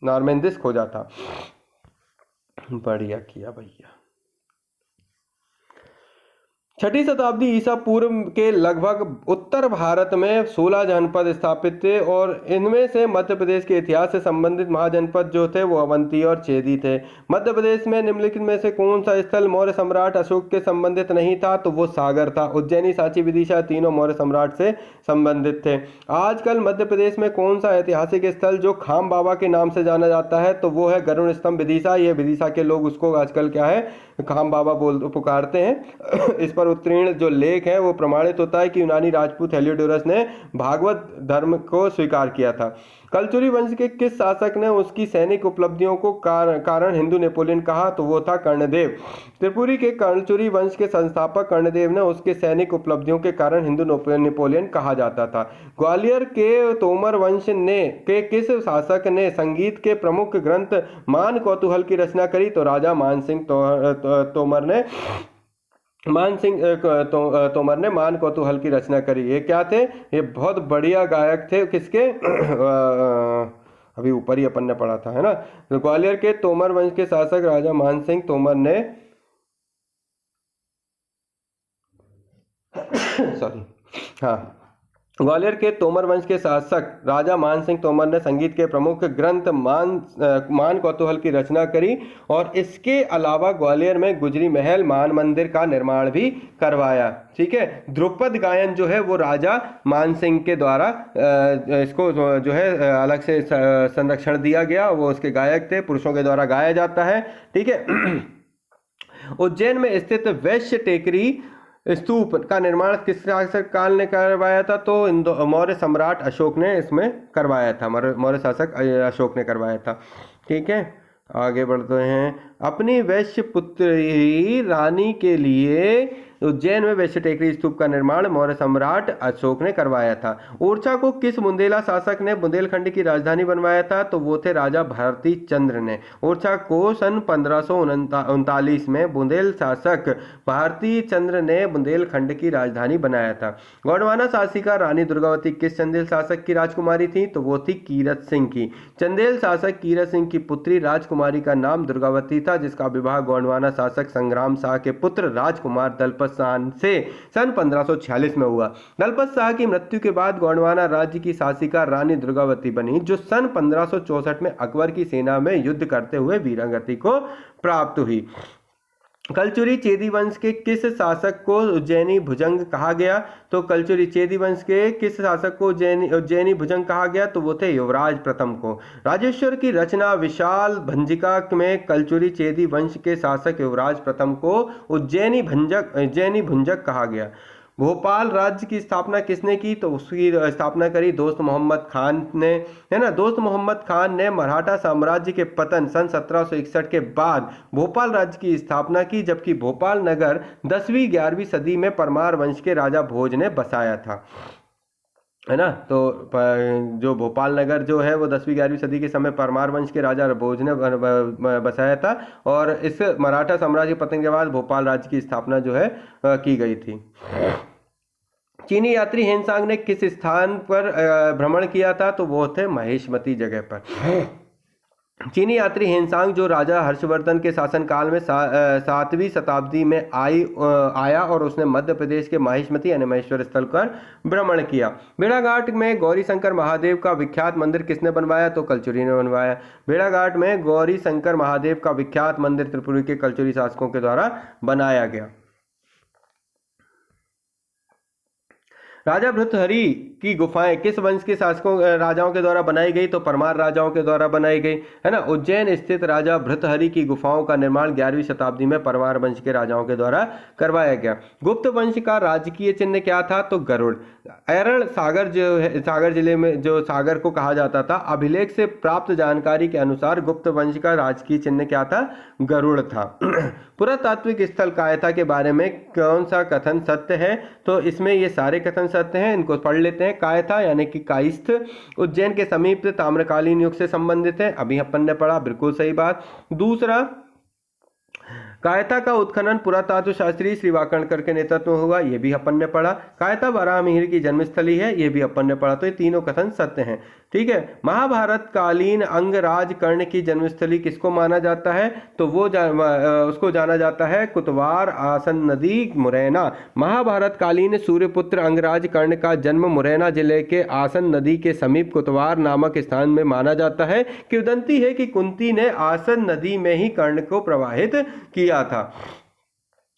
नार्मेंदिस खोजा था। बढ़िया किया भैया। 6वीं शताब्दी ईसा पूर्व के लगभग उत्तर भारत में 16 जनपद स्थापित थे और इनमें से मध्य प्रदेश के इतिहास से संबंधित महाजनपद जो थे वो अवंती और चेदी थे। मध्य प्रदेश में निम्नलिखित में से कौन सा स्थल मौर्य सम्राट अशोक के संबंधित नहीं था? तो वो सागर था। उज्जैनी, सांची, विदिशा तीनों मौर्य सम्राट से संबंधित थे। आजकल मध्य प्रदेश में कौन सा ऐतिहासिक स्थल जो खाम बाबा के नाम से जाना जाता है? तो वो है गरुड़ स्तंभ विदिशा। ये विदिशा के लोग उसको आजकल क्या है खाम बाबा पुकारते हैं। इस पर उत्तीर्ण जो लेख है वो प्रमाणित होता है कि यूनानी राजपूत हेलियोडोरस ने भागवत धर्म को स्वीकार किया था। कलचुरी वंश के किस शासक ने उसकी सैनिक उपलब्धियों को कारण हिंदू नेपोलियन कहा? तो वो था कर्णदेव। त्रिपुरी के कलचुरी वंश के संस्थापक कर्णदेव ने उसके सैनिक उपलब्धियों के कारण हिंदू नेपोलियन कहा जाता था। ग्वालियर के तोमर वंश के किस शासक ने संगीत के प्रमुख ग्रंथ मान कौतूहल की रचना करी? तो राजा मानसिंह तोमर ने मान कौतूहल की रचना करी। ये क्या थे? ये बहुत बढ़िया गायक थे। किसके? अभी ऊपर ही अपन ने पढ़ा था है ना। तो ग्वालियर के तोमर वंश के शासक राजा मानसिंह तोमर ने ग्वालियर के तोमर वंश के शासक राजा मानसिंह तोमर ने संगीत के प्रमुख ग्रंथ मान कौतूहल की रचना करी और इसके अलावा ग्वालियर में गुजरी महल मान मंदिर का निर्माण भी करवाया। ठीक है, ध्रुपद गायन जो है वो राजा मानसिंह के द्वारा इसको जो है अलग से संरक्षण दिया गया। वो उसके गायक थे, पुरुषों के द्वारा गाया जाता है। ठीक है। उज्जैन में स्थित वैश्य टेकरी स्तूप का निर्माण किस शासक काल ने करवाया था? तो मौर्य सम्राट अशोक ने इसमें करवाया था। मौर्य शासक अशोक ने करवाया था। ठीक है, आगे बढ़ते हैं। अपनी वैश्य पुत्री रानी के लिए उज्जैन में वैश्य टेकरी स्तूप का निर्माण मौर्य सम्राट अशोक ने करवाया था। ओरछा को किस बुंदेला शासक ने बुंदेलखंड की राजधानी बनवाया था? तो वो थे राजा भारती चंद्र ने। ओरछा को सन 1539 में बुंदेल शासक भारती चंद्र ने बुंदेलखंड की राजधानी बनाया था। गोंडवाना शासिका रानी दुर्गावती किस चंदेल शासक की राजकुमारी थी? तो वो थी कीरत सिंह की। चंदेल शासक कीरत सिंह की पुत्री राजकुमारी का नाम दुर्गावती था, जिसका विवाह गोंडवाना शासक संग्राम शाह के पुत्र राजकुमार दलपत शाह से सन 1546 में हुआ। दलपत शाह की मृत्यु के बाद गोंडवाना राज्य की शासिका रानी दुर्गावती बनी, जो सन 1564 में अकबर की सेना में युद्ध करते हुए वीरगति को प्राप्त हुई। कलचुरी चेदी वंश के किस शासक को उज्जैनी भुजंग कहा गया? तो कलचुरी चेदी वंश के किस शासक को उज्जैनी भुजंग कहा गया? तो वो थे युवराज प्रथम को। राजेश्वर की रचना विशाल भंजिका में कलचुरी चेदी वंश के शासक युवराज प्रथम को उज्जैनी भुंजक कहा गया। भोपाल राज्य की स्थापना किसने की? तो उसकी स्थापना करी दोस्त मोहम्मद खान ने, है ना। दोस्त मोहम्मद खान ने मराठा साम्राज्य के पतन सन 1761 के बाद भोपाल राज्य की स्थापना की, जबकि भोपाल नगर 10वीं-11वीं सदी में परमार वंश के राजा भोज ने बसाया था, है ना। तो जो भोपाल नगर जो है वो 10वीं-11वीं सदी के समय परमार वंश के राजा भोज ने बसाया था, और इस मराठा साम्राज्य के पतन के बाद भोपाल राज्य की स्थापना जो है की गई थी। चीनी यात्री हेनसांग ने किस स्थान पर भ्रमण किया था? तो वो थे महेशमती जगह पर। चीनी यात्री हेनसांग जो राजा हर्षवर्धन के शासनकाल में 7वीं शताब्दी में आया और उसने मध्य प्रदेश के महेशमती यानी महेश्वर स्थल पर भ्रमण किया। भेड़ाघाट में गौरी शंकर महादेव का विख्यात मंदिर किसने बनवाया? तो कलचुरी ने बनवाया। भेड़ाघाट में गौरी शंकर महादेव का विख्यात मंदिर त्रिपुरी के कलचुरी शासकों के द्वारा बनाया गया। राजा भृतहरि की गुफाएं किस वंश के शासकों राजाओं के द्वारा बनाई गई? तो परमार राजाओं के द्वारा बनाई गई, है ना। उज्जैन स्थित राजा भृतहरि की गुफाओं का निर्माण 11वीं शताब्दी में परमार वंश के राजाओं के द्वारा करवाया गया। गुप्त वंश का राजकीय चिन्ह क्या था? तो गरुड़। ऐरण सागर जो है, सागर जिले में जो सागर को कहा जाता था, अभिलेख से प्राप्त जानकारी के अनुसार गुप्त वंश का राजकीय चिन्ह क्या था? गरुड़ था। पुरातात्विक स्थल कायथा के बारे में कौन सा कथन सत्य है? तो इसमें ये सारे कथन सत्य हैं, इनको पढ़ लेते हैं। कायथा यानी कि कायस्थ उज्जैन के समीप ताम्रकालीन युग से संबंधित है, अभी अपन ने पढ़ा, बिल्कुल सही बात। दूसरा, कायथा का उत्खनन पुरातत्व शास्त्री श्री वाकणकर के नेतृत्व में हुआ, ये भी अपन ने पढ़ा। कायथा वराहमिहिर की जन्मस्थली है, ये भी अपन ने पढ़ा। तो ये तीनों कथन सत्य हैं, ठीक है। महाभारत कालीन अंगराज कर्ण की जन्मस्थली किसको माना जाता है? तो वो उसको जाना जाता है कुतवार आसन नदी मुरैना। महाभारत कालीन सूर्यपुत्र अंगराज कर्ण का जन्म मुरैना जिले के आसन नदी के समीप कुतवार नामक स्थान में माना जाता है। किंवदंती है कि कुंती ने आसन नदी में ही कर्ण को प्रवाहित किया था।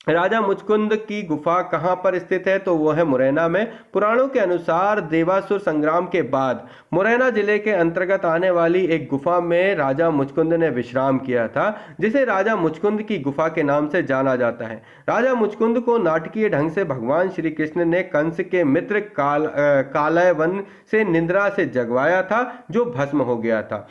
राजा मुचकुंद की गुफा कहाँ पर स्थित है? तो वो है मुरैना में। पुराणों के अनुसार देवासुर संग्राम के बाद मुरैना जिले के अंतर्गत आने वाली एक गुफा में राजा मुचकुंद ने विश्राम किया था, जिसे राजा मुचकुंद की गुफा के नाम से जाना जाता है। राजा मुचकुंद को नाटकीय ढंग से भगवान श्री कृष्ण ने कंस के मित्र कालयवन से निद्रा से जगवाया था, जो भस्म हो गया था,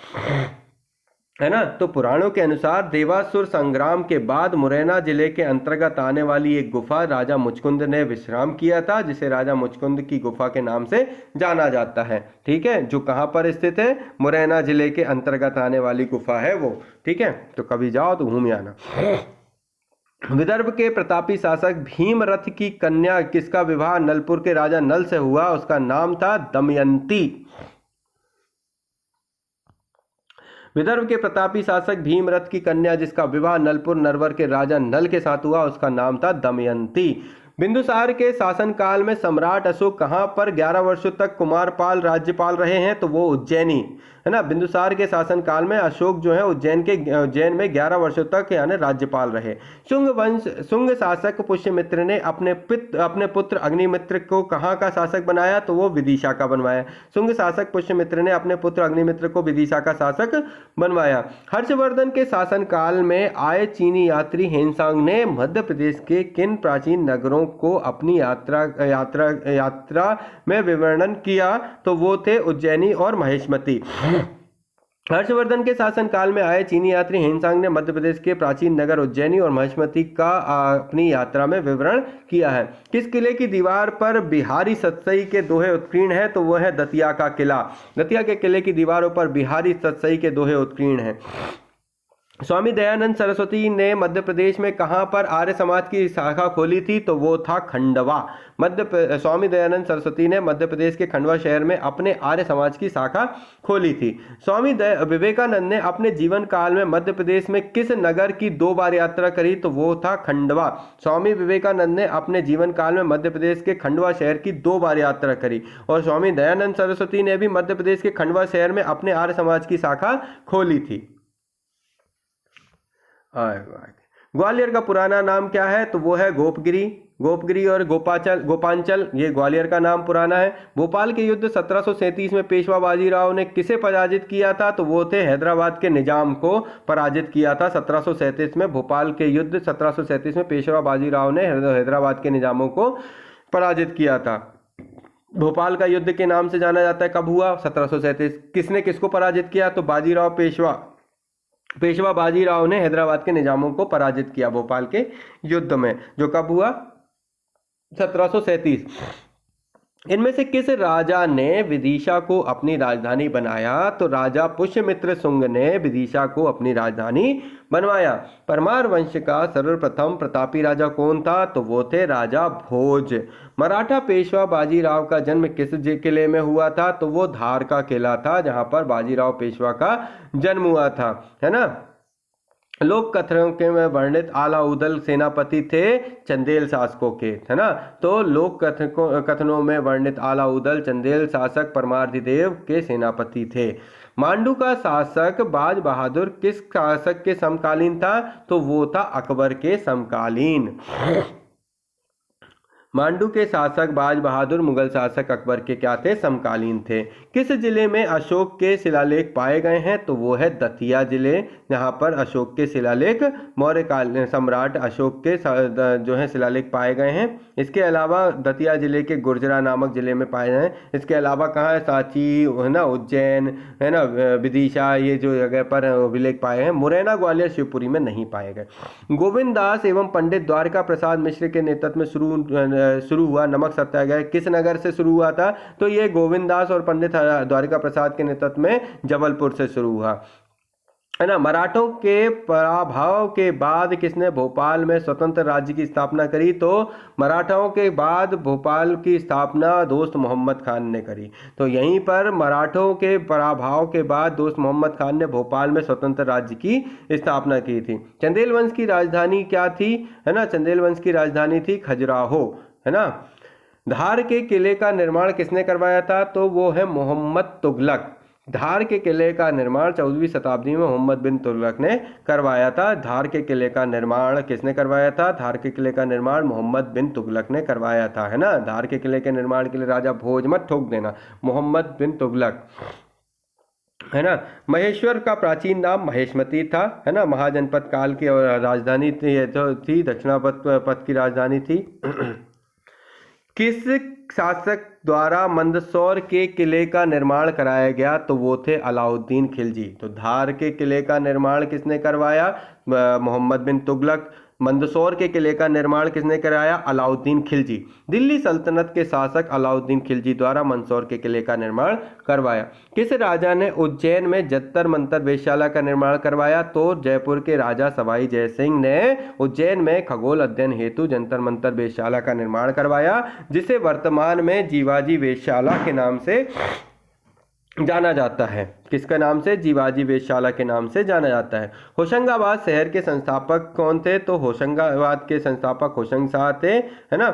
है ना। तो पुराणों के अनुसार देवासुर संग्राम के बाद मुरैना जिले के अंतर्गत आने वाली एक गुफा राजा मुचकुंद ने विश्राम किया था, जिसे राजा मुचकुंद की गुफा के नाम से जाना जाता है, ठीक है। जो कहां पर स्थित है? मुरैना जिले के अंतर्गत आने वाली गुफा है वो, ठीक है। तो कभी जाओ तो घूम आना। विदर्भ के प्रतापी शासक भीमरथ की कन्या किसका विवाह नलपुर के राजा नल से हुआ? उसका नाम था दमयंती। विदर्भ के प्रतापी शासक भीमरथ की कन्या जिसका विवाह नलपुर नरवर के राजा नल के साथ हुआ, उसका नाम था दमयंती। बिंदुसार के शासनकाल में सम्राट अशोक कहां पर 11 वर्षों तक कुमारपाल राज्यपाल रहे हैं? तो वो उज्जैनी, है ना। बिंदुसार के शासनकाल में अशोक जो है उज्जैन में 11 वर्षों तक यानी राज्यपाल रहे। शुंग शासक पुष्यमित्र ने अपने पुत्र अग्निमित्र को कहाँ का शासक बनाया? तो वो विदिशा का बनवाया। शुंग शासक पुष्यमित्र ने अपने पुत्र अग्निमित्र को विदिशा का शासक बनवाया। हर्षवर्धन के शासनकाल में आए चीनी यात्री हेनसांग ने मध्य प्रदेश के किन प्राचीन नगरों को अपनी यात्रा में विवरण किया? तो वो थे उज्जैनी और महेशमती। हर्षवर्धन के शासनकाल में आए चीनी यात्री हिनसांग ने मध्य प्रदेश के प्राचीन नगर उज्जैनी और महिष्मती का अपनी यात्रा में विवरण किया है। किस किले की दीवार पर बिहारी सतसई के दोहे उत्कीर्ण है? तो वह है दतिया का किला। दतिया के किले की दीवारों पर बिहारी सतसई के दोहे उत्कीर्ण हैं। स्वामी दयानंद सरस्वती ने मध्य प्रदेश में कहां पर आर्य समाज की शाखा खोली थी? तो वो था खंडवा। स्वामी दयानंद सरस्वती ने मध्य प्रदेश के खंडवा शहर में अपने आर्य समाज की शाखा खोली थी। स्वामी विवेकानंद ने अपने जीवन काल में मध्य प्रदेश में किस नगर की 2 बार यात्रा करी? तो वो था खंडवा। स्वामी विवेकानंद ने अपने जीवन काल में मध्य प्रदेश के खंडवा शहर की 2 बार यात्रा करी और स्वामी दयानंद सरस्वती ने भी मध्य प्रदेश के खंडवा शहर में अपने आर्य समाज की शाखा खोली थी। ग्वालियर का पुराना नाम क्या है? तो वो है गोपगिरी। गोपगिरी और गोपांचल ये ग्वालियर का नाम पुराना है। भोपाल के युद्ध 1737 में पेशवा बाजीराव ने किसे पराजित किया था? तो वो थे हैदराबाद के निजाम को पराजित किया था 1737 में। भोपाल के युद्ध 1737 में पेशवा बाजीराव ने हैदराबाद के निजामों को पराजित किया था। भोपाल का युद्ध के नाम से जाना जाता है। कब हुआ? 1737। किसने किसको पराजित किया? तो बाजीराव पेशवा बाजीराव ने हैदराबाद के निजामों को पराजित किया भोपाल के युद्ध में, जो कब हुआ? 1737। इनमें से किस राजा ने विदिशा को अपनी राजधानी बनाया? तो राजा पुष्यमित्र शुंग ने विदिशा को अपनी राजधानी बनवाया। परमार वंश का सर्वप्रथम प्रतापी राजा कौन था? तो वो थे राजा भोज। मराठा पेशवा बाजीराव का जन्म किस किले में हुआ था? तो वो धार का किला था, जहां पर बाजीराव पेशवा का जन्म हुआ था, है ना। लोक कथनों के में वर्णित आलाउदल सेनापति थे चंदेल शासकों के, है ना। तो लोक कथनों में वर्णित आलाउदल चंदेल शासक परमार्थिदेव के सेनापति थे। मांडू का शासक बाज बहादुर किस शासक के समकालीन था? तो वो था अकबर के समकालीन। मांडू के शासक बाज बहादुर मुगल शासक अकबर के क्या थे? समकालीन थे। किस जिले में अशोक के शिलालेख पाए गए हैं? तो वो है दतिया जिले, जहां पर अशोक के शिलालेख मौर्य काल सम्राट अशोक के जो है शिलालेख पाए गए हैं। इसके अलावा दतिया जिले के गुर्जरा नामक जिले में पाए गए हैं। इसके अलावा कहाँ है? सांची, है ना, उज्जैन, है ना, विदिशा, ये जो जगह पर अभिलेख पाए हैं। मुरैना, ग्वालियर, शिवपुरी में नहीं पाए गए। गोविंद दास एवं पंडित द्वारका प्रसाद मिश्र के नेतृत्व में शुरू हुआ नमक सत्याग्रह किस नगर से शुरू हुआ था? तो ये गोविंद दास और पंडित द्वारिका प्रसाद के नेतृत्व में जबलपुर से शुरू हुआ, है ना। मराठों के पराभव के बाद किसने भोपाल में स्वतंत्र राज्य की स्थापना करी? तो मराठाओं के बाद भोपाल की स्थापना दोस्त मोहम्मद खान ने करी। तो यहीं पर मराठों के पराभव के बाद दोस्त मोहम्मद खान ने भोपाल में स्वतंत्र राज्य की स्थापना की थी। चंदेल वंश की राजधानी क्या थी? है ना, चंदेल वंश की राजधानी थी खजुराहो, है ना। धार के किले का निर्माण किसने करवाया था? तो वो है मोहम्मद तुगलक। धार के किले का निर्माण 14वीं शताब्दी में मोहम्मद बिन तुगलक ने करवाया था। धार के किले का निर्माण किसने करवाया था? धार के किले का निर्माण मोहम्मद बिन तुगलक ने करवाया था, है ना। धार के किले के निर्माण के लिए राजा भोज मत ठोक देना, मोहम्मद बिन तुगलक, है ना। महेश्वर का प्राचीन नाम महेशमती था, है ना। महाजनपद काल की राजधानी थी, दक्षिणापथ की राजधानी थी। किस शासक द्वारा मंदसौर के किले का निर्माण कराया गया? तो वो थे अलाउद्दीन खिलजी। तो धार के किले का निर्माण किसने करवाया? मोहम्मद बिन तुगलक। मंदसौर के किले का निर्माण किसने कराया? अलाउद्दीन खिलजी। दिल्ली सल्तनत के शासक अलाउद्दीन खिलजी द्वारा मंदसौर के किले का निर्माण करवाया। किस राजा ने उज्जैन में जंतर मंतर वेधशाला का निर्माण करवाया? तो जयपुर के राजा सवाई जयसिंह ने उज्जैन में खगोल अध्ययन हेतु जंतर मंतर वेधशाला का निर्माण करवाया, जिसे वर्तमान में जीवाजी वेधशाला के नाम से जाना जाता है। किसके नाम से? जीवाजी वेधशाला के नाम से जाना जाता है। होशंगाबाद शहर के संस्थापक कौन थे? तो होशंगाबाद के संस्थापक होशंग शाह थे, है ना।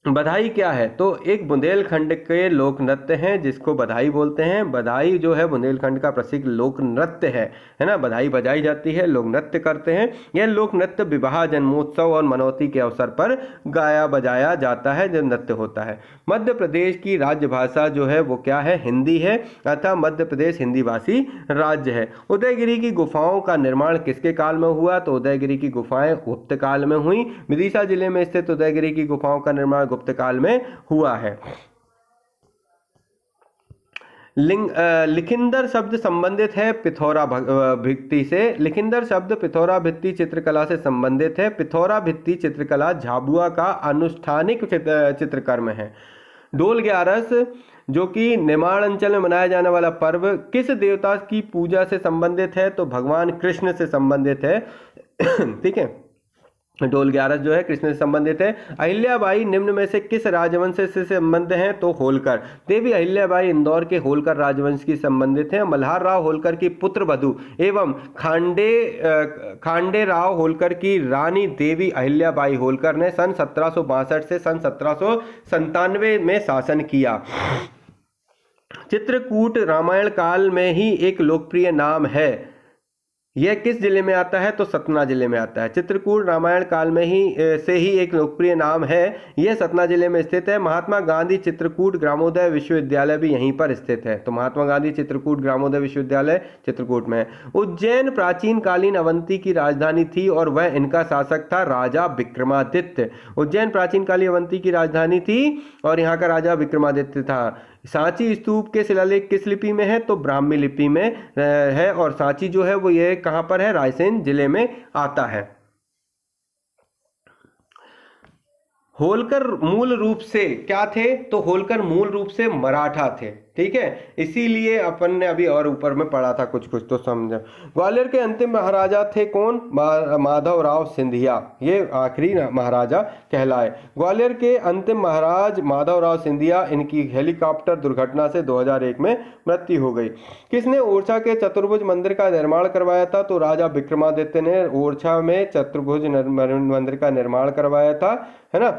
बधाई क्या है? तो एक बुंदेलखंड के लोक नृत्य हैं जिसको बधाई बोलते हैं। बधाई जो है बुंदेलखंड का प्रसिद्ध लोक नृत्य है ना। बधाई बजाई जाती है, लोग नृत्य करते हैं। यह लोक नृत्य विवाह, जन्मोत्सव और मनौती के अवसर पर गाया बजाया जाता है, जब नृत्य होता है। मध्य प्रदेश की राज्य भाषा जो है वो क्या है? हिंदी है, अतः मध्य प्रदेश हिंदी भाषी राज्य है। उदयगिरी की गुफाओं का निर्माण किसके काल में हुआ? तो उदयगिरी की गुफाएं गुप्त काल में हुई। विदिशा जिले में स्थित उदयगिरी की गुफाओं का निर्माण गुप्त काल में हुआ है। लिखिंदर शब्द संबंधित है पिथौरा भित्ति से। लिखिंदर शब्द पिथौरा भित्ति चित्रकला से संबंधित है। पिथौरा भित्ति चित्रकला झाबुआ का अनुष्ठानिक चित्रकर्म है। डोल ग्यारस जो कि निमाड़ अंचल में मनाया जाने वाला पर्व किस देवता की पूजा से संबंधित है? तो भगवान कृष्ण से संबंधित है। ठीक है, डोल ग्यारस जो है कृष्ण से संबंधित है। अहिल्याबाई निम्न में से किस राजवंश से संबंध है? तो होलकर। देवी अहिल्याबाई इंदौर के होलकर राजवंश की संबंधित है। मल्हार राव होलकर की पुत्र वधू एवं खांडे राव होलकर की रानी देवी अहिल्याबाई होलकर ने सन 1762 से सन 1797 में शासन किया। चित्रकूट रामायण काल में ही एक लोकप्रिय नाम है। यह किस जिले में आता है? तो सतना जिले में आता है। चित्रकूट रामायण काल में ही से ही एक लोकप्रिय नाम है। यह सतना जिले में स्थित है। महात्मा गांधी चित्रकूट ग्रामोदय विश्वविद्यालय भी यहीं पर स्थित है। तो महात्मा गांधी चित्रकूट ग्रामोदय विश्वविद्यालय चित्रकूट में है। उज्जैन प्राचीन कालीन अवंती की राजधानी थी और वह इनका शासक था राजा विक्रमादित्य। उज्जैन प्राचीन कालीन अवंती की राजधानी थी और यहाँ का राजा विक्रमादित्य था। सांची स्तूप के शिलालेख किस लिपि में है? तो ब्राह्मी लिपि में है। और सांची जो है वो ये कहां पर है? रायसेन जिले में आता है। होलकर मूल रूप से क्या थे? तो होलकर मूल रूप से मराठा थे। ठीक है, इसीलिए अपन ने अभी और ऊपर में पढ़ा था कुछ कुछ तो समझो। ग्वालियर के अंतिम महाराजा थे कौन? माधवराव सिंधिया, ये आखिरी महाराजा कहलाए। ग्वालियर के अंतिम महाराज माधवराव सिंधिया, इनकी हेलीकॉप्टर दुर्घटना से 2001 में मृत्यु हो गई। किसने ओरछा के चतुर्भुज मंदिर का निर्माण करवाया था? तो राजा विक्रमादित्य ने ओरछा में चतुर्भुज मंदिर का निर्माण करवाया था, है ना।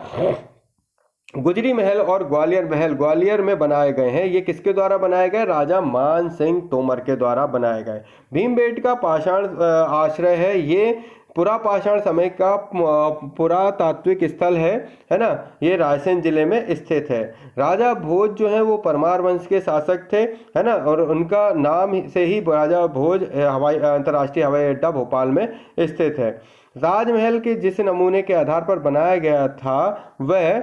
गुजरी महल और ग्वालियर महल ग्वालियर में बनाए गए हैं। ये किसके द्वारा बनाए गए? राजा मान सिंह तोमर के द्वारा बनाए गए। भीमबेटका पाषाण आश्रय है। ये पुरापाषाण समय का पुरातात्विक स्थल है ना। ये रायसेन जिले में स्थित है। राजा भोज जो है वो परमार वंश के शासक थे, है ना। और उनका नाम से ही राजा भोज अंतर्राष्ट्रीय हवाई अड्डा भोपाल में स्थित है। राजमहल के जिस नमूने के आधार पर बनाया गया था वह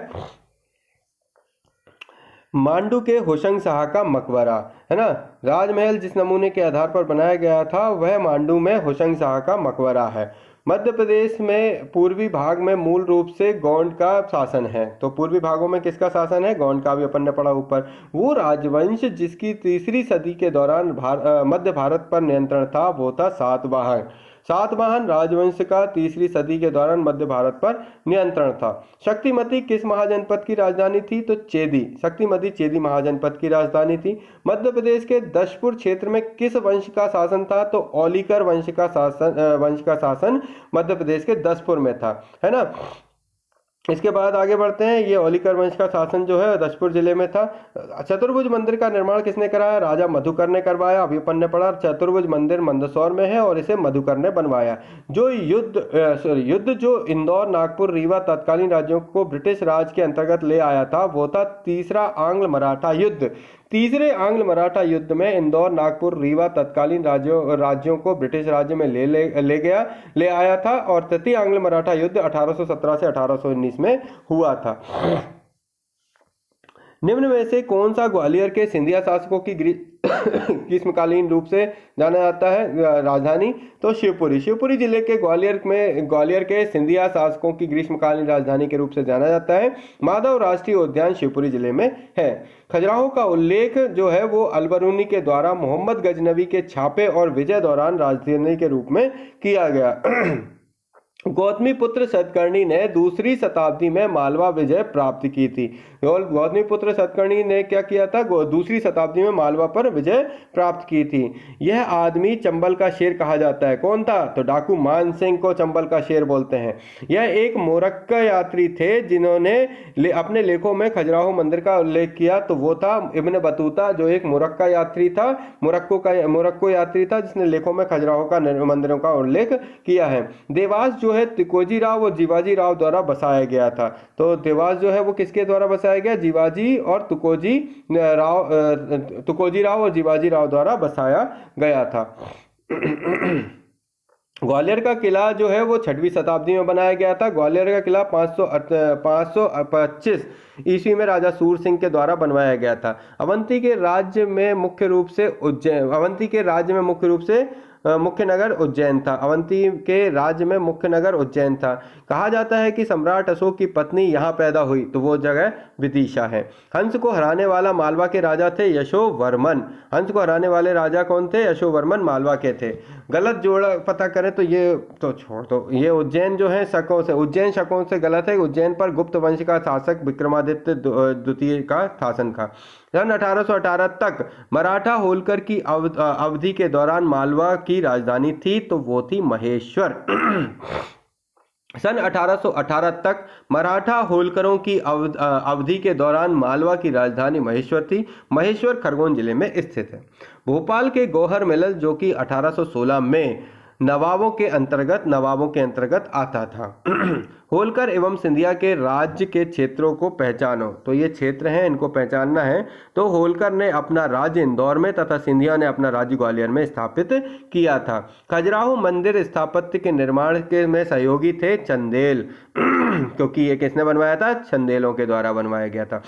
मांडू के होशंग शाह का मकबरा, है ना। राजमहल जिस नमूने के आधार पर बनाया गया था वह मांडू में होशंग शाह का मकबरा है। मध्य प्रदेश में पूर्वी भाग में मूल रूप से गौंड का शासन है। तो पूर्वी भागों में किसका शासन है? गौंड का भी अपन ने पढ़ा ऊपर। वो राजवंश जिसकी तीसरी सदी के दौरान मध्य भारत पर नियंत्रण था वो था सातवाहन। सातवाहन राजवंश का तीसरी सदी के दौरान मध्य भारत पर नियंत्रण था। शक्तिमती किस महाजनपद की राजधानी थी? तो चेदी। शक्तिमती चेदी महाजनपद की राजधानी थी। मध्य प्रदेश के दशपुर क्षेत्र में किस वंश का शासन था? तो औलिकर वंश का शासन मध्य प्रदेश के दशपुर में था, है ना। इसके बाद आगे बढ़ते हैं। ये औलिकर वंश का शासन जो है दशपुर जिले में था। चतुर्भुज मंदिर का निर्माण किसने कराया? राजा मधुकर ने करवाया। अभी अपन ने पढ़ा चतुर्भुज मंदिर मंदसौर में है और इसे मधुकर ने बनवाया। जो युद्ध जो इंदौर, नागपुर, रीवा तत्कालीन राज्यों को ब्रिटिश राज के अंतर्गत ले आया था वो था तीसरा आंग्ल मराठा युद्ध। तीसरे आंग्ल मराठा युद्ध में इंदौर, नागपुर, रीवा तत्कालीन राज्यों को ब्रिटिश राज्य में ले आया था। और तृतीय आंग्ल मराठा युद्ध 1817 से 1819 में हुआ था। निम्न में से कौन सा ग्वालियर के सिंधिया शासकों की ग्रीष्मकालीन रूप से जाना जाता है राजधानी? तो शिवपुरी। शिवपुरी जिले के ग्वालियर के सिंधिया शासकों की ग्रीष्मकालीन राजधानी के रूप से जाना जाता है। माधव राष्ट्रीय उद्यान शिवपुरी जिले में है। खजुराहो का उल्लेख जो है वो अलबरूनी के द्वारा मोहम्मद गजनवी के छापे और विजय दौरान राजधानी के रूप में किया गया। गौतमीपुत्र सतकर्णी ने दूसरी शताब्दी में मालवा विजय प्राप्त की थी। गौतमीपुत्र सतकर्णी ने क्या किया था? दूसरी शताब्दी में मालवा पर विजय प्राप्त की थी। यह आदमी चंबल का शेर कहा जाता है। कौन था? तो डाकू मान सिंह को चंबल का शेर बोलते हैं। यह एक मोरक्का यात्री थे जिन्होंने अपने लेखों में खजुराहो मंदिर का उल्लेख किया। तो वो था इब्न बतूता जो एक मोरक्का यात्री था, मोरक्को यात्री था जिसने लेखों में खजुराहो का मंदिरों का उल्लेख किया है। देवास जो है तुकोजी राव और जीवाजी राव द्वारा बसाया गया था। तो देवास जो है वो किसके द्वारा बसाया गया? जीवाजी और तुकोजी राव और जीवाजी राव द्वारा बसाया गया था। ग्वालियर का किला जो है वो 6वीं शताब्दी में बनाया गया था। ग्वालियर का किला 525 ईस्वी में राजा सूर सिंह के द्वारा बनवाया गया था। अवंती के राज्य में मुख्य रूप से मुख्य नगर उज्जैन था। अवंती के राज्य में मुख्य नगर उज्जैन था। कहा जाता है कि सम्राट अशोक की पत्नी यहाँ पैदा हुई, तो वो जगह विदिशा है। हंस को हराने वाला मालवा के राजा थे यशोवर्मन। हंस को हराने वाले राजा कौन थे? यशोवर्मन मालवा के थे। गलत जोड़ा पता करें तो ये तो छोड़ दो, ये उज्जैन जो है शकों से, उज्जैन शकों से गलत है। उज्जैन पर गुप्त वंश का शासक विक्रमादित्य द्वितीय का शासन था। सन 1818 तक मराठा होलकर की अवधि के दौरान मालवा की राजधानी थी, तो वो थी महेश्वर। सन 1818 तक मराठा होलकरों की अवधि के दौरान मालवा की राजधानी महेश्वर थी। महेश्वर खरगोन जिले में स्थित है। भोपाल के गौहर महल जो कि 1816 में नवाबों के अंतर्गत आता था। होलकर एवं सिंधिया के राज्य के क्षेत्रों को पहचानो, तो ये क्षेत्र हैं, इनको पहचानना है। तो होलकर ने अपना राज्य इंदौर में तथा सिंधिया ने अपना राज्य ग्वालियर में स्थापित किया था। खजुराहो मंदिर स्थापत्य के निर्माण के में सहयोगी थे चंदेल, क्योंकि ये किसने बनवाया था? चंदेलों के द्वारा बनवाया गया था।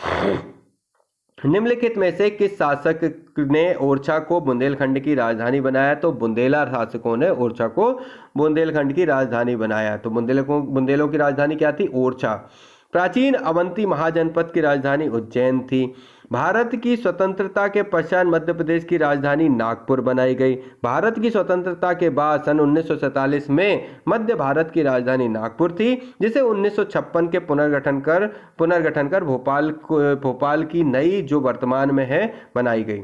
निम्नलिखित में से किस शासक ने ओरछा को बुंदेलखंड की राजधानी बनाया? तो बुंदेला शासकों ने ओरछा को बुंदेलखंड की राजधानी बनाया। तो बुंदेलों की राजधानी क्या थी? ओरछा। प्राचीन अवंती महाजनपद की राजधानी उज्जैन थी। भारत की स्वतंत्रता के पश्चात मध्य प्रदेश की राजधानी नागपुर बनाई गई। भारत की स्वतंत्रता के बाद सन 1947 में मध्य भारत की राजधानी नागपुर थी, जिसे 1956 के पुनर्गठन कर भोपाल की नई जो वर्तमान में है बनाई गई,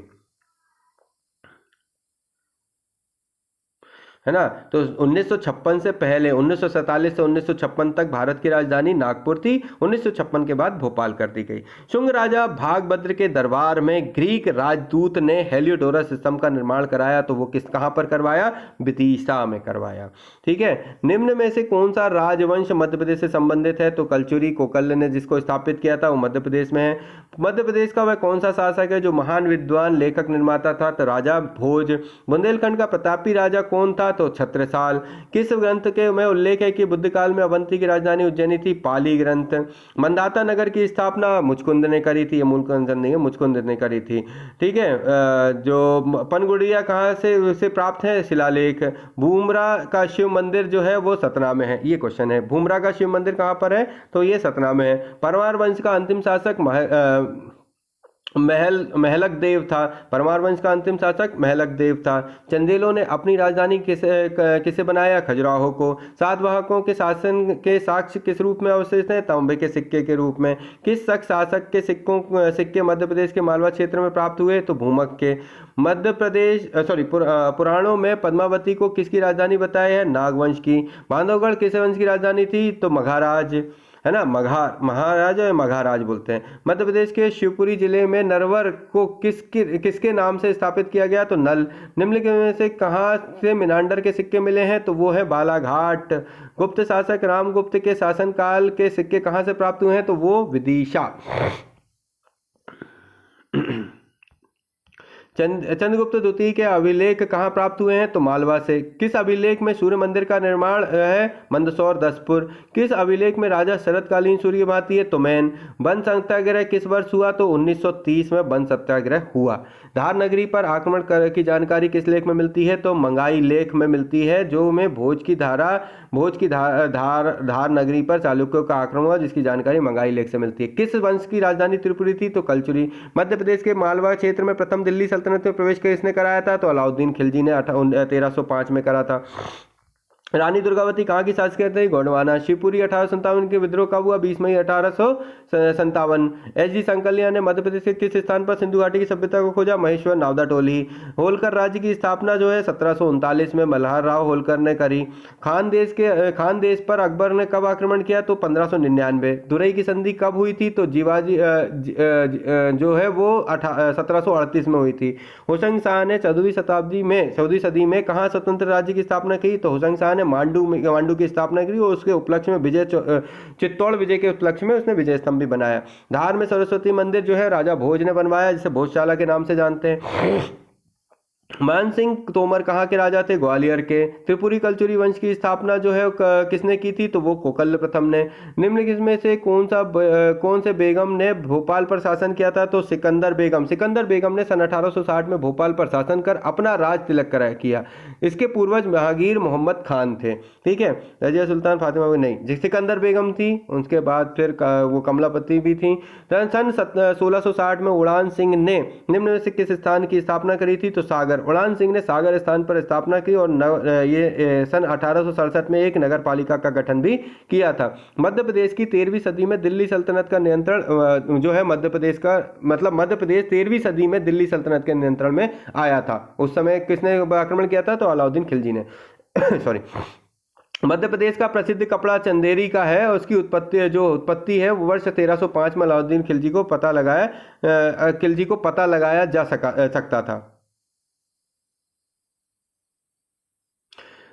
है ना। तो 1956 से पहले 1947 से 1956 तक भारत की राजधानी नागपुर थी। 1956 के बाद भोपाल कर दी गई। शुंग राजा भागभद्र के दरबार में ग्रीक राजदूत ने हेलियोडोरस स्तंभ का निर्माण कराया, तो वो कहाँ पर करवाया? विदिशा में करवाया। ठीक है। निम्न में से कौन सा राजवंश मध्य प्रदेश से संबंधित है? तो कलचुरी कोकल्य ने जिसको स्थापित किया था वो मध्य प्रदेश में है। मध्य प्रदेश का वह कौन सा शासक है जो महान विद्वान लेखक निर्माता था? तो राजा भोज। बुंदेलखंड का प्रतापी राजा कौन था? तो छत्रसाल। किस ग्रंथ के में उल्लेख है कि बुद्ध काल में अवंती की राजधानी उज्जैनी थी? पाली ग्रंथ। मंदाता नगर की स्थापना मुचकुंद ने करी थी, मूलचंद नहीं है, मुचकुंद ने करी थी। ठीक है। जो पनगुड़िया कहाँ से प्राप्त है? शिलालेख। भूमरा का शिव मंदिर जो है वो सतना में है, ये क्वेश्चन है। भूमरा का शिव मंदिर कहाँ पर है? तो ये सतना में है। परमार वंश का अंतिम शासक महलक देव था। परमार वंश का अंतिम शासक महलक देव था। चंदेलों ने अपनी राजधानी किसे बनाया? खजुराहो को। सातवाहकों के शासन के साक्ष्य किस रूप में अवशेष हैं? तांबे के सिक्के के रूप में। किस शासक के सिक्के मध्य प्रदेश के मालवा क्षेत्र में प्राप्त हुए? तो भूमक के। मध्य प्रदेश पुराणों में पद्मावती को किसकी राजधानी बताया है? नागवंश की। बांधवगढ़ किस वंश की राजधानी थी? तो मघाराज, है ना। महाराज या मघाराज बोलते हैं। मध्य प्रदेश के शिवपुरी जिले में नरवर को किसके नाम से स्थापित किया गया? तो नल। निम्नलिखित में से कहाँ से मिनांडर के सिक्के मिले हैं? तो वो है बालाघाट। गुप्त शासक रामगुप्त के शासनकाल के सिक्के कहाँ से प्राप्त हुए हैं? तो वो विदिशा। चंद्रगुप्त द्वितीय के अभिलेख कहाँ प्राप्त हुए हैं? तो मालवा से। किस अभिलेख में सूर्य मंदिर का निर्माण है? मंदसौर, दसपुर। किस अभिलेख में राजा शरतकालीन सूर्य भाती है? तो मैन। वन सत्याग्रह किस वर्ष हुआ? तो 1930 में वन सत्याग्रह हुआ। धार नगरी पर आक्रमण की जानकारी किस लेख में मिलती है? तो मंगाई लेख में मिलती है, जो में भोज की धार नगरी पर चालुक्यों का आक्रमण हुआ, जिसकी जानकारी मंगाई लेख से मिलती है। किस वंश की राजधानी त्रिपुरी थी? तो कलचुरी। मध्य प्रदेश के मालवा क्षेत्र में प्रथम दिल्ली सल्तनत में प्रवेश किसने कराया था? तो अलाउद्दीन खिलजी ने 1305 में करा था। रानी दुर्गावती कहाँ की शासक थी? गोंडवाना। शिवपुरी 1857 के विद्रोह कब हुआ? 20 मई 1857। एच.डी. संकलिया ने मध्य प्रदेश के किस स्थान पर सिंधु घाटी की सभ्यता को खोजा? महेश्वर, नावदा टोली। होलकर राज्य की स्थापना जो है 1739 में मल्हार राव होलकर ने करी। खान देश पर अकबर ने कब आक्रमण किया? तो 1599। दुरई की संधि कब हुई थी? तो जीवाजी जो है वो 1738 में हुई थी। होशंग शाह ने 14वीं सदी में कहाँ स्वतंत्र राज्य की स्थापना की? तो होशंग शाह ने मांडू की स्थापना की और उसके उपलक्ष्य में चित्तौड़ विजय के उपलक्ष्य में उसने विजय स्तंभ भी बनाया। धार में सरस्वती मंदिर जो है राजा भोज ने बनवाया, जिसे भोजशाला के नाम से जानते हैं। मान सिंह तोमर कहाँ के राजा थे? ग्वालियर के। त्रिपुरी कलचुरी वंश की स्थापना जो है किसने की थी? तो वो कोकल प्रथम ने। निम्नलिखित में से कौन से बेगम ने भोपाल पर शासन किया था? तो सिकंदर बेगम। सिकंदर बेगम ने सन 1860 में भोपाल पर शासन कर अपना राज तिलक कराया किया। इसके पूर्वज महागीर मोहम्मद खान थे। ठीक है, रजिया सुल्तान फातिमा भी नहीं, सिकंदर बेगम थी। उसके बाद फिर वो कमलापति भी थी। सन 1660 में उड़ान सिंह ने निम्न में से किस स्थान की स्थापना करी थी? तो सागर। उड़ान सिंह ने सागर स्थान पर स्थापना की और सन 1867 में एक नगर पालिका का गठन भी किया था। मध्य प्रदेश की 13वीं सदी में दिल्ली सल्तनत का नियंत्रण जो है मध्य प्रदेश का मतलब मध्य प्रदेश 13वीं सदी में दिल्ली सल्तनत के नियंत्रण में आया था। उस समय किसने आक्रमण किया था? तो अलाउद्दीन खिलजी ने। सॉरी। मध्य प्रदेश का प्रसिद्ध कपड़ा चंदेरी का है। उसकी उत्पत्ति है वो वर्ष 1305 में अलाउद्दीन खिलजी को पता लगाया जा सकता था।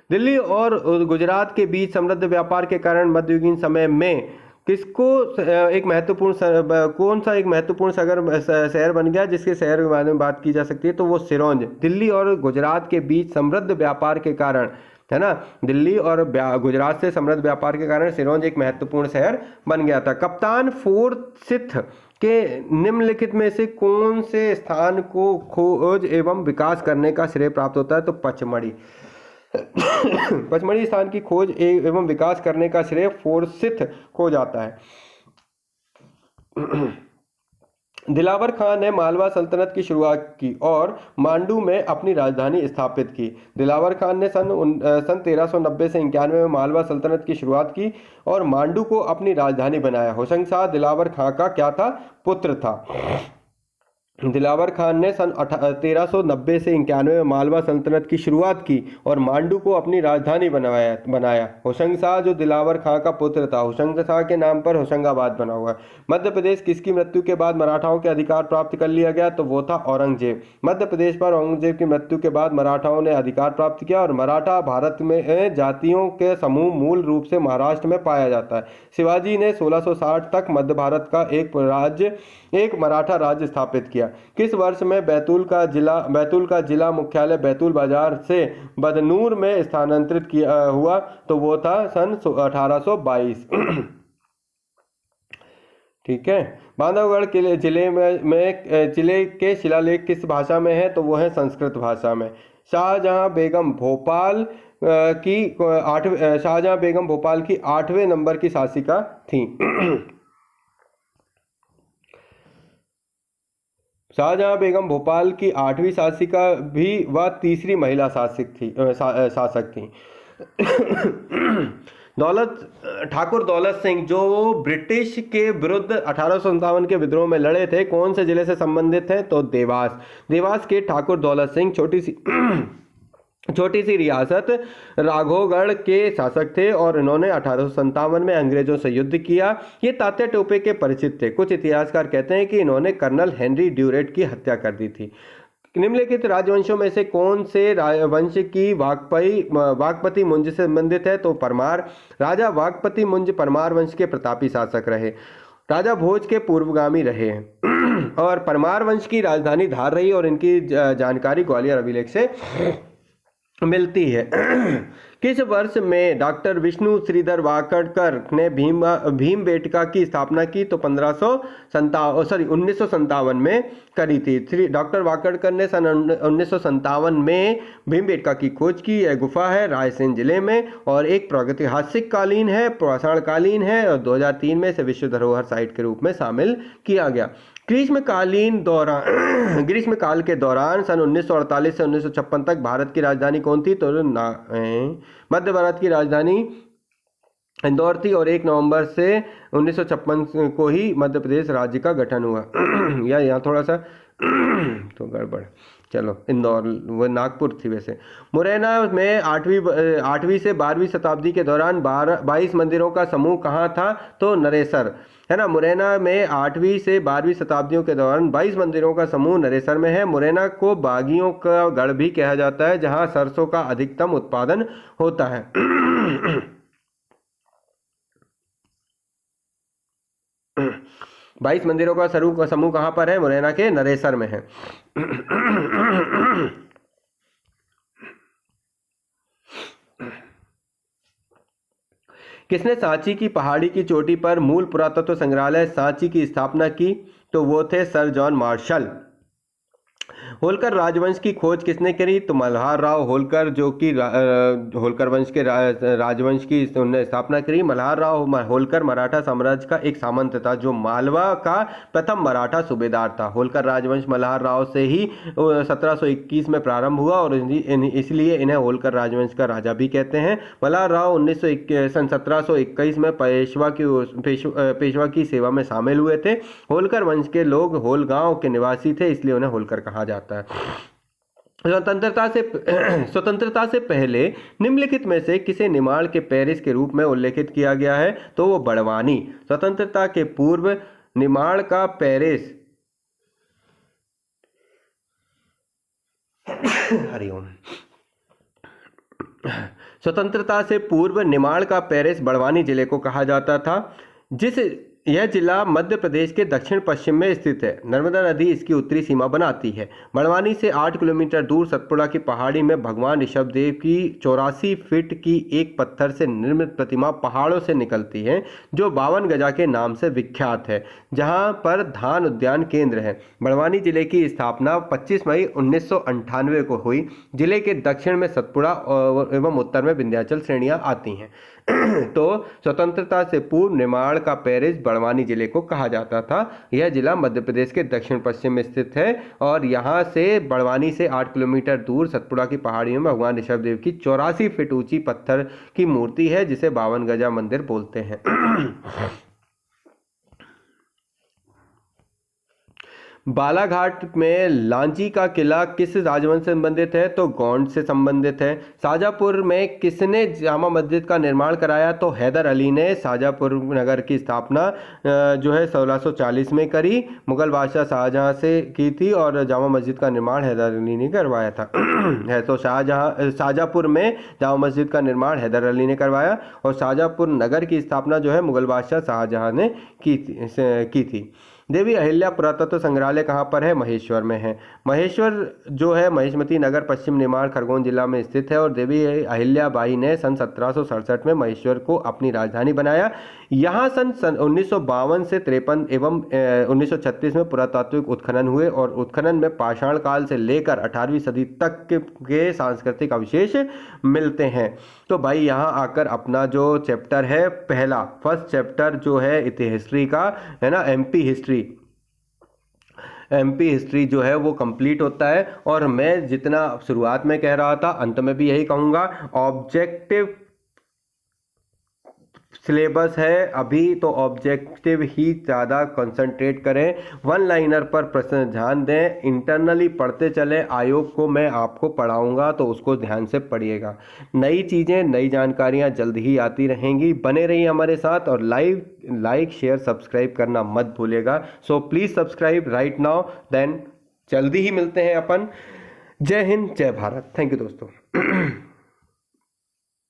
दिल्ली और गुजरात के बीच समृद्ध व्यापार के कारण मध्ययुगीन समय में किसको एक महत्वपूर्ण कौन सा एक महत्वपूर्ण शहर बन गया जिसके शहर के बारे में बात की जा सकती है? तो वो सिरोंज। दिल्ली और गुजरात के बीच समृद्ध व्यापार के कारण, है ना, दिल्ली और गुजरात से समृद्ध व्यापार के कारण सिरोंज एक महत्वपूर्ण शहर बन गया था। कप्तान फोर्सिथ के निम्नलिखित में से कौन से स्थान को खोज एवं विकास करने का श्रेय प्राप्त होता है? तो पचमढ़ी। पचमढ़ी स्थान की खोज एवं विकास करने का श्रेय फोर्सिथ को जाता है। दिलावर खान ने मालवा सल्तनत की शुरुआत की और मांडू में अपनी राजधानी स्थापित की। दिलावर खान ने सन 1390 से 91 में मालवा सल्तनत की शुरुआत की और मांडू को अपनी राजधानी बनाया। होशंगशाह दिलावर खान का क्या था? पुत्र था। दिलावर खान ने सन 1390 से 91 में मालवा सल्तनत की शुरुआत की और मांडू को अपनी राजधानी बनाया। होशंगशाह जो दिलावर खान का पुत्र था, होशंगशाह के नाम पर होशंगाबाद बना हुआ है। मध्य प्रदेश किसकी मृत्यु के बाद मराठाओं के अधिकार प्राप्त कर लिया गया? तो वो था औरंगजेब। मध्य प्रदेश पर औरंगजेब की मृत्यु के बाद मराठाओं ने अधिकार प्राप्त किया और मराठा भारत में जातियों के समूह मूल रूप से महाराष्ट्र में पाया जाता है। शिवाजी ने 1660 तक मध्य भारत का एक मराठा राज्य स्थापित किया। किस वर्ष में बैतूल का जिला मुख्यालय बैतूल बाजार से बदनूर में स्थानांतरित किया हुआ? तो वो था सन 1822। ठीक है। बांधवगढ़ किले जिले के शिलालेख किस भाषा में है? तो वो है संस्कृत भाषा में। शाहजहां बेगम भोपाल की 8वें नंबर की शासिका थी। शाहजहां बेगम भोपाल की 8वीं शासिका भी व तीसरी महिला शासक थी। ठाकुर दौलत सिंह जो ब्रिटिश के विरुद्ध 1857 के विद्रोह में लड़े थे, कौन से जिले से संबंधित हैं? तो देवास के ठाकुर दौलत सिंह छोटी सी रियासत राघोगढ़ के शासक थे और इन्होंने 1857 में अंग्रेजों से युद्ध किया। ये तात्या टोपे के परिचित थे। कुछ इतिहासकार कहते हैं कि इन्होंने कर्नल हेनरी ड्यूरेट की हत्या कर दी थी। निम्नलिखित राजवंशों में से कौन से वंश की वाकपति मुंज से संबंधित है? तो परमार। राजा वाकपति मुंज परमार वंश के प्रतापी शासक रहे। राजा भोज के पूर्वगामी रहे हैं और परमार वंश की राजधानी धार रही और इनकी जानकारी ग्वालियर अभिलेख से मिलती है। किस वर्ष में डॉक्टर विष्णु श्रीधर वाकड़कर ने भीमबेटका की स्थापना की? तो 1957 में करी थी। डॉक्टर वाकड़कर ने सन 1957 में भीमबेटका की खोज की। यह गुफा है रायसेन जिले में और एक प्रागैतिहासिक कालीन है, पाषाणकालीन है और 2003 में इसे विश्व धरोहर साइट के रूप में शामिल किया गया। ग्रीष्मकाल के दौरान सन 1948 से 1956 तक भारत की राजधानी कौन थी? तो मध्य भारत की राजधानी इंदौर थी और 1 नवंबर से 1956 को ही मध्य प्रदेश राज्य का गठन हुआ। या यहाँ थोड़ा सा तो गड़बड़, चलो इंदौर वो नागपुर थी वैसे। मुरैना में 8वीं से 12वीं शताब्दी के दौरान 22 मंदिरों का समूह कहाँ था? तो नरेसर, है ना। मुरैना में 8वीं से 12वीं शताब्दियों के दौरान 22 मंदिरों का समूह नरेसर में है। मुरैना को बागियों का गढ़ भी कहा जाता है जहाँ सरसों का अधिकतम उत्पादन होता है। 22 मंदिरों का समूह कहाँ पर है? मुरैना के नरेसर में है। किसने सांची की पहाड़ी की चोटी पर मूल पुरातत्व संग्रहालय सांची की स्थापना की? तो वो थे सर जॉन मार्शल। होलकर राजवंश की खोज किसने करी? तो मल्हार राव होलकर, जो कि होलकर वंश के राजवंश की उन्होंने स्थापना करी। मल्हार राव होलकर मराठा साम्राज्य का एक सामंत था, जो मालवा का प्रथम मराठा सूबेदार था। होलकर राजवंश मल्हार राव से ही 1721 में प्रारंभ हुआ और इसलिए इन्हें होलकर राजवंश का राजा भी कहते हैं। मल्हार राव 1721 में पेशवा की सेवा में शामिल हुए थे। होलकर वंश के लोग होल गांव के निवासी थे, इसलिए उन्हें होलकर कहा जाता है। स्वतंत्रता से पहले निम्नलिखित में से किसे निमाड़ के पेरिस के रूप में उल्लेखित किया गया है? तो वो बड़वानी। स्वतंत्रता के पूर्व निमाड़ का पेरिस हरिओम स्वतंत्रता से पूर्व निमाड़ का पेरिस बड़वानी जिले को कहा जाता था। यह जिला मध्य प्रदेश के दक्षिण पश्चिम में स्थित है। नर्मदा नदी इसकी उत्तरी सीमा बनाती है। बड़वानी से 8 किलोमीटर दूर सतपुड़ा की पहाड़ी में भगवान ऋषभदेव की 84 फीट की एक पत्थर से निर्मित प्रतिमा पहाड़ों से निकलती है, जो 52 गजा के नाम से विख्यात है, जहां पर धान उद्यान केंद्र है। बड़वानी जिले की स्थापना 25 मई 1998 को हुई। जिले के दक्षिण में सतपुड़ा एवं उत्तर में विंध्याचल श्रेणियां आती हैं। तो स्वतंत्रता से पूर्व निमाड़ का पेरिस बड़वानी जिले को कहा जाता था। यह जिला मध्य प्रदेश के दक्षिण पश्चिम में स्थित है और यहाँ से बड़वानी से 8 किलोमीटर दूर सतपुड़ा की पहाड़ियों में भगवान ऋषभदेव की 84 फीट ऊंची पत्थर की मूर्ति है, जिसे 52 गजा मंदिर बोलते हैं। बालाघाट में लांजी का किला किस राजवंश से संबंधित है? तो गौंड से संबंधित है। शाहजहांपुर में किसने जामा मस्जिद का निर्माण कराया? तो हैदर अली ने शाहजहांपुर नगर की स्थापना जो है 1640 में करी। मुगल बादशाह शाहजहां से की थी और जामा मस्जिद का निर्माण हैदर अली ने करवाया था। है तो शाहजहांपुर में जामा मस्जिद का निर्माण हैदर अली ने करवाया और शाहजहांपुर नगर की स्थापना जो है मुगल बादशाह शाहजहां ने की थी। देवी अहिल्या पुरातत्व संग्रहालय कहाँ पर है? महेश्वर में है। महेश्वर जो है महेशमती नगर पश्चिम निमाड़ खरगोन जिला में स्थित है और देवी अहिल्या बाई ने सन 1767 में महेश्वर को अपनी राजधानी बनाया। यहाँ सन 1952 से 53 एवं 1936 में पुरातात्विक उत्खनन हुए और उत्खनन में पाषाण काल से लेकर 18वीं सदी तक के सांस्कृतिक अवशेष मिलते हैं। तो भाई यहाँ आकर अपना जो चैप्टर है पहला फर्स्ट चैप्टर जो है हिस्ट्री का है ना, एमपी हिस्ट्री जो है वो कंप्लीट होता है। और मैं जितना शुरुआत में कह रहा था अंत में भी यही कहूँगा, ऑब्जेक्टिव सिलेबस है अभी, तो ऑब्जेक्टिव ही ज़्यादा कंसंट्रेट करें, वन लाइनर पर प्रश्न ध्यान दें, इंटरनली पढ़ते चलें। आयोग को मैं आपको पढ़ाऊंगा तो उसको ध्यान से पढ़िएगा। नई चीज़ें नई जानकारियां जल्द ही आती रहेंगी। बने रहिए हमारे साथ और लाइक शेयर सब्सक्राइब करना मत भूलिएगा। So please subscribe right now, then जल्दी ही मिलते हैं अपन। जय हिंद, जय भारत। थैंक यू दोस्तों।